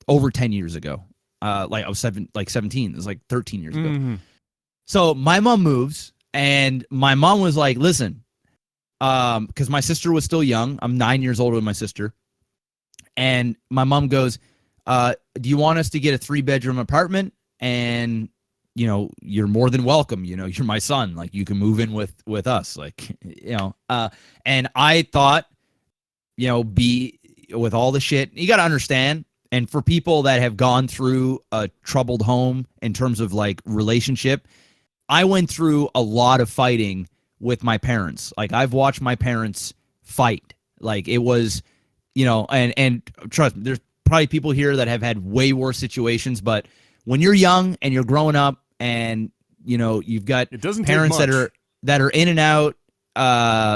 over 10 years ago. Like I was 17. It was like 13 years ago. Mm-hmm. So my mom moves, and my mom was like, "Listen," because my sister was still young. I'm 9 years older than my sister, and my mom goes, "Do you want us to get a 3-bedroom apartment? And you're more than welcome. You're my son. Like you can move in with us. Like and I thought, be with all the shit. You got to understand." And for people that have gone through a troubled home in terms of like relationship, I went through a lot of fighting with my parents. Like I've watched my parents fight. Like it was, and trust me, there's probably people here that have had way worse situations, but when you're young and you're growing up and you've got parents that are in and out,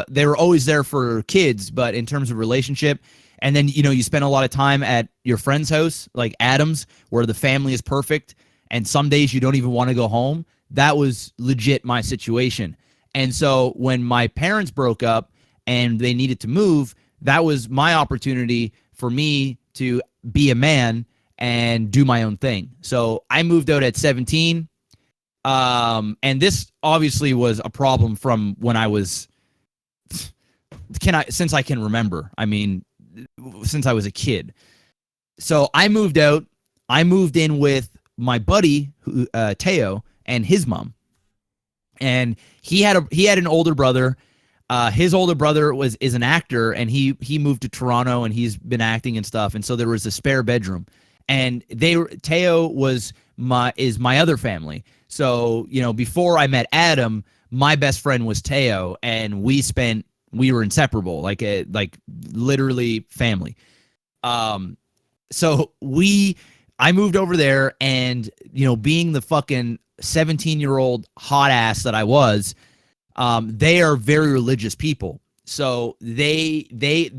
they were always there for kids, but in terms of relationship. And then, you spend a lot of time at your friend's house, like Adam's, where the family is perfect. And some days you don't even want to go home. That was legit my situation. And so when my parents broke up and they needed to move, that was my opportunity for me to be a man and do my own thing. So I moved out at 17. And this obviously was a problem from when I was, since I can remember. I mean, since I was a kid. So I moved out. I moved in with my buddy, Teo, and his mom. And he had an older brother. His older brother is an actor, and he moved to Toronto, and he's been acting and stuff. And so there was a spare bedroom, and Teo is my other family. So before I met Adam, my best friend was Teo, and we were inseparable, like literally family. So I moved over there, and being the fucking 17-year-old hot ass that I was, they are very religious people. So they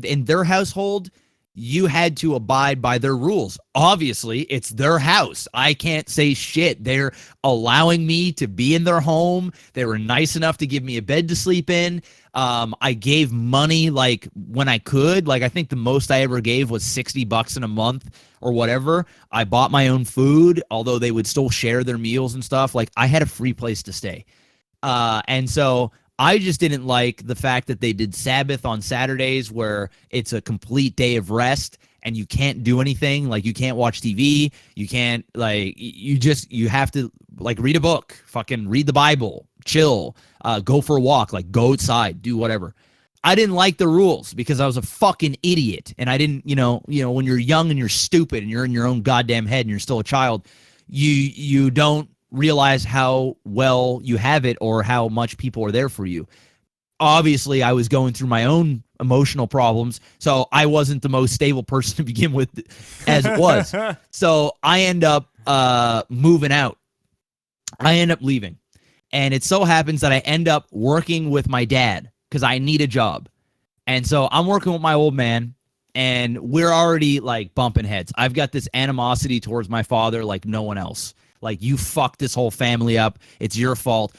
in their household, you had to abide by their rules. Obviously, it's their house. I can't say shit. They're allowing me to be in their home. They were nice enough to give me a bed to sleep in. I gave money like when I could. Like I think the most I ever gave was $60 in a month or whatever. I bought my own food, although they would still share their meals and stuff. Like I had a free place to stay. And so I just didn't like the fact that they did Sabbath on Saturdays, where it's a complete day of rest and you can't do anything. Like, you can't watch TV. You can't, like, you have to, like, read a book, fucking read the Bible, chill, go for a walk, like, go outside, do whatever. I didn't like the rules because I was a fucking idiot. And I didn't, when you're young and you're stupid and you're in your own goddamn head and you're still a child, you don't realize how well you have it or how much people are there for you. Obviously, I was going through my own emotional problems, so I wasn't the most stable person to begin with as it was. So I end up moving out. I end up leaving. And it so happens that I end up working with my dad because I need a job. And so I'm working with my old man, and we're already, like, bumping heads. I've got this animosity towards my father like no one else. Like, you fucked this whole family up. It's your fault.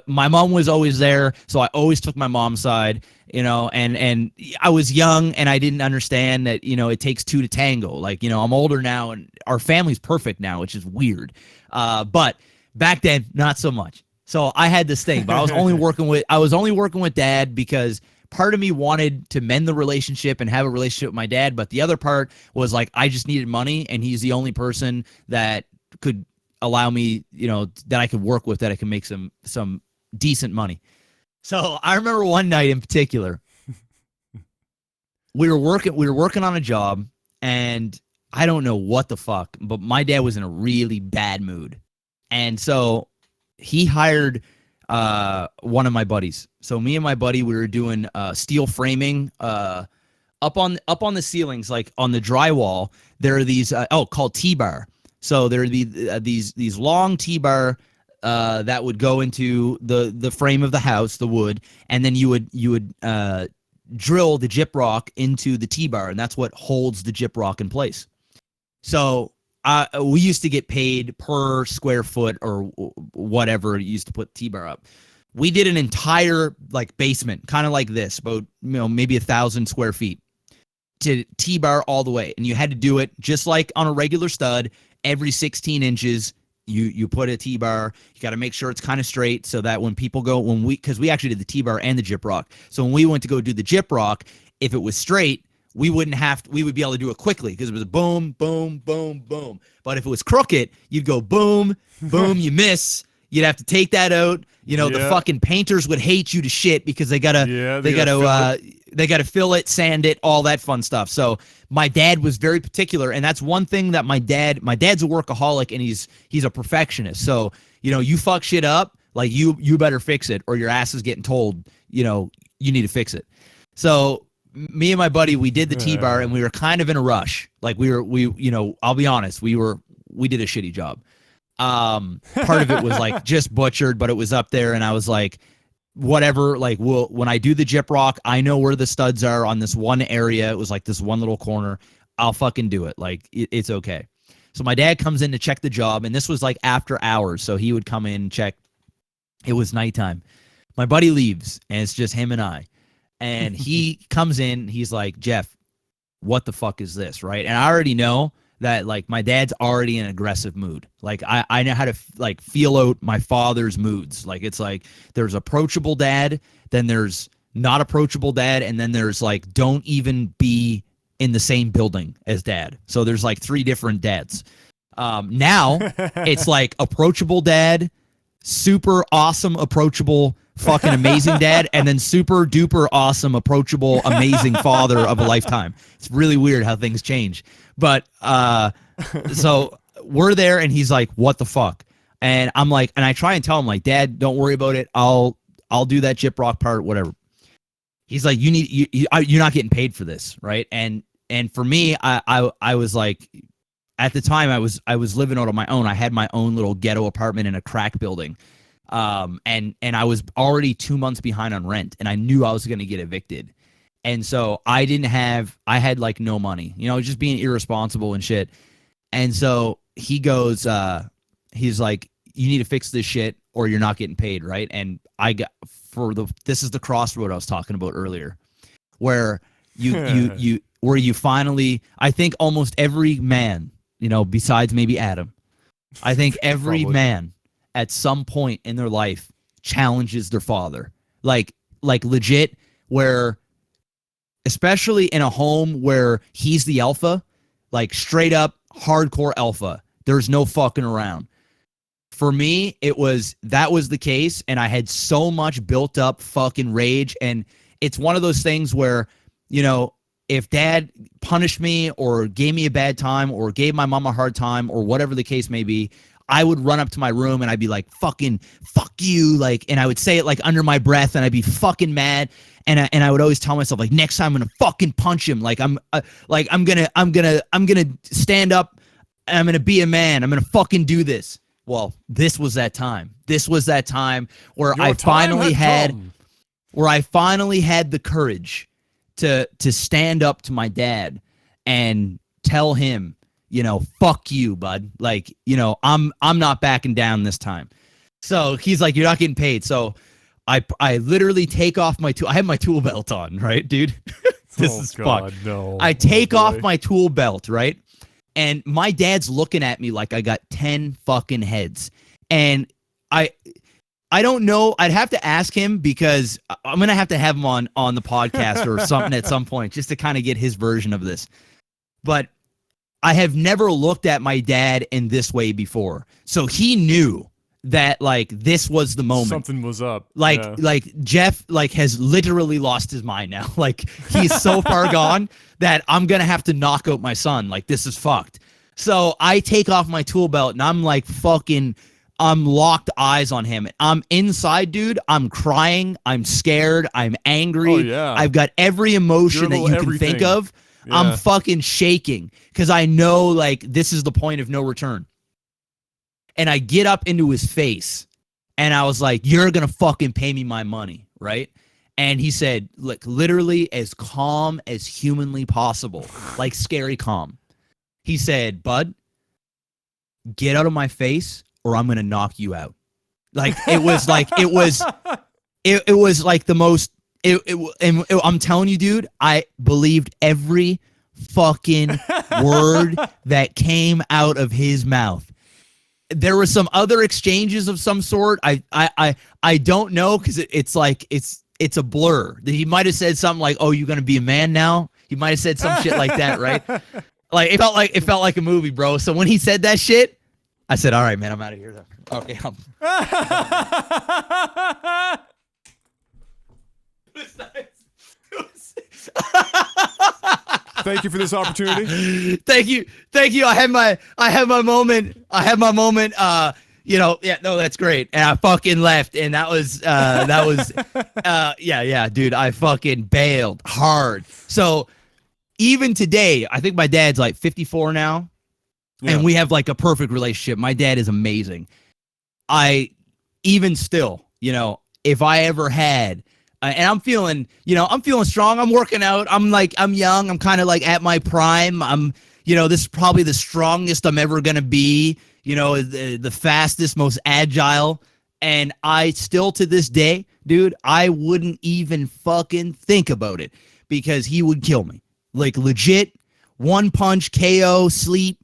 My mom was always there, so I always took my mom's side, and I was young and I didn't understand that, it takes two to tango. Like, I'm older now and our family's perfect now, which is weird. But back then, not so much. So I had this thing, but I was only working with dad because part of me wanted to mend the relationship and have a relationship with my dad, but the other part was like, I just needed money, and he's the only person that could allow me, that I could work with, that I can make some decent money. So I remember one night in particular, we were working on a job, and I don't know what the fuck, but my dad was in a really bad mood. And so he hired one of my buddies. So me and my buddy, we were doing steel framing up on the ceilings, like on the drywall. There are these called T-bar. So there would be these long T-bar that would go into the frame of the house, the wood, and then you would drill the gyprock into the T-bar, and that's what holds the gyprock in place. So we used to get paid per square foot or whatever you used to put T-bar up. We did an entire, like, basement, kind of like this, about maybe 1,000 square feet, to T-bar all the way, and you had to do it just like on a regular stud. Every 16 inches, you put a T-bar. You got to make sure it's kind of straight so that when people go, because we actually did the T-bar and the gyprock. So when we went to go do the gyprock, if it was straight, we would be able to do it quickly because it was a boom, boom, boom, boom. But if it was crooked, you'd go boom, boom, you miss. You'd have to take that out. The fucking painters would hate you to shit because they gotta fill it, sand it, all that fun stuff. So my dad was very particular, and that's one thing that my dad's a workaholic, and he's a perfectionist. So you fuck shit up, like you better fix it, or your ass is getting told you need to fix it. So me and my buddy, we did the T-bar, and we were kind of in a rush. Like I'll be honest, we did a shitty job. Part of it was like just butchered, but it was up there, and I was like, whatever, like, when I do the gyprock, I know where the studs are on this one area. It was like this one little corner. I'll fucking do it. Like, it's okay. So my dad comes in to check the job, and this was like after hours, so he would come in and check. It was nighttime. My buddy leaves, and it's just him and I. And he comes in, he's like, Jeff, what the fuck is this, right? And I already know that, like, my dad's already in an aggressive mood. Like, I know how to like feel out my father's moods. Like, it's like there's approachable dad, then there's not approachable dad, and then there's like don't even be in the same building as dad. So there's like 3 different dads. Now it's like approachable dad, super awesome approachable fucking amazing dad, and then super duper awesome approachable amazing father of a lifetime. It's really weird how things change. But so we're there, and he's like, what the fuck? And I'm like, and I try and tell him, like, Dad, don't worry about it, I'll do that gyprock part, whatever. He's like, you're not getting paid for this, right? And for me, I was like, at the time I was living out on my own. I had my own little ghetto apartment in a crack building. And I was already 2 months behind on rent, and I knew I was going to get evicted. And so I had like no money, just being irresponsible and shit. And so he goes, he's like, you need to fix this shit or you're not getting paid. Right. And this is the crossroad I was talking about earlier, where you finally, I think almost every man, besides maybe Adam, I think every man at some point in their life challenges their father. Like legit, where especially in a home where he's the alpha, like straight up hardcore alpha. There's no fucking around. For me, that was the case, and I had so much built up fucking rage, and it's one of those things where, you know, if dad punished me or gave me a bad time or gave my mom a hard time or whatever the case may be, I would run up to my room and I'd be like, fucking fuck you, like, and I would say it like under my breath, and I'd be fucking mad, and I would always tell myself, like, next time I'm gonna fucking punch him, like I'm gonna stand up and I'm gonna be a man, I'm gonna fucking do this. Well, this was that time. This was that time where I finally had the courage to stand up to my dad and tell him, you know, fuck you, bud. Like, you know, I'm not backing down this time. So he's like, you're not getting paid. So I literally take off my tool. I have my tool belt on, right, dude? This is fucked. No. I take off my tool belt, right? And my dad's looking at me like I got 10 fucking heads. And I don't know. I'd have to ask him, because I'm going to have him on the podcast or something at some point just to kind of get his version of this. But I have never looked at my dad in this way before. So he knew that, like, this was the moment. Something was up. Like Jeff, like, has literally lost his mind now. Like, he's so far gone that I'm going to have to knock out my son. Like, this is fucked. So I take off my tool belt and I'm like I'm locked eyes on him. I'm inside, dude. I'm crying. I'm scared. I'm angry. Oh, yeah. I've got every emotion that you can think of. Yeah. I'm fucking shaking because I know, like, this is the point of no return. And I get up into his face and I was like, you're going to fucking pay me my money, right? And he said, like, literally as calm as humanly possible, like scary calm. He said, bud, get out of my face or I'm going to knock you out. Like, it was like the most, I'm telling you, dude, I believed every fucking word that came out of his mouth. There were some other exchanges of some sort. I don't know, because it's like it's a blur. He might have said something like, "Oh, you're gonna be a man now." He might have said some shit like that, right? Like it felt like a movie, bro. So when he said that shit, I said, "All right, man, I'm out of here." Then. Okay. Thank you for this opportunity. Thank you. I had my moment. You know, yeah, no, that's great. And I fucking left, and that was yeah, dude, I fucking bailed hard. So even today, I think my dad's like 54 now, and we have like a perfect relationship. My dad is amazing. Even still, you know, if I ever had, and I'm feeling strong. I'm working out. I'm young. I'm kind of like at my prime. This is probably the strongest I'm ever going to be, you know, the fastest, most agile. And I still, to this day, dude, I wouldn't even fucking think about it because he would kill me. Like, legit, one punch, KO, sleep.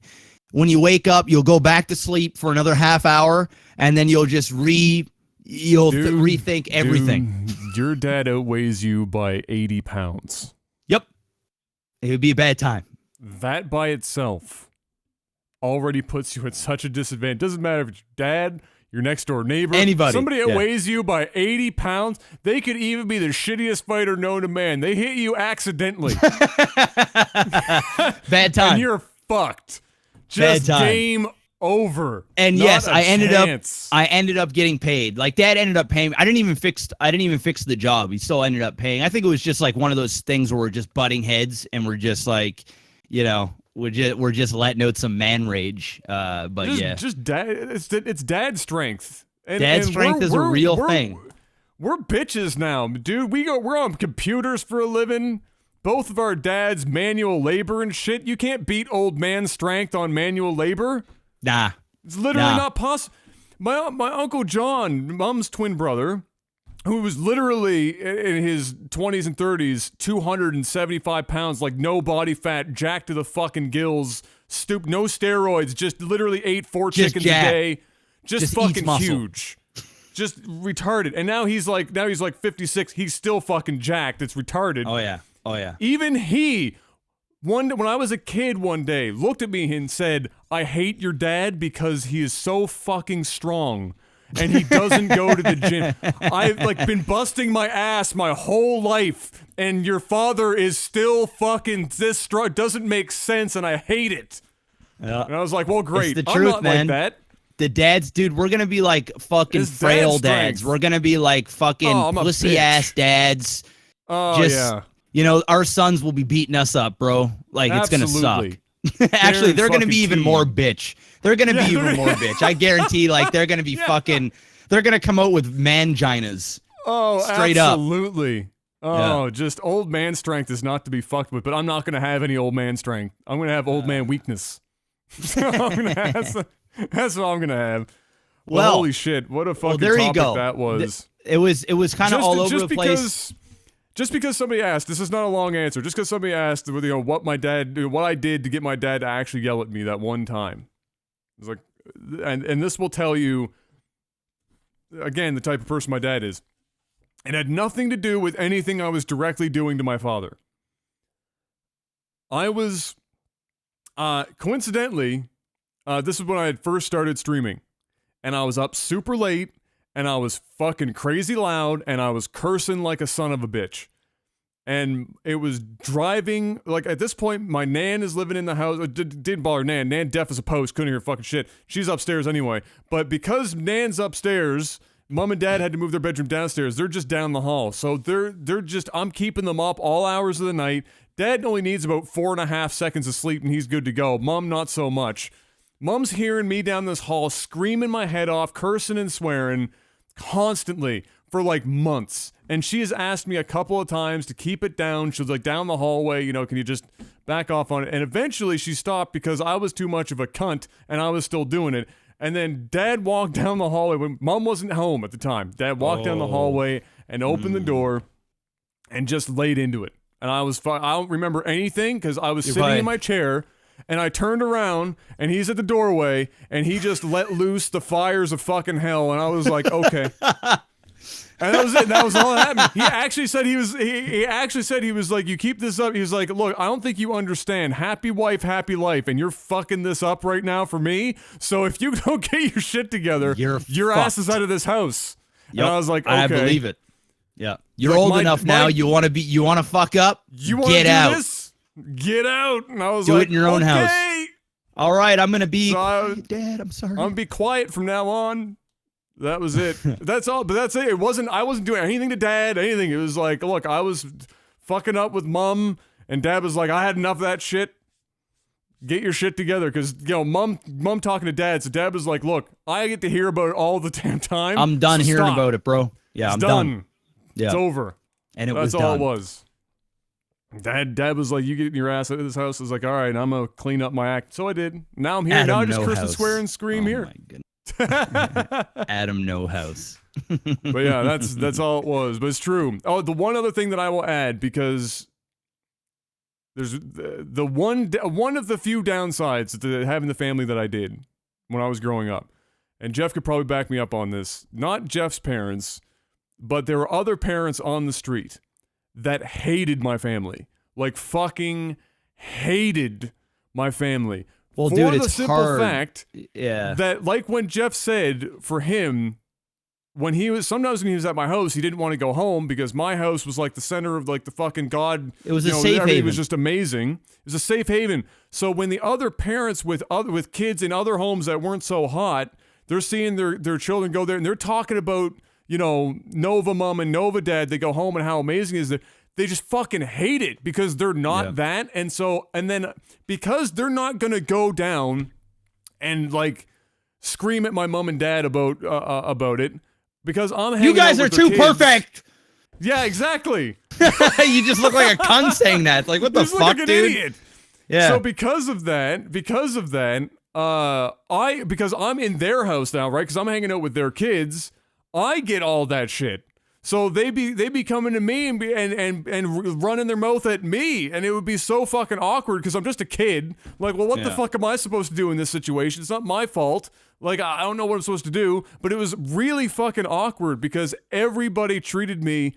When you wake up, you'll go back to sleep for another half hour, and then you'll just rethink everything. Dude, your dad outweighs you by 80 pounds. Yep. It would be a bad time. That by itself already puts you at such a disadvantage. Doesn't matter if it's your dad, your next door neighbor, anybody. Somebody outweighs you by 80 pounds. They could even be the shittiest fighter known to man. They hit you accidentally. Bad time. And you're fucked. Just game over. And yes, I ended up getting paid. Like, dad ended up paying. I didn't even fix the job. He still ended up paying. I think it was just like one of those things where we're just butting heads and we're just like, you know, we're just letting out some man rage. It's dad strength. Dad strength is a real thing. We're bitches now, dude. We're on computers for a living. Both of our dads manual labor and shit. You can't beat old man strength on manual labor. Nah. It's literally not possible. My Uncle John, Mom's twin brother, who was literally in his 20s and 30s, 275 pounds, like no body fat, jacked to the fucking gills, no steroids, just literally ate 4 chickens a day. Just fucking huge. just retarded. And now he's like 56. He's still fucking jacked. It's retarded. Oh yeah. Oh yeah. Even he, when I was a kid one day, looked at me and said, "I hate your dad because he is so fucking strong and he doesn't go to the gym. I've like been busting my ass my whole life and your father is still fucking this strong. Doesn't make sense and I hate it." Yeah. And I was like, well, great. It's the I'm truth, not man. like that. The dads, dude, we're gonna be like fucking His frail dad's dads. strength. We're gonna be like fucking I'm a pussy ass dads. Oh, Just, yeah. you know, our sons will be beating us up, bro. Like, it's gonna Absolutely. suck. Actually, they're gonna fucking be even team. more bitch. They're gonna be even more bitch. I guarantee, like, they're gonna be fucking, they're gonna come out with manginas. Oh, Straight up. absolutely. Oh, just old man strength is not to be fucked with, but I'm not going to have any old man strength. I'm going to have old man weakness. That's what I'm going to have. Well, holy shit, what a fucking there you topic go. that was. It was kind of all over the place. Just because somebody asked, this is not a long answer, just because somebody asked, you know, what I did to get my dad to actually yell at me that one time. It was like, and this will tell you, again, the type of person my dad is. It had nothing to do with anything I was directly doing to my father. I was, coincidentally, this is when I had first started streaming. And I was up super late, and I was fucking crazy loud, and I was cursing like a son of a bitch. And it was driving, like at this point, my nan is living in the house. Didn't bother Nan. Nan deaf as a post, couldn't hear fucking shit. She's upstairs anyway. But because Nan's upstairs, Mom and Dad had to move their bedroom downstairs. They're just down the hall. So they're just, I'm keeping them up all hours of the night. Dad only needs about 4.5 seconds of sleep and he's good to go. Mom, not so much. Mom's hearing me down this hall screaming my head off, cursing and swearing constantly for like months. And she has asked me a couple of times to keep it down. She was like, down the hallway, you know, can you just back off on it? And eventually she stopped because I was too much of a cunt and I was still doing it. And then Dad walked down the hallway when Mom wasn't home at the time. Dad walked down the hallway and opened the door and just laid into it. And I don't remember anything because I was sitting in my chair and I turned around and he's at the doorway and he just let loose the fires of fucking hell. And I was like, okay. And that was it. That was all that happened. He actually said he was like, you keep this up. He was like, look, I don't think you understand. Happy wife, happy life. And you're fucking this up right now for me. So if you don't get your shit together, your ass is out of this house. Yep. And I was like, okay. I believe it. Yeah. You're Like, old enough now. You want to fuck up? You want to get do out. this? Get out. And I was Do like, it in your own house. okay. All right. I'm going to be, So Dad, I'm sorry. I'm going to be quiet from now on. That was it. That's all. But that's it. I wasn't doing anything to Dad, anything. It was like, look, I was fucking up with Mom, and Dad was like, I had enough of that shit. Get your shit together. Because, you know, Mom talking to Dad. So Dad was like, look, I get to hear about it all the damn time. I'm done so hearing stop. about it, bro. Yeah, It's I'm done. Yeah. It's over. And it That's was all done. it was. Dad was like, you get your ass out of this house. I was like, all right, I'm going to clean up my act. So I did. Now I'm here. Adam, now I just no curse and house. swear and scream Oh here. My goodness. Adam, no house. But yeah, that's all it was. But it's true. Oh, the one other thing that I will add, because there's the one of the few downsides to having the family that I did when I was growing up, and Jeff could probably back me up on this. Not Jeff's parents, but there were other parents on the street that hated my family, like fucking hated my family. Well, for dude, the it's simple hard. fact Yeah. that, like when Jeff said, for him, sometimes when he was at my house, he didn't want to go home because my house was like the center of like the fucking God. It was you a know, safe everything haven. was just amazing. It was a safe haven. So when the other parents with kids in other homes that weren't so hot, they're seeing their children go there and they're talking about, you know, Nova Mom and Nova Dad. They go home and how amazing it is that. They just fucking hate it because they're not that. And so, and then because they're not going to go down and like scream at my mom and dad about it, because I'm hanging You guys out are with their too kids. perfect. Yeah, exactly. You just look like a cunt saying that. Like, what the Just fuck, like an dude? idiot. Yeah. So because of that, because I'm in their house now, right? Because I'm hanging out with their kids, I get all that shit. So they'd be coming to me and running their mouth at me, and it would be so fucking awkward because I'm just a kid. Like, well, what the fuck am I supposed to do in this situation? It's not my fault. Like, I don't know what I'm supposed to do, but it was really fucking awkward because everybody treated me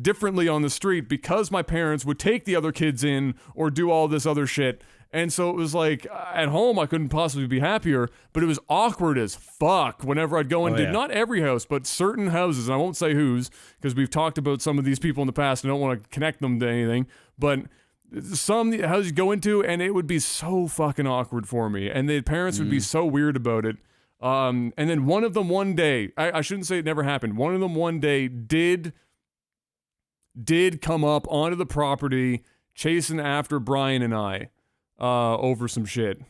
differently on the street because my parents would take the other kids in or do all this other shit. And so it was like, at home, I couldn't possibly be happier, but it was awkward as fuck whenever I'd go into, not every house, but certain houses, and I won't say whose, because we've talked about some of these people in the past, and I don't want to connect them to anything, but some houses you go into, and it would be so fucking awkward for me, and the parents would be so weird about it. And then one of them one day, I shouldn't say it never happened, one of them one day did come up onto the property, chasing after Brian and I. Over some shit.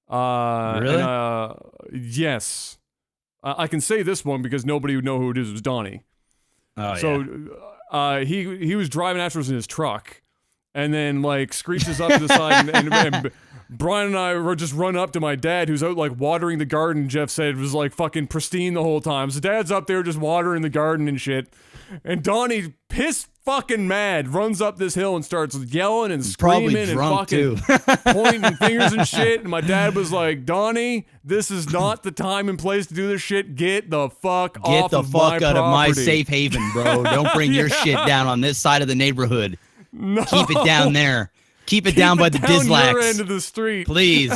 Really? And, yes. I can say this one because nobody would know who it is. It was Donnie. Oh, so, he was driving after us in his truck, and then, like, screeches up to the side, and Brian and I were just run up to my dad, who's out, like, watering the garden, Jeff said, was, like, fucking pristine the whole time. So Dad's up there just watering the garden and shit. And Donnie, pissed fucking mad, runs up this hill and starts yelling and screaming and fucking pointing fingers and shit. And my dad was like, Donnie, this is not the time and place to do this shit. Get the fuck off of my property. Get the fuck out of my safe haven, bro. Don't bring your shit down on this side of the neighborhood. No. Keep it down there. Keep it down by the Dislaks. Your end of the street. Please.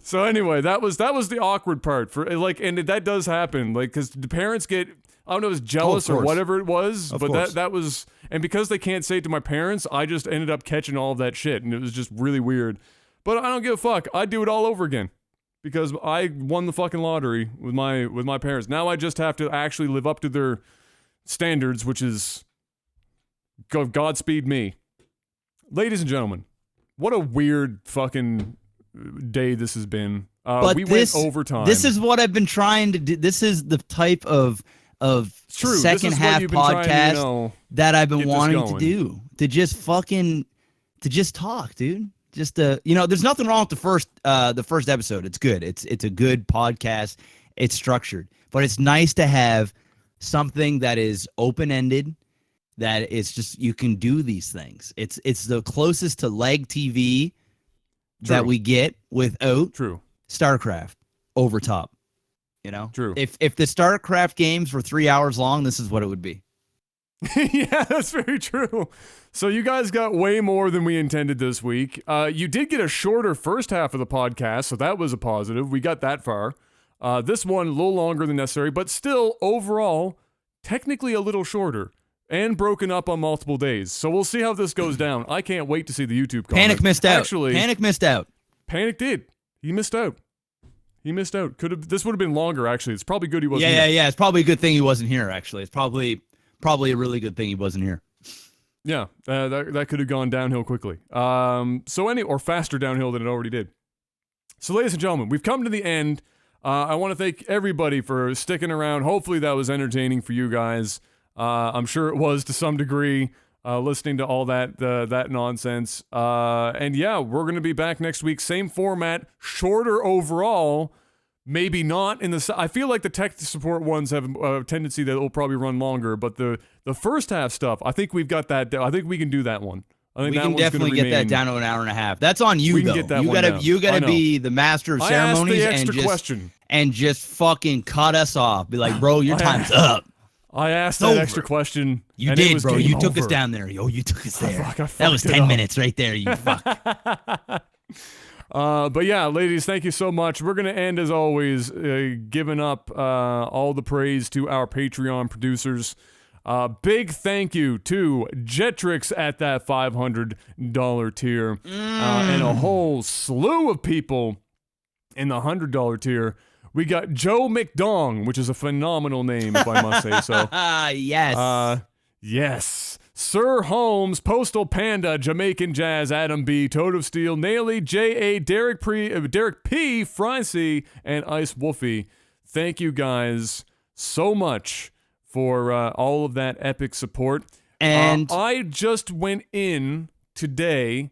So anyway, that was the awkward part for like, and that does happen, like, because the parents get, I don't know, if it's jealous or whatever it was, but that was, and because they can't say it to my parents, I just ended up catching all of that shit, and it was just really weird. But I don't give a fuck. I'd do it all over again because I won the fucking lottery with my parents. Now I just have to actually live up to their standards, which is Godspeed me. Ladies and gentlemen, what a weird fucking day this has been. We went overtime. This is what I've been trying to do. This is the type of second half podcast that I've been wanting to do. To just talk, dude. Just there's nothing wrong with the first episode. It's good. It's a good podcast. It's structured, but it's nice to have something that is open-ended, that it's just, you can do these things. It's the closest to LAGTV that we get without StarCraft over top. You know? True. If the StarCraft games were 3 hours long, this is what it would be. Yeah, that's very true. So you guys got way more than we intended this week. You did get a shorter first half of the podcast, so that was a positive. We got that far. This one a little longer than necessary, but still overall technically a little shorter and broken up on multiple days. So we'll see how this goes down. I can't wait to see the YouTube comments. Panic missed out. Actually, Panic missed out. Panic did. He missed out. This would have been longer, actually. It's probably good he wasn't here. Yeah. It's probably a good thing he wasn't here, actually. It's probably a really good thing he wasn't here. Yeah, that could have gone downhill quickly. Or faster downhill than it already did. So, ladies and gentlemen, we've come to the end. I want to thank everybody for sticking around. Hopefully that was entertaining for you guys. I'm sure it was to some degree, listening to all that nonsense. And yeah, we're going to be back next week. Same format, shorter overall. Maybe not in the. I feel like the tech support ones have a tendency that it'll probably run longer, but the first half stuff, I think we've got that. I think we can do that one. I think we can definitely get that down to an hour and a half. That's on you, though. You gotta be the master of ceremonies and just fucking cut us off. Be like, bro, your time's up. I asked that extra question. You did, bro. You took us down there. Yo, you took us there. That was 10 minutes right there, you fuck. But yeah, ladies, thank you so much. We're going to end, as always, giving up all the praise to our Patreon producers. Big thank you to Jetrix at that $500 tier, and a whole slew of people in the $100 tier. We got Joe McDong, which is a phenomenal name, if I must say so. Yes. Yes. Sir Holmes, Postal Panda, Jamaican Jazz, Adam B, Toad of Steel, Naily, J.A., Derek P, Francie, and Ice Wolfie. Thank you guys so much for all of that epic support. And I just went in today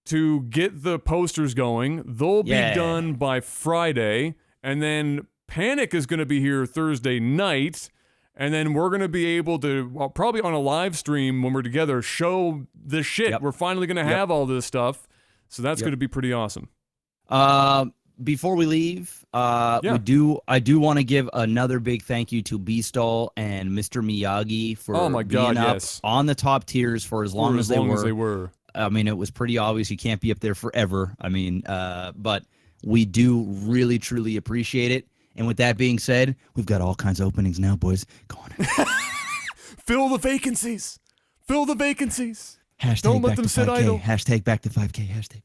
to get the posters going. They'll be done by Friday. And then Panic is going to be here Thursday night. and then we're going to be able to, well, probably on a live stream when we're together, show the shit. Yep. We're finally going to have all this stuff, so that's going to be pretty awesome. Before we leave, I do want to give another big thank you to Beastall and Mr. Miyagi for being up on the top tiers for as long as they were. I mean, it was pretty obvious you can't be up there forever. I mean, but we do really, truly appreciate it. And with that being said, we've got all kinds of openings now, boys. Go on. Fill the vacancies. Fill the vacancies. Hashtag Don't let back them to sit 5K. idle. Hashtag back to 5K. Hashtag.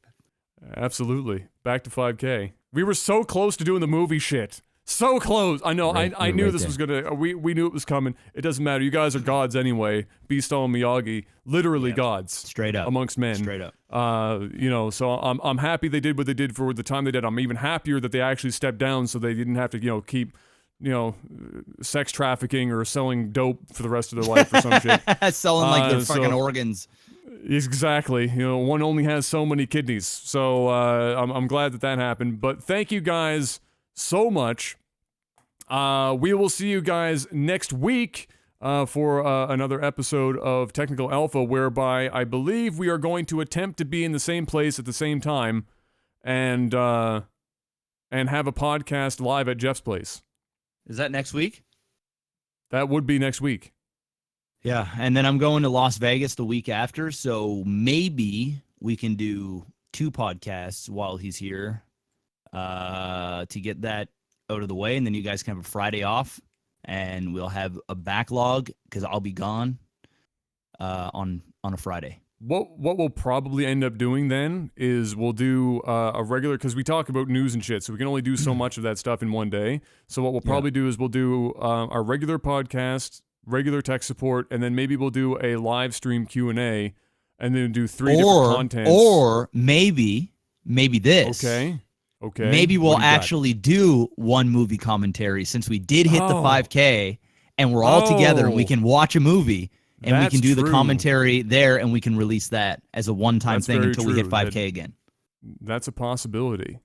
Absolutely. Back to 5K. We were so close to doing the movie shit. So close. I know. Right, I knew this was going to... We knew it was coming. It doesn't matter. You guys are gods anyway. Beastall and Miyagi. Literally gods. Straight up. Amongst men. Straight up. You know, so I'm happy they did what they did for the time they did. I'm even happier that they actually stepped down so they didn't have to, you know, keep... sex trafficking or selling dope for the rest of their life or some shit. Selling like their fucking organs. Exactly. You know, one only has so many kidneys. So I'm glad that happened. But thank you guys so much. We will see you guys next week for another episode of Technical Alpha, whereby I believe we are going to attempt to be in the same place at the same time and have a podcast live at Jeff's place. Is that next week? That would be next week. Yeah, and then I'm going to Las Vegas the week after, so maybe we can do 2 podcasts while he's here to get that out of the way, and then you guys can have a Friday off, and we'll have a backlog because I'll be gone on a Friday. What we'll probably end up doing then is we'll do a regular, because we talk about news and shit, so we can only do so much of that stuff in one day. So what we'll probably do is we'll do our regular podcast, regular tech support, and then maybe we'll do a live stream Q&A, and then do 3 different contents. Or maybe this. Okay. Maybe we'll actually do one movie commentary since we did hit the 5K, and we're all together, and we can watch a movie. And we can do the commentary there, and we can release that as a one-time thing until we hit 5K again. That's a possibility.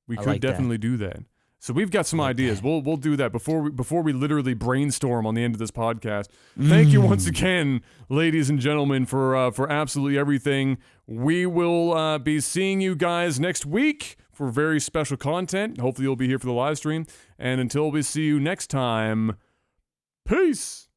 We could definitely do that. So we've got some ideas. We'll do that before we literally brainstorm on the end of this podcast. Thank you once again, ladies and gentlemen, for absolutely everything. We will be seeing you guys next week for very special content. Hopefully you'll be here for the live stream. And until we see you next time, peace.